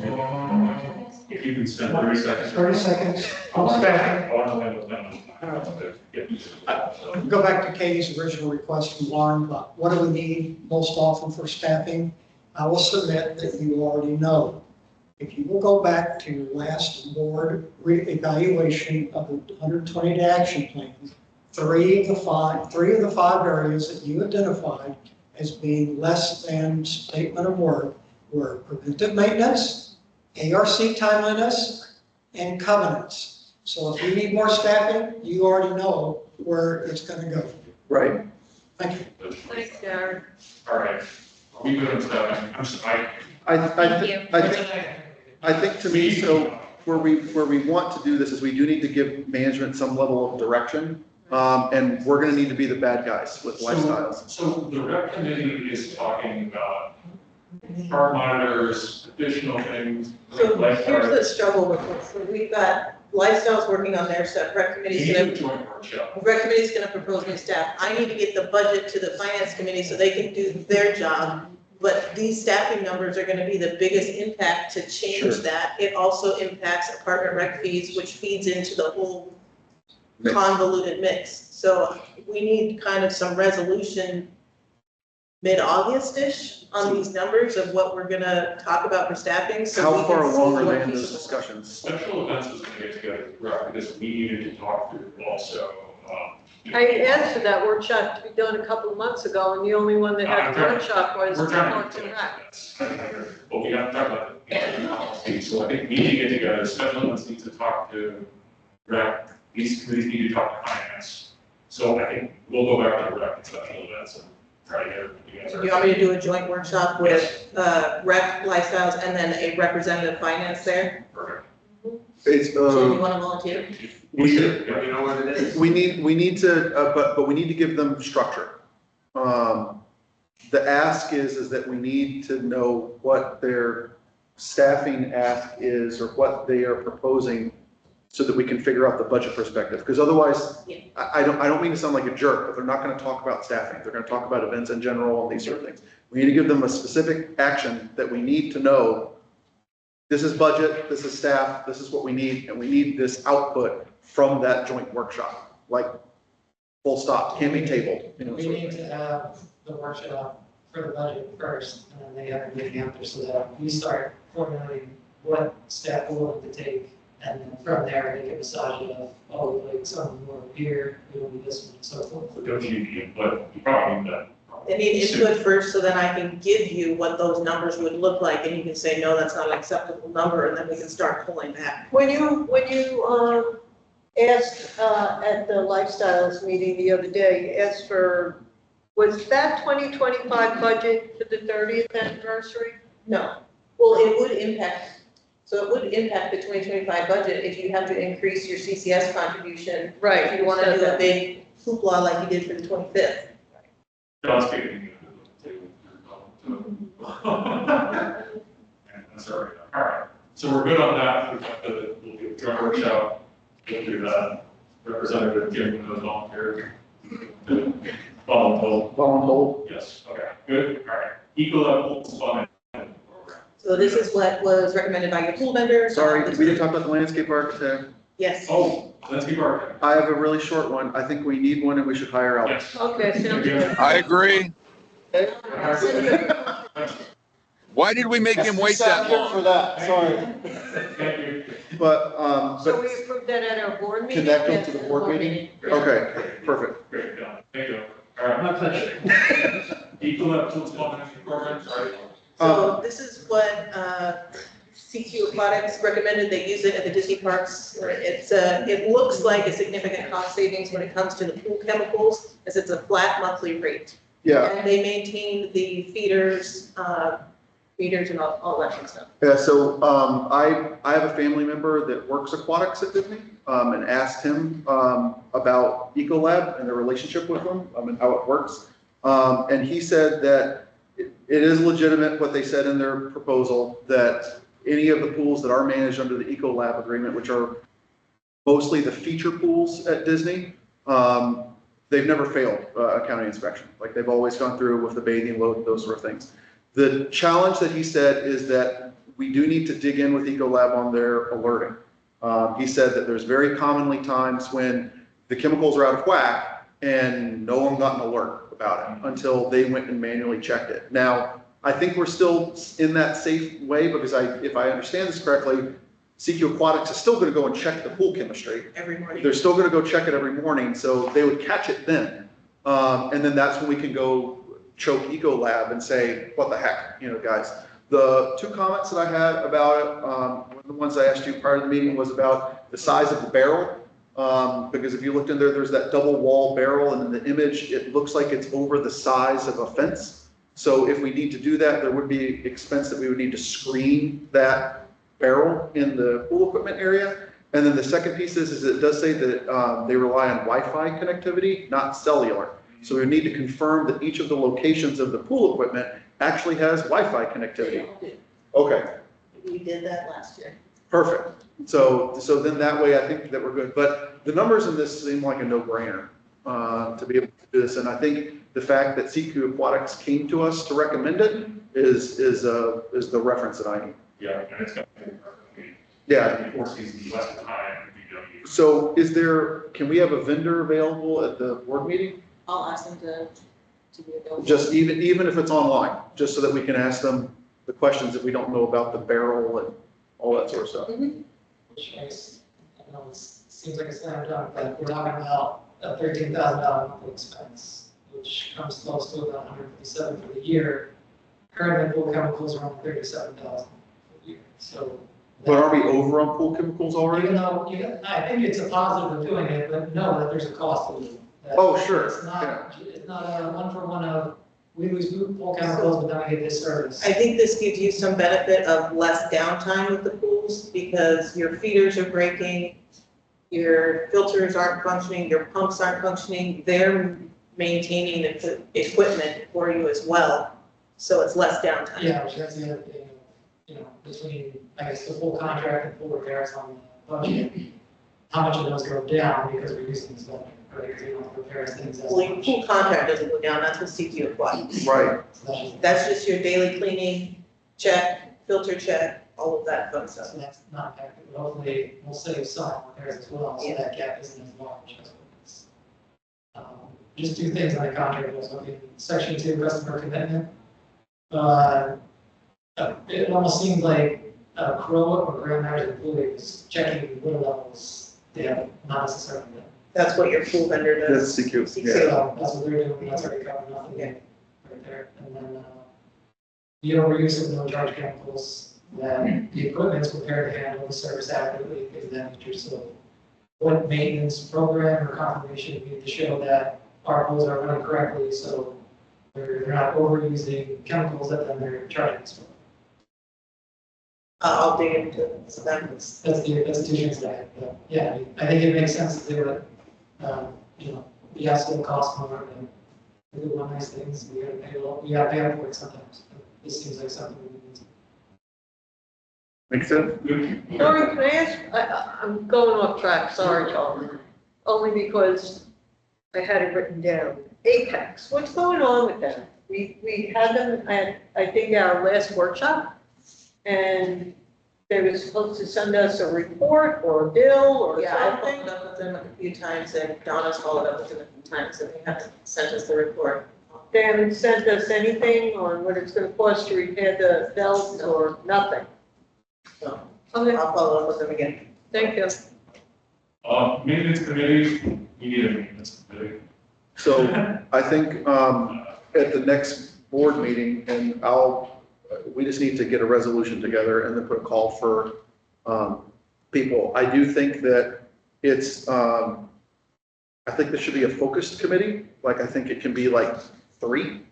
S4: if you can spend 30 seconds.
S15: 30 seconds
S4: I
S15: on
S4: want
S15: staffing.
S4: to
S15: Go back to Katie's original request from Lauren about what do we need most often for staffing? I will submit that you already know. If you will go back to your last board evaluation of the 120-day action plan, three of the five areas that you identified as being less than statement of work were preventive maintenance, ARC timeliness, and covenants. So if you need more staffing, you already know where it's going to go.
S1: Right.
S15: Thank you.
S6: Thanks, Darren.
S4: All right. We good on stuff. I'm sorry.
S1: I think to me, so where we want to do this is we do need to give management some level of direction. And we're gonna need to be the bad guys with lifestyles.
S4: So the rec committee is talking about car monitors, additional things.
S8: So
S4: like
S8: here's the struggle with this. So we've got Lifestyle's working on their stuff, rec committee's
S4: We need
S8: gonna,
S4: a joint workshop.
S8: rec committee's gonna propose new staff. I need to get the budget to the finance committee so they can do their job. But these staffing numbers are gonna be the biggest impact to change
S1: Sure.
S8: that. It also impacts apartment rec fees, which feeds into the whole
S1: Mix.
S8: convoluted mix. So we need kind of some resolution mid-August-ish on these numbers of what we're gonna talk about for staffing, so
S1: How
S8: we
S1: far
S8: can see
S1: along are
S8: what
S1: they in those
S8: feasible.
S1: discussions?
S4: Special events was gonna get together, right, because we needed to talk through also,
S6: I asked for that workshop to be done a couple of months ago, and the only one that had the workshop was
S4: we're trying
S6: Parks
S4: to.
S6: and Rec.
S4: But we have to talk about the policy, so I think we need to get together, special events need to talk to rec, these committees need to talk to finance. So I think we'll go back to rec and special events and try to get you guys.
S8: Do you want me to do a joint workshop with, rec, lifestyles, and then a representative finance there?
S4: Perfect.
S1: It's,
S8: Jim, you wanna volunteer?
S4: We should, you know what it is?
S1: we need to, but we need to give them structure. The ask is that we need to know what their staffing ask is or what they are proposing so that we can figure out the budget perspective. Because otherwise,
S8: Yeah.
S1: I don't mean to sound like a jerk, but they're not gonna talk about staffing. They're gonna talk about events in general and these sort of things. We need to give them a specific action that we need to know. This is budget, this is staff, this is what we need, and we need this output from that joint workshop. Like, full stop, can't be tabled. You know,
S5: We
S1: sort of
S5: need
S1: thing.
S5: to have the workshop for the budget first, and then they have to make answers so that we start formulating what staff we're willing to take. And then from there, they can massage it of, oh, like some more here, we don't need this one, and so forth.
S4: So don't you need input, you probably need that.
S8: I need input first, so then I can give you what those numbers would look like, and you can say, no, that's not an acceptable number, and then we can start pulling back.
S6: When you asked, at the Lifestyles meeting the other day, you asked for, was that 2025 budget for the 30th anniversary?
S8: No, well, it would impact, so it would impact the 2025 budget if you have to increase your CCS contribution.
S6: Right.
S8: If you wanna do a big hoopla like you did for the 25th.
S4: John's speaking. That's all right, so we're good on that, we've got we'll do a joint workshop, we'll do that, Representative Jim, those volunteers.
S1: Voluntold.
S4: Yes, okay, good, all right, equal level funding program.
S8: So this is what was recommended by your pool vendor.
S1: Sorry, we didn't talk about the landscape architect.
S8: Yes.
S4: Oh, let's keep our.
S1: I have a really short one. I think we need one and we should hire out.
S4: Yes.
S6: Okay, sounds good.
S10: I agree. Why did we make him wait that long?
S11: For that, sorry.
S4: Thank you.
S1: But
S6: So we approved that at our board meeting?
S1: connect them
S6: Yes,
S1: to the
S6: at
S1: board meeting? Okay, perfect.
S4: Great, John, thank you. All right.
S5: My pleasure.
S4: Equal level funding program, sorry.
S8: So this is what, CQ Aquatics recommended, they use it at the Disney parks. It's, it looks like a significant cost savings when it comes to the pool chemicals, as it's a flat monthly rate.
S1: Yeah,
S8: And they maintain the feeders and all that good stuff.
S1: yeah, so, I have a family member that works aquatics at Disney, and asked him, about Ecolab and their relationship with them, and how it works. And he said that it is legitimate what they said in their proposal, that any of the pools that are managed under the Ecolab agreement, which are mostly the feature pools at Disney, they've never failed a county inspection. Like, they've always gone through with the bathing load and those sort of things. The challenge that he said is that we do need to dig in with Ecolab on their alerting. He said that there's very commonly times when the chemicals are out of whack and no one got an alert about it until they went and manually checked it. Now, I think we're still in that safe way because if I understand this correctly, CQ Aquatics is still gonna go and check the pool chemistry.
S8: Every morning.
S1: They're still gonna go check it every morning, so they would catch it then. And then that's when we can go choke Ecolab and say, what the heck, you know, guys. The two comments that I had about it, one of the ones I asked you prior to the meeting was about the size of the barrel. Because if you looked in there, there's that double wall barrel, and in the image, it looks like it's over the size of a fence. So if we need to do that, there would be expense that we would need to screen that barrel in the pool equipment area. And then the second piece is it does say that they rely on Wi-Fi connectivity, not cellular. So we need to confirm that each of the locations of the pool equipment actually has Wi-Fi connectivity. Okay.
S8: We did that last year.
S1: Perfect. So then that way I think that we're good. But the numbers in this seem like a no-brainer to be able to do this. And I think the fact that CQ Aquatics came to us to recommend it is the reference that I need.
S4: Yeah, and it's got.
S1: Yeah.
S4: 4 seasons less time.
S1: So can we have a vendor available at the board meeting?
S8: I'll ask them to be available.
S1: Just even if it's online, just so that we can ask them the questions that we don't know about the barrel and all that sort of stuff.
S5: Which makes, I know it seems like a slam dunk, but we're talking about a $13,000 monthly expense, which comes close to about 157 for the year. Currently, pool chemicals are on 37,000 for the year, so.
S1: But are we over on pool chemicals already?
S5: Even though, I think it's a positive of doing it, but know that there's a cost to it. That
S1: Oh, sure.
S5: It's not a one-for-one of, we lose pool chemicals, but then we get this service.
S8: I think this gives you some benefit of less downtime with the pools because your feeders are breaking, your filters aren't functioning, your pumps aren't functioning. They're maintaining the equipment for you as well, so it's less downtime.
S5: Yeah, which that's the other thing, between, I guess, the full contract and full repairs on the budget, how much of those go down because we're using this budget, right? Because we don't repair things as
S8: Well, your
S5: much.
S8: pool contract doesn't go down, that's what CQ applies.
S1: Right.
S8: That's just your daily cleaning, check, filter check, all of that fun stuff.
S5: So that's not effective, but hopefully we'll save some repairs as well, so that gap isn't as large as it is. Just two things on the contract, was looking, section 2, customer commitment. It almost seems like CROA or Grand Master's employees checking water levels, they have not necessarily done.
S8: That's what your pool vendor does.
S1: That's CQ.
S5: So
S1: Yeah.
S5: that's what they're doing, that's already covered, nothing right there. And then, the overuse of no-charge chemicals, that the equipment's prepared to handle the service accurately, things of that nature. So what maintenance program or confirmation we need to show that our pools are running correctly, so they're not overusing chemicals that then they're charging us for.
S8: I'll dig into that.
S5: That's the two things that, yeah, I mean, I think it makes sense to do it. Yes, it'll cost more, and we do one nice things, we gotta pay a lot, we gotta pay up for it sometimes. This seems like something we need to.
S1: Makes sense?
S6: Lauren, can I ask, I'm going off track, sorry, John, only because I had it written down. Apex, what's going on with them? We had them at, I think, our last workshop, and they were supposed to send us a report or a bill or
S8: Yeah, I
S6: something.
S8: followed up with them a few times and Donna's followed up with them a few times and they haven't sent us the report.
S6: They haven't sent us anything on what it's gonna cost to repair the belts or nothing.
S8: So
S6: Okay,
S8: I'll follow up with them again.
S6: thank you.
S4: Maintenance committee, we need a maintenance committee.
S1: So I think at the next board meeting, and we just need to get a resolution together and then put a call for people. I do think that it's, I think this should be a focused committee. Like, I think it can be like 3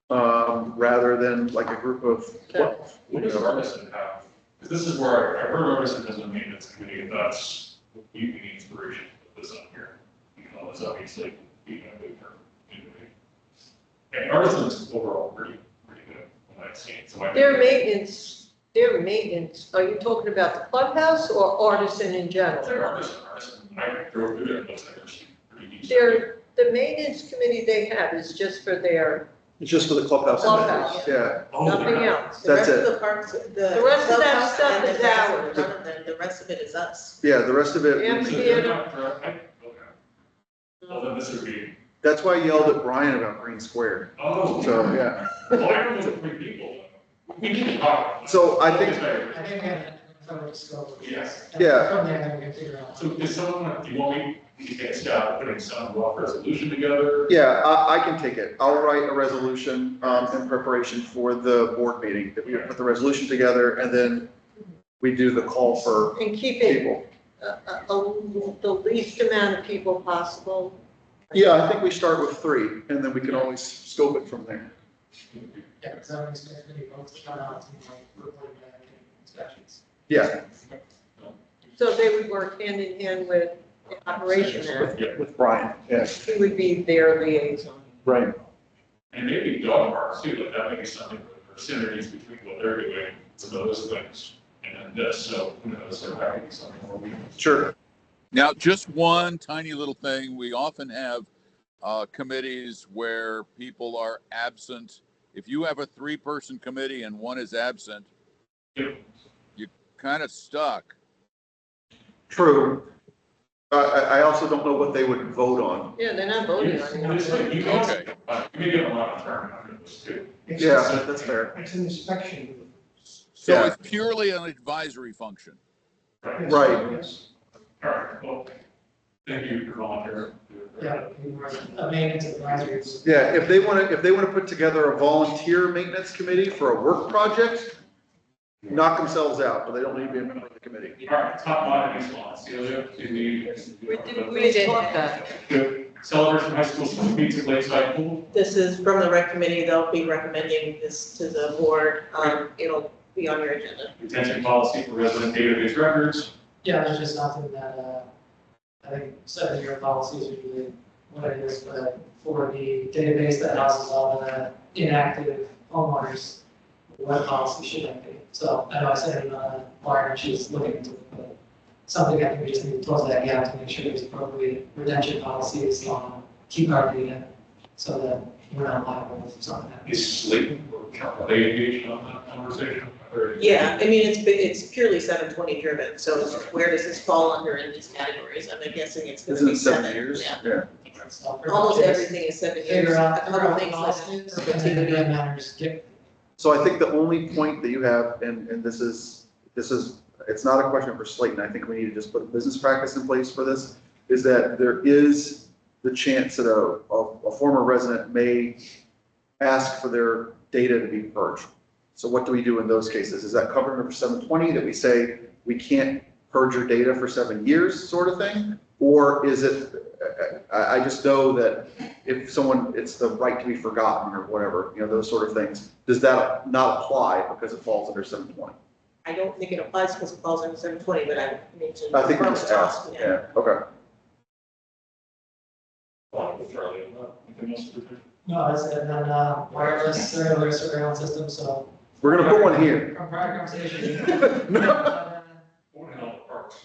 S1: rather than like a group of 12.
S4: What does Artisan have? Because this is where I heard Artisan has a maintenance committee, and that's what you need inspiration to put this on here. Because obviously, being a big community. And Artisan's overall pretty good when I've seen it. So
S6: Their maintenance, are you talking about the clubhouse or Artisan in general?
S4: They're Artisan. When I drove through there, it looks like there's pretty decent.
S6: The maintenance committee they have is just for their
S1: It's just for the clubhouse.
S6: Clubhouse.
S1: Yeah.
S6: nothing else.
S8: The
S1: That's
S8: rest of
S1: it.
S8: the parks,
S6: The rest of that
S8: clubhouse
S6: stuff
S8: and the
S6: is
S8: grass
S6: ours.
S8: in front of them, the rest of it is us.
S1: Yeah, the rest of it.
S6: Yeah.
S4: So they're not correct? Okay. Well, then this would be,
S1: That's why I yelled at Brian about Green Square.
S4: oh.
S1: So, yeah.
S4: Well, I don't know the 3 people. We need to talk.
S1: So I think-
S5: I think we have to cover the scope.
S4: Yes.
S5: And
S1: Yeah.
S5: From there, then we can figure out.
S4: So is someone, do you want me to get Scott putting some rough resolution together?
S1: Yeah, I can take it. I'll write a resolution in preparation for the board meeting. That we put the resolution together and then we do the call for
S6: And keep it
S1: people.
S6: the least amount of people possible.
S1: Yeah, I think we start with 3 and then we can always scope it from there.
S5: Yeah, because I would expect many folks to come out and like reporting back and inspections.
S1: Yeah,
S6: So they would work hand in hand with the operation manager.
S1: with Brian, yes.
S6: He would be their liaison.
S1: Right.
S4: And maybe dog parks too, like that may be something, or synergies between what they're doing, some of those things. and this, so who knows, there might be something more we.
S1: Sure.
S10: Now, just one tiny little thing. We often have committees where people are absent. If you have a 3-person committee and one is absent, you're kind of stuck.
S1: True. I also don't know what they would vote on.
S6: Yeah, they're not voting on it.
S4: You
S10: Okay.
S4: may get a lot of term out of this too.
S1: Yeah, that's fair.
S15: It's an inspection.
S10: So
S1: Yeah.
S10: it's purely an advisory function.
S1: Right.
S15: Yes.
S4: All right, well, thank you for volunteering.
S5: Yeah, a maintenance advisory.
S1: Yeah, if they want to put together a volunteer maintenance committee for a work project, knock themselves out, but they don't need to be a member of the committee.
S4: All right, top line is on, Celia, do we?
S6: We did talk
S4: Good. Celebration High School swim meets at Lakeside Pool.
S8: This is from the rec committee, they'll be recommending this to the board, it'll be on your agenda.
S4: Retention policy for resident database records.
S5: Yeah, there's just something that, I think 7-year policy is usually what it is, but for the database that houses all the inactive homeowners, what policy should that be? So I know I said, Lauren, she's looking into it, but something I think we just need to close that gap to make sure there's appropriate retention policies on keep our data so that we're not liable if something happens.
S4: Is Slate or they engaged on that conversation?
S8: Yeah, I mean, it's purely 720 driven, so it's where does this fall under in these categories? I'm guessing it's gonna
S1: Isn't
S8: be
S1: it 7 years?
S8: Yeah.
S5: So pretty
S8: Almost
S5: much just
S8: everything is 7 years,
S5: Figure
S8: a
S5: out,
S8: couple things listed.
S5: and then it matters, get
S1: So I think the only point that you have, and this is, it's not a question for Slayton, I think we need to just put business practice in place for this, is that there is the chance that a former resident may ask for their data to be purged. So what do we do in those cases? Is that covered under 720 that we say we can't purge your data for 7 years sort of thing? Or is it, I just know that if someone, it's the right to be forgotten or whatever, those sort of things, does that not apply because it falls under 720?
S8: I don't think it applies because it falls under 720, but I need to.
S1: I think we just asked, yeah, okay.
S5: No, that's it, and then, wireless cellular surveillance system, so.
S1: We're gonna put one here.
S5: From prior conversation.
S1: No.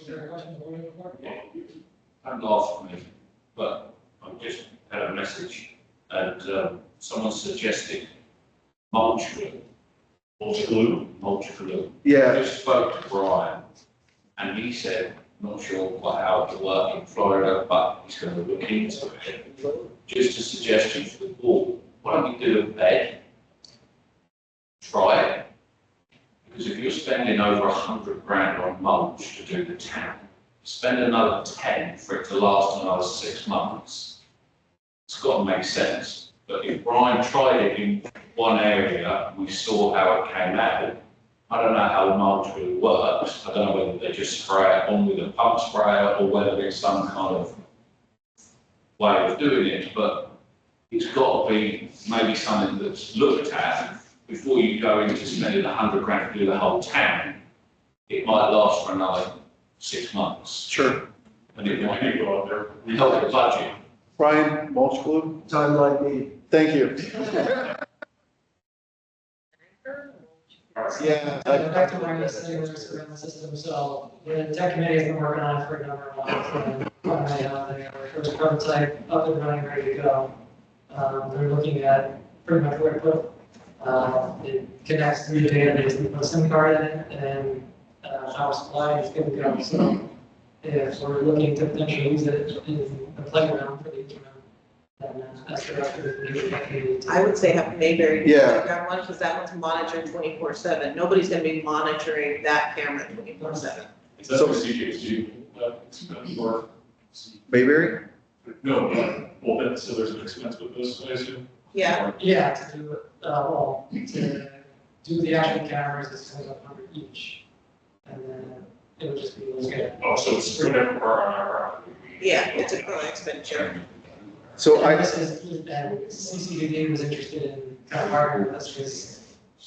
S5: Is there a question for you before?
S12: Don't laugh at me, but I've just had a message and someone suggested mulch glue.
S4: Mulch glue?
S12: Mulch glue.
S1: Yeah.
S12: I just spoke to Brian and he said, not sure quite how it will work in Florida, but he's going to look into it. Just a suggestion for the board, why don't you do a bed? Try it. Because if you're spending over 100 grand on mulch to do the town, spend another 10 for it to last another 6 months. It's got to make sense. But if Brian tried it in one area, we saw how it came out. I don't know how mulch really works. I don't know whether they just spray it on with a pump sprayer or whether it's some kind of way of doing it. But it's got to be maybe something that's looked at before you go into spending 100 grand to do the whole town. It might last for another 6 months.
S1: Sure.
S12: And it might
S4: go out there.
S12: help the budget.
S1: Brian, mulch glue?
S11: Timeline meeting.
S1: Thank you.
S5: Yeah. Back to wireless cellular surveillance system, so the tech committee has been working on it for a number of months, and they are first prototype up and running, ready to go. They're looking at pretty much where to put, it connects through the database, we put a SIM card in it, and power supply is good to go, so if we're looking to potentially use it in the playground for the interim, then that's the rest of the.
S8: I would say have Mayberry.
S1: Yeah.
S8: Playground one, because that one's monitored 24/7. Nobody's gonna be monitoring that camera 24/7.
S4: Is that for CJSG? Or?
S1: Mayberry?
S4: No, well, then, so there's an expense with this, I assume?
S8: Yeah.
S5: Yeah, to do, well, to do the actual cameras, it's $2,100 each. And then it would just be like.
S4: Oh, so it's whatever our on our property.
S8: Yeah, it's a CROA expenditure.
S1: So
S5: And this is, and CCDD was interested in kind of partnering with us because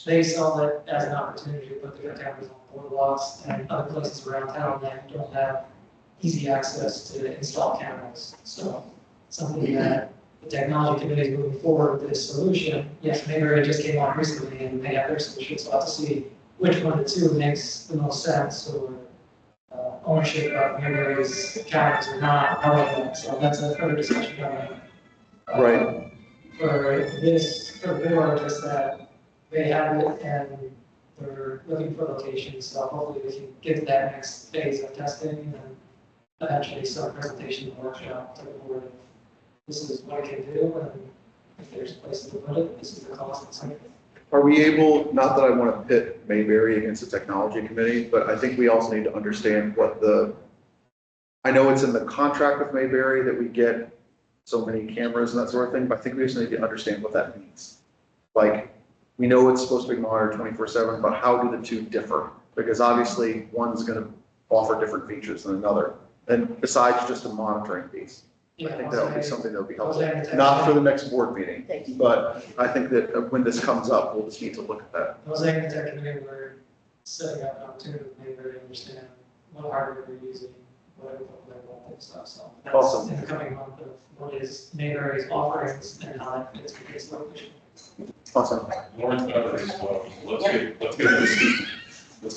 S5: they saw it as an opportunity to put their cameras on boardwalks and other places around town that don't have easy access to install cameras. So something that the technology committee is moving forward with this solution. Yes, Mayberry just came on recently and they have their solution, so I'll have to see which one of the two makes the most sense, or ownership of Mayberry's cabins or not, how like that, so that's a further discussion going on.
S1: Right.
S5: For this, for the board, just that they have it and they're looking for locations, so hopefully we can get to that next phase of testing and eventually start presentation and workshop to the board. This is what it can do, and if there's places to put it, this is the cost and something.
S1: Are we able, not that I want to pit Mayberry against the technology committee, but I think we also need to understand what I know it's in the contract with Mayberry that we get so many cameras and that sort of thing, but I think we just need to understand what that means. Like, we know it's supposed to be monitored 24/7, but how do the two differ? Because obviously one's going to offer different features than another. And besides just a monitoring piece. I think that would be something that would be helpful, not for the next board meeting, but I think that when this comes up, we'll just need to look at that.
S5: I was saying the tech committee, we're setting up an opportunity to maybe really understand what hardware we're using, what all that stuff, so. That's
S1: Awesome.
S5: in the coming month of what is Mayberry's offerings and how that fits with its location.
S1: Awesome.
S4: Lawrence Beverly as well. Let's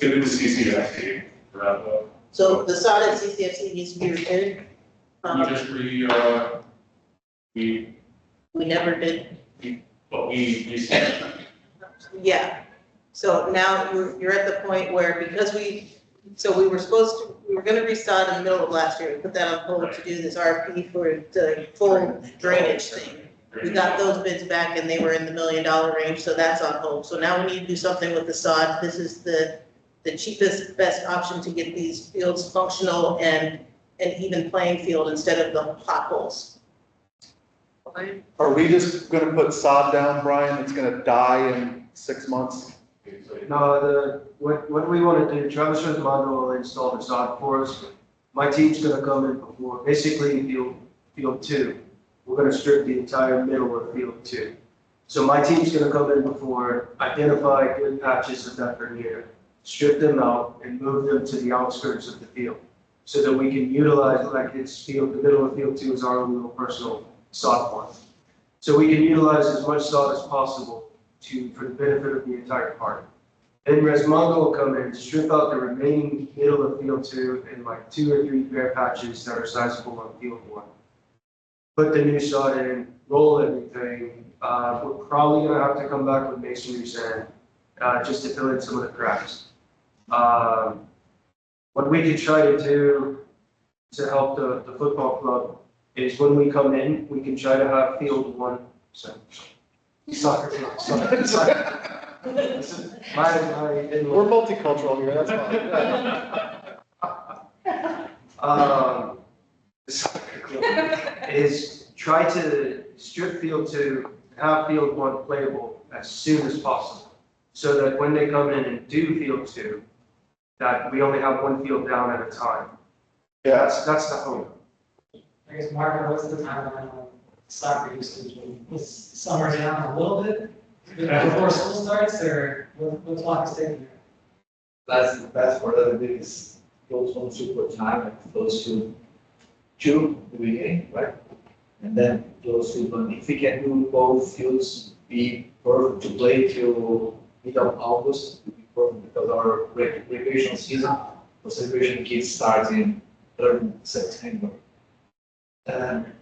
S4: get into CCFC. Wrap up.
S8: So the sod at CCFC needs to be repaired.
S4: We
S8: never did.
S4: But we
S8: Yeah. So now you're at the point where, because we were gonna resod in the middle of last year, we put that on hold to do this RFP for the full drainage thing. We got those bids back and they were in the $1 million range, so that's on hold. So now we need to do something with the sod. This is the cheapest, best option to get these fields functional and an even playing field instead of the potholes.
S1: Are we just gonna put sod down, Brian, it's gonna die in 6 months?
S11: No, what we want to do, Travis Resmondo will install the sod for us. My team's gonna come in before, basically field 2. We're gonna strip the entire middle of field 2. So my team's gonna come in before, identify good patches of that veneer, strip them out and move them to the outskirts of the field, so that we can utilize, like it's field, the middle of field 2 is our own little personal sod farm. So we can utilize as much sod as possible for the benefit of the entire park. Then Resmondo will come in, strip out the remaining middle of field 2 and like 2 or 3 bare patches that are sizable on field 1. Put the new sod in, roll everything. We're probably gonna have to come back with masonry sand, just to fill in some of the cracks. What we could try to do to help the football club is when we come in, we can try to have field 1, soccer.
S1: We're multicultural here, that's fine.
S11: Is try to strip field 2, have field 1 playable as soon as possible, so that when they come in and do field 2, that we only have one field down at a time.
S1: Yeah.
S11: That's the hope.
S5: I guess, Mark, what's the timeline on soccer usage? Is summer down a little bit before school starts, or what clock is taking there?
S17: That's what other biggest goes on super time and close to June, the beginning, right? And then close to, but if we can do both fields, be perfect to play till mid of August, would be perfect, because our recreational season for celebration kids starts in early September.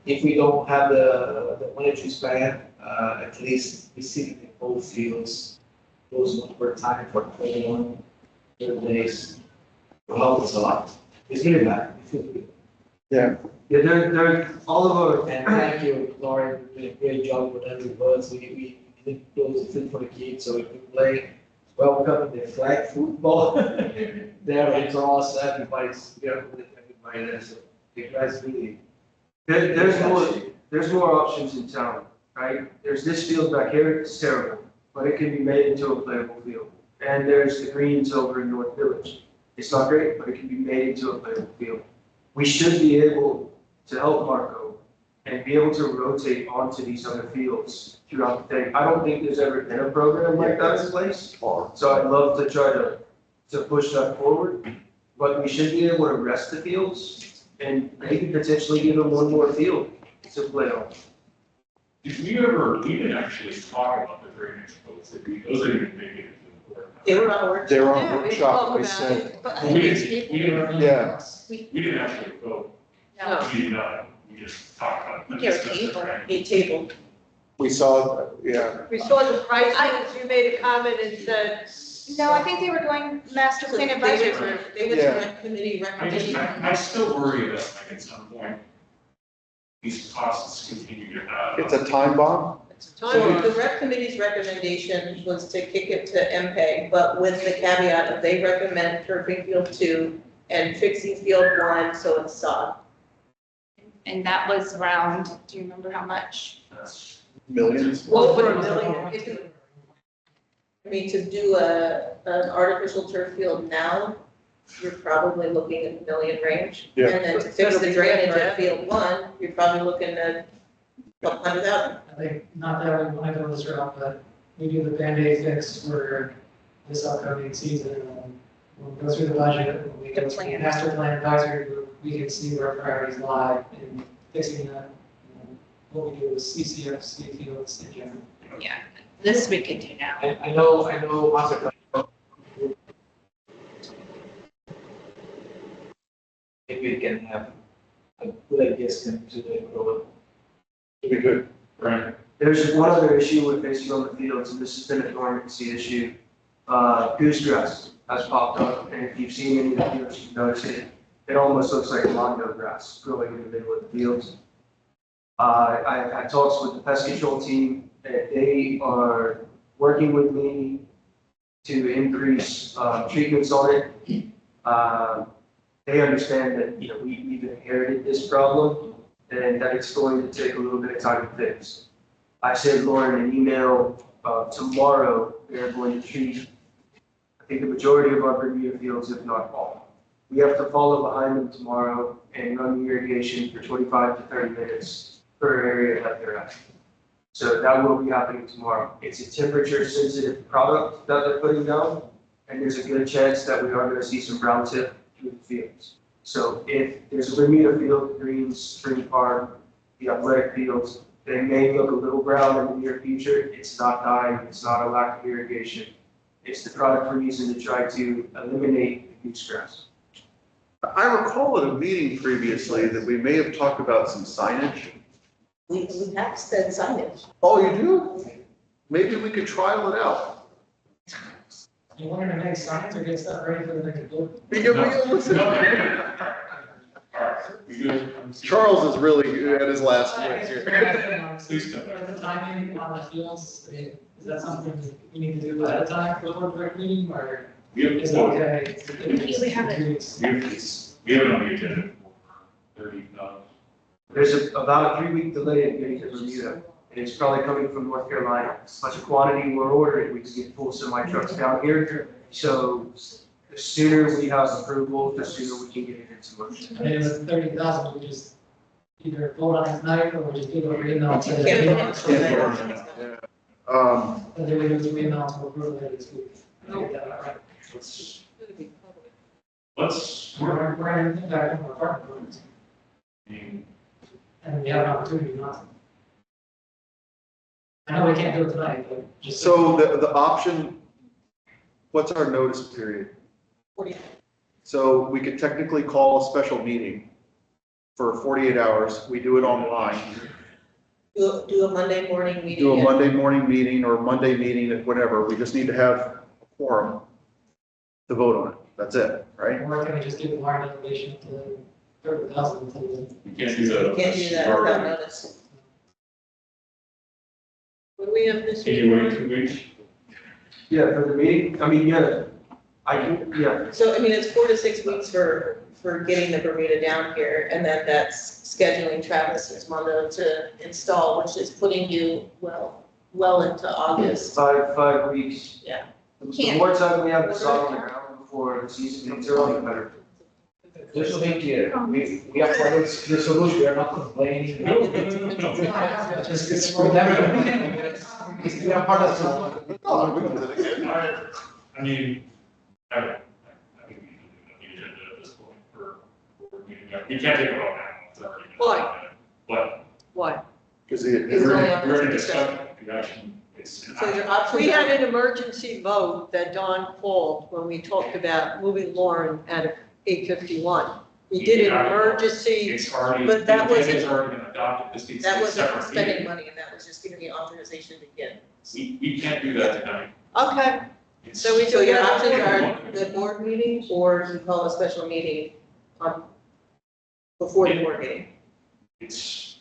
S17: If we don't have the money to spend, at least receiving both fields, those one per time for 21 days, will help us a lot. It's really bad.
S1: Yeah.
S11: Yeah, they're all of our.
S17: And thank you, Lauren, you did a great job with everybody. We did close the field for the kids, so we could play. Welcome the flag football. There across, everybody's there with everybody there. So you guys really.
S11: There's more options in town, right? There's this field back here, it's terrible, but it can be made into a playable field. And there's the greens over in North Village. It's not great, but it can be made into a playable field. We should be able to help Marco and be able to rotate onto these other fields throughout the day. I don't think there's ever been a program like that in place. So I'd love to try to push that forward, but we should be able to rest the fields and maybe potentially give them one more field to play on.
S4: we didn't actually talk about the drainage codes, those didn't even make it into the board.
S8: They were on work.
S2: They were on
S6: Yeah, we
S2: workshop,
S6: spoke
S2: they
S6: about
S2: said,
S6: it, but-
S4: We didn't,
S2: yeah,
S4: we didn't actually vote.
S6: No.
S4: We did not, we just talked about it.
S8: They were table, a table.
S2: we saw, yeah.
S6: We saw the prices, you made a comment and said,
S7: No, I think they were going master plan advisory group.
S8: They went to
S2: Yeah.
S8: rec committee recommendation.
S4: I still worry that like at some point, these costs continue to have.
S2: It's a time bomb?
S6: it's a
S8: So
S6: time.
S8: the rec committee's recommendation was to kick it to MPEG, but with the caveat of they recommend turfing field 2 and fixing field 1, so it's sod.
S7: And that was around, do you remember how much?
S2: Millions?
S6: Over $1 million.
S8: I mean, to do an artificial turf field now, you're probably looking at $1 million range.
S2: Yeah.
S8: And then to
S6: But
S8: fix
S6: it'll
S8: the
S6: be
S8: drainage
S6: good,
S8: at field 1, you're probably looking at $100,000.
S5: I think, not that we want to go this route, but we do the Band-Aid fix for this upcoming season. And when we go through the budget, when we go through the master plan advisory group, we can see where priorities lie in fixing that. What we do with CCFC fields in general.
S7: Yeah, this we could do now.
S17: I know, master plan. Maybe we can have a good ideas come to the CROA.
S2: We could.
S4: Right.
S11: There's one other issue we're facing on the fields, and this has been a dormancy issue. Goose grass has popped up, and if you've seen any of the fields, you've noticed it. It almost looks like mondo grass growing in the middle of the fields. I had talks with the pest control team, and they are working with me to increase treatments on it. They understand that, you know, we've inherited this problem and that it's going to take a little bit of time to fix. I sent Lauren an email tomorrow. They're going to treat, I think, the majority of our Bermuda fields, if not all. We have to follow behind them tomorrow and run the irrigation for 25 to 30 minutes per area that they're at. So that will be happening tomorrow. It's a temperature sensitive product that they're putting down, and there's a good chance that we are going to see some brown tip through the fields. So if there's a Bermuda field, Greens, Spring Park, the athletic fields, they may look a little brown in the near future. It's not dying, it's not a lack of irrigation. It's the product we're using to try to eliminate the goose grass.
S1: I recall at a meeting previously that we may have talked about some signage.
S8: We have said signage.
S1: Oh, you do? Maybe we could trial it out.
S5: You want to make signs or get stuff ready for the next board?
S1: Listen. Charles is really at his last word here.
S4: Please don't.
S5: The timing on the fields, is that something we need to do ahead of time for the board rec meeting, or is it okay?
S7: We have it.
S4: We have it on the agenda for 30,
S11: There's about a 3-week delay in getting to Bermuda, and it's probably coming from North Carolina. Such a quantity we're ordering, we can get full semi trucks down here. So the sooner we have approval, the sooner we can get it into motion.
S5: I mean, with 30,000, we just either vote on it tonight or we just do it email.
S8: You can't put it in.
S5: And then we do 3 emails to approve it this week. Get that out right.
S4: We're
S5: in impact on our apartment buildings, and we have an opportunity not to. I know we can't do it tonight, but just.
S1: So the option, what's our notice period?
S8: 40.
S1: So we could technically call a special meeting for 48 hours. We do it online.
S8: Do a Monday morning meeting.
S1: Do a Monday morning meeting or Monday meeting, whatever. We just need to have a quorum to vote on it. That's it, right?
S5: Or can we just give the warrant information to 30,000 until then?
S4: You can't do that.
S8: You can't do that without notice.
S6: When we have this.
S4: Can you wait 2 weeks?
S11: Yeah, for the meeting, I mean, yeah, I can, yeah.
S8: So, I mean, it's 4 to 6 weeks for getting the Bermuda down here, and then that's scheduling Travis's Mondo to install, which is putting you well into August.
S11: 5 weeks.
S8: Yeah.
S11: The more time we have the sod on the ground before the season comes early, the better.
S17: Just to make clear, we are part of the solution, we are not complaining. Just for them. We are part of the solution.
S4: I mean, I think we need to do the agenda at this point for meeting. We can't take a vote now. It's already been
S6: Why?
S4: decided. What?
S6: Why?
S1: Because
S8: It's only on
S4: We're in a
S8: the
S4: discussion, you actually,
S14: it's.
S8: So your options
S6: We had
S8: are,
S6: an emergency vote that Don called when we talked about moving Lauren out of 851. We did an emergency,
S14: It's already,
S8: but that
S14: the agenda's
S8: wasn't-
S14: already been adopted, this needs to
S8: that
S14: be a
S8: wasn't
S14: separate
S8: spending
S14: meeting.
S8: money, and that was just giving me authorization to get.
S14: We can't do that tonight.
S6: okay,
S14: It's-
S6: so we
S8: So
S6: do
S8: your
S6: that.
S8: options are the board meeting, or you call a special meeting on, before the board meeting.
S14: It's.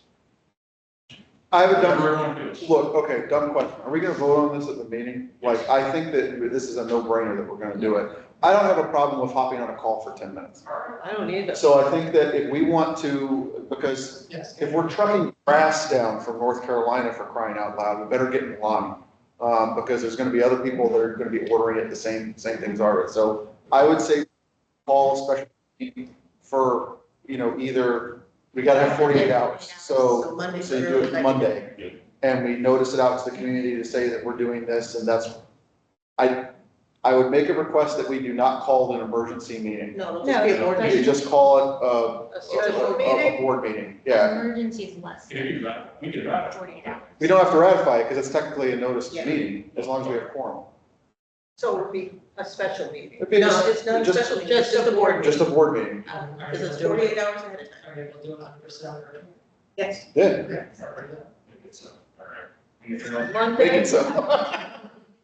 S2: I have a
S14: whatever
S2: dumb,
S14: everyone feels.
S2: look, okay, dumb question. Are we gonna vote on this at the meeting? Like, I think that this is a no-brainer that we're gonna do it. I don't have a problem with hopping on a call for 10 minutes.
S6: I don't either.
S2: So I think that if we want to, because
S5: Yes.
S2: if we're trucking grass down from North Carolina for crying out loud, we better get in line. Because there's gonna be other people that are gonna be ordering it the same things are. So I would say call special meeting for, either, we gotta have 48 hours.
S8: So Monday's
S2: So you do
S8: early,
S2: it
S8: like-
S2: Monday, and we notice it out to the community to say that we're doing this, and that's, I would make a request that we do not call it an emergency meeting.
S8: No, it'll just be a board
S2: You
S8: meeting.
S2: just call it
S6: A special
S2: a
S6: meeting?
S2: board meeting, yeah.
S7: Emergency is less
S14: Yeah,
S7: than
S14: we can wrap it.
S7: 48 hours.
S2: We don't have to ratify it, because it's technically a notice of
S8: Yeah.
S2: meeting, as long as we have quorum.
S6: So it would be a special meeting.
S2: It'd be
S8: No,
S2: just-
S8: it's not a
S2: just-
S8: special meeting, it's just a board
S2: Just
S8: meeting.
S2: a board meeting,
S8: Because it's 48 hours ahead of time.
S5: Are you able to do 100% or?
S8: Yes.
S2: yeah.
S5: Okay.
S14: It's, all right. Anything else?
S6: Monday,
S2: Make it so.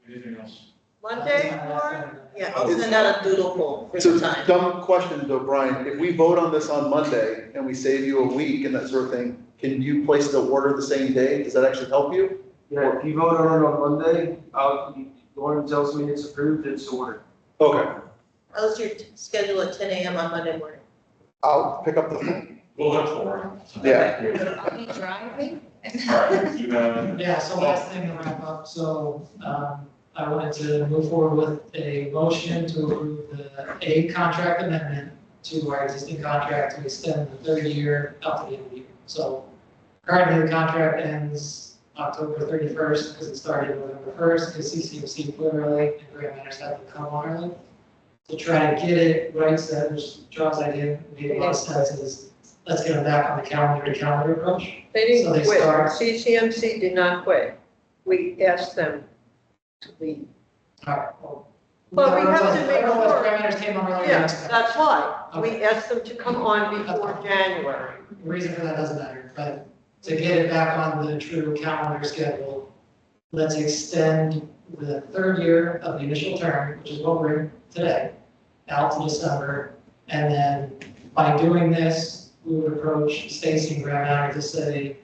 S14: Anything else?
S6: Monday, Lauren?
S8: Yeah, I'll send out a doodle poll for
S2: It's a
S8: the time.
S2: dumb question though, Brian, if we vote on this on Monday and we save you a week and that sort of thing, can you place the order the same day? Does that actually help you?
S11: Yeah, if you vote on it on Monday, Lauren tells me it's approved, it's ordered.
S2: Okay,
S8: How's your schedule at 10 a.m. on Monday morning?
S2: I'll pick up the phone.
S14: We'll have four.
S2: Yeah.
S7: I'll be driving.
S14: All right, you,
S5: Yeah, so last thing to wrap up, so, I wanted to move forward with a motion to approve a contract amendment to our existing contract to extend the third year up to the end of the year. So currently the contract ends October 31st because it started November 1st because CCMC put early and grant managers had to come on early. To try to get it right, so that was Charles' idea, made a lot of sense, is let's get them back on the calendar to calendar approach.
S6: They
S5: So
S6: didn't
S5: they
S6: quit.
S5: start-
S6: CCMC did not quit. We asked them to leave.
S5: All right, well.
S6: But we have to make
S5: Otherwise,
S6: sure.
S5: grant managers came on earlier than
S6: Yeah,
S5: expected.
S6: that's why. We asked them to come on before January.
S5: The reason for that doesn't matter, but to get it back on the true calendar schedule, let's extend the third year of the initial term, which is what we're in today, out to December. And then by doing this, we would approach Stacy and Graham Manor to say,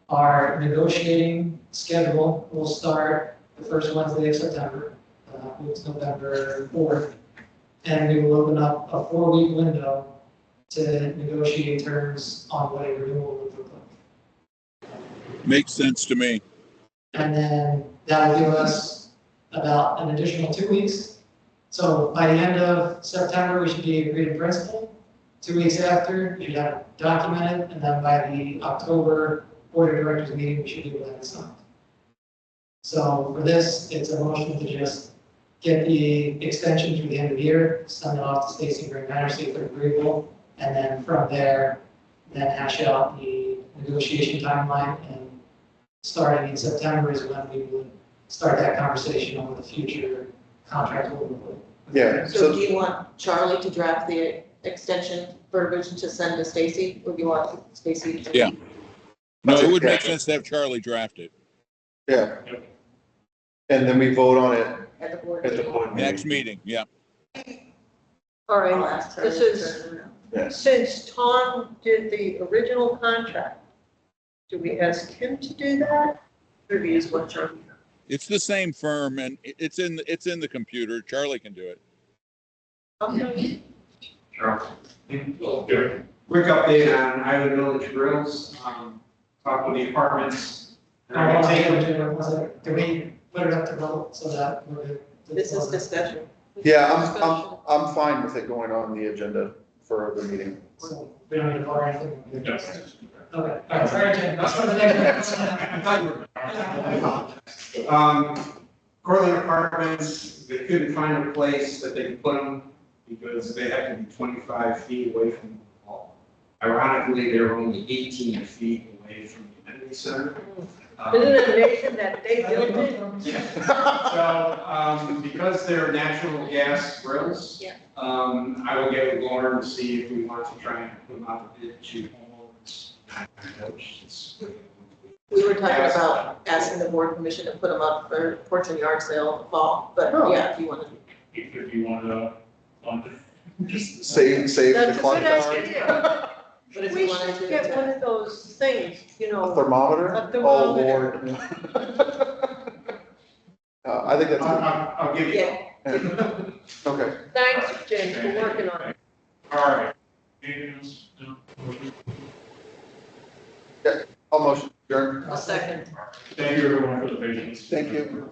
S5: our negotiating schedule will start the first Wednesday of September, which is November 4th. And we will open up a 4-week window to negotiate terms on what a renewal would look like.
S10: Makes sense to me.
S5: And then that will give us about an additional 2 weeks. So by the end of September, we should be agreed in principle. 2 weeks after, we should have it documented, and then by the October Board of Directors meeting, we should be able to have it signed. So for this, it's a motion to just get the extension through the end of the year, send it off to Stacy and Green Manor, see if they're agreeable, and then from there, then hash out the negotiation timeline, and starting in September is when we would start that conversation on what the future contract will look like.
S2: Yeah,
S8: So do you want Charlie to draft the extension verbiage to send to Stacy, or do you want Stacy to?
S10: Yeah. No, it would make sense to have Charlie draft it.
S2: Yeah. And then we vote on it
S8: At the board.
S2: at the board meeting.
S10: Next meeting, yeah.
S6: All
S8: I'll
S6: right,
S8: ask her.
S6: this is,
S2: Yes.
S6: since Tom did the original contract, do we ask him to do that?
S8: Reviews what Charlie.
S10: It's the same firm and it's in the computer. Charlie can do it.
S6: Okay.
S14: Sure. Quick update on Island Village Grills, talked with the apartments. And I'm gonna take them.
S5: Do we put it up to vote so that we're good?
S8: This is discussion.
S2: Yeah, I'm fine with it going on the agenda for the meeting.
S5: So we don't need to vote or anything?
S14: Yes.
S5: Okay, all right, sorry, Jim, let's go to the next one.
S14: Cortland Apartments, they couldn't find a place that they could put them because they have to be 25 feet away from the wall. Ironically, they're only 18 feet away from the amenity center.
S6: Isn't it amazing that they built it?
S14: So, because they're natural gas grills.
S6: Yeah.
S14: I will get with Lauren to see if we want to try and put them out to bid to homeowners.
S8: We were talking about asking the board permission to put them up for porch and yard sale in the fall, but
S6: Oh.
S8: yeah, if you wanted.
S4: If you want to,
S2: Just save the
S6: That's a
S2: clock
S6: good
S2: tower.
S6: idea.
S8: But if
S6: We
S8: you wanted to.
S6: should get one of those things, you
S2: A
S6: know.
S2: thermometer?
S6: A
S2: Oh,
S6: thermometer.
S2: Lord. I think that's,
S14: I'll give you.
S8: Yeah.
S2: okay.
S6: Thanks, Jim, for working on it.
S4: all right. Anything else? No?
S2: I'll motion, adjourn.
S6: A second.
S4: Thank you everyone for the patience.
S2: Thank you.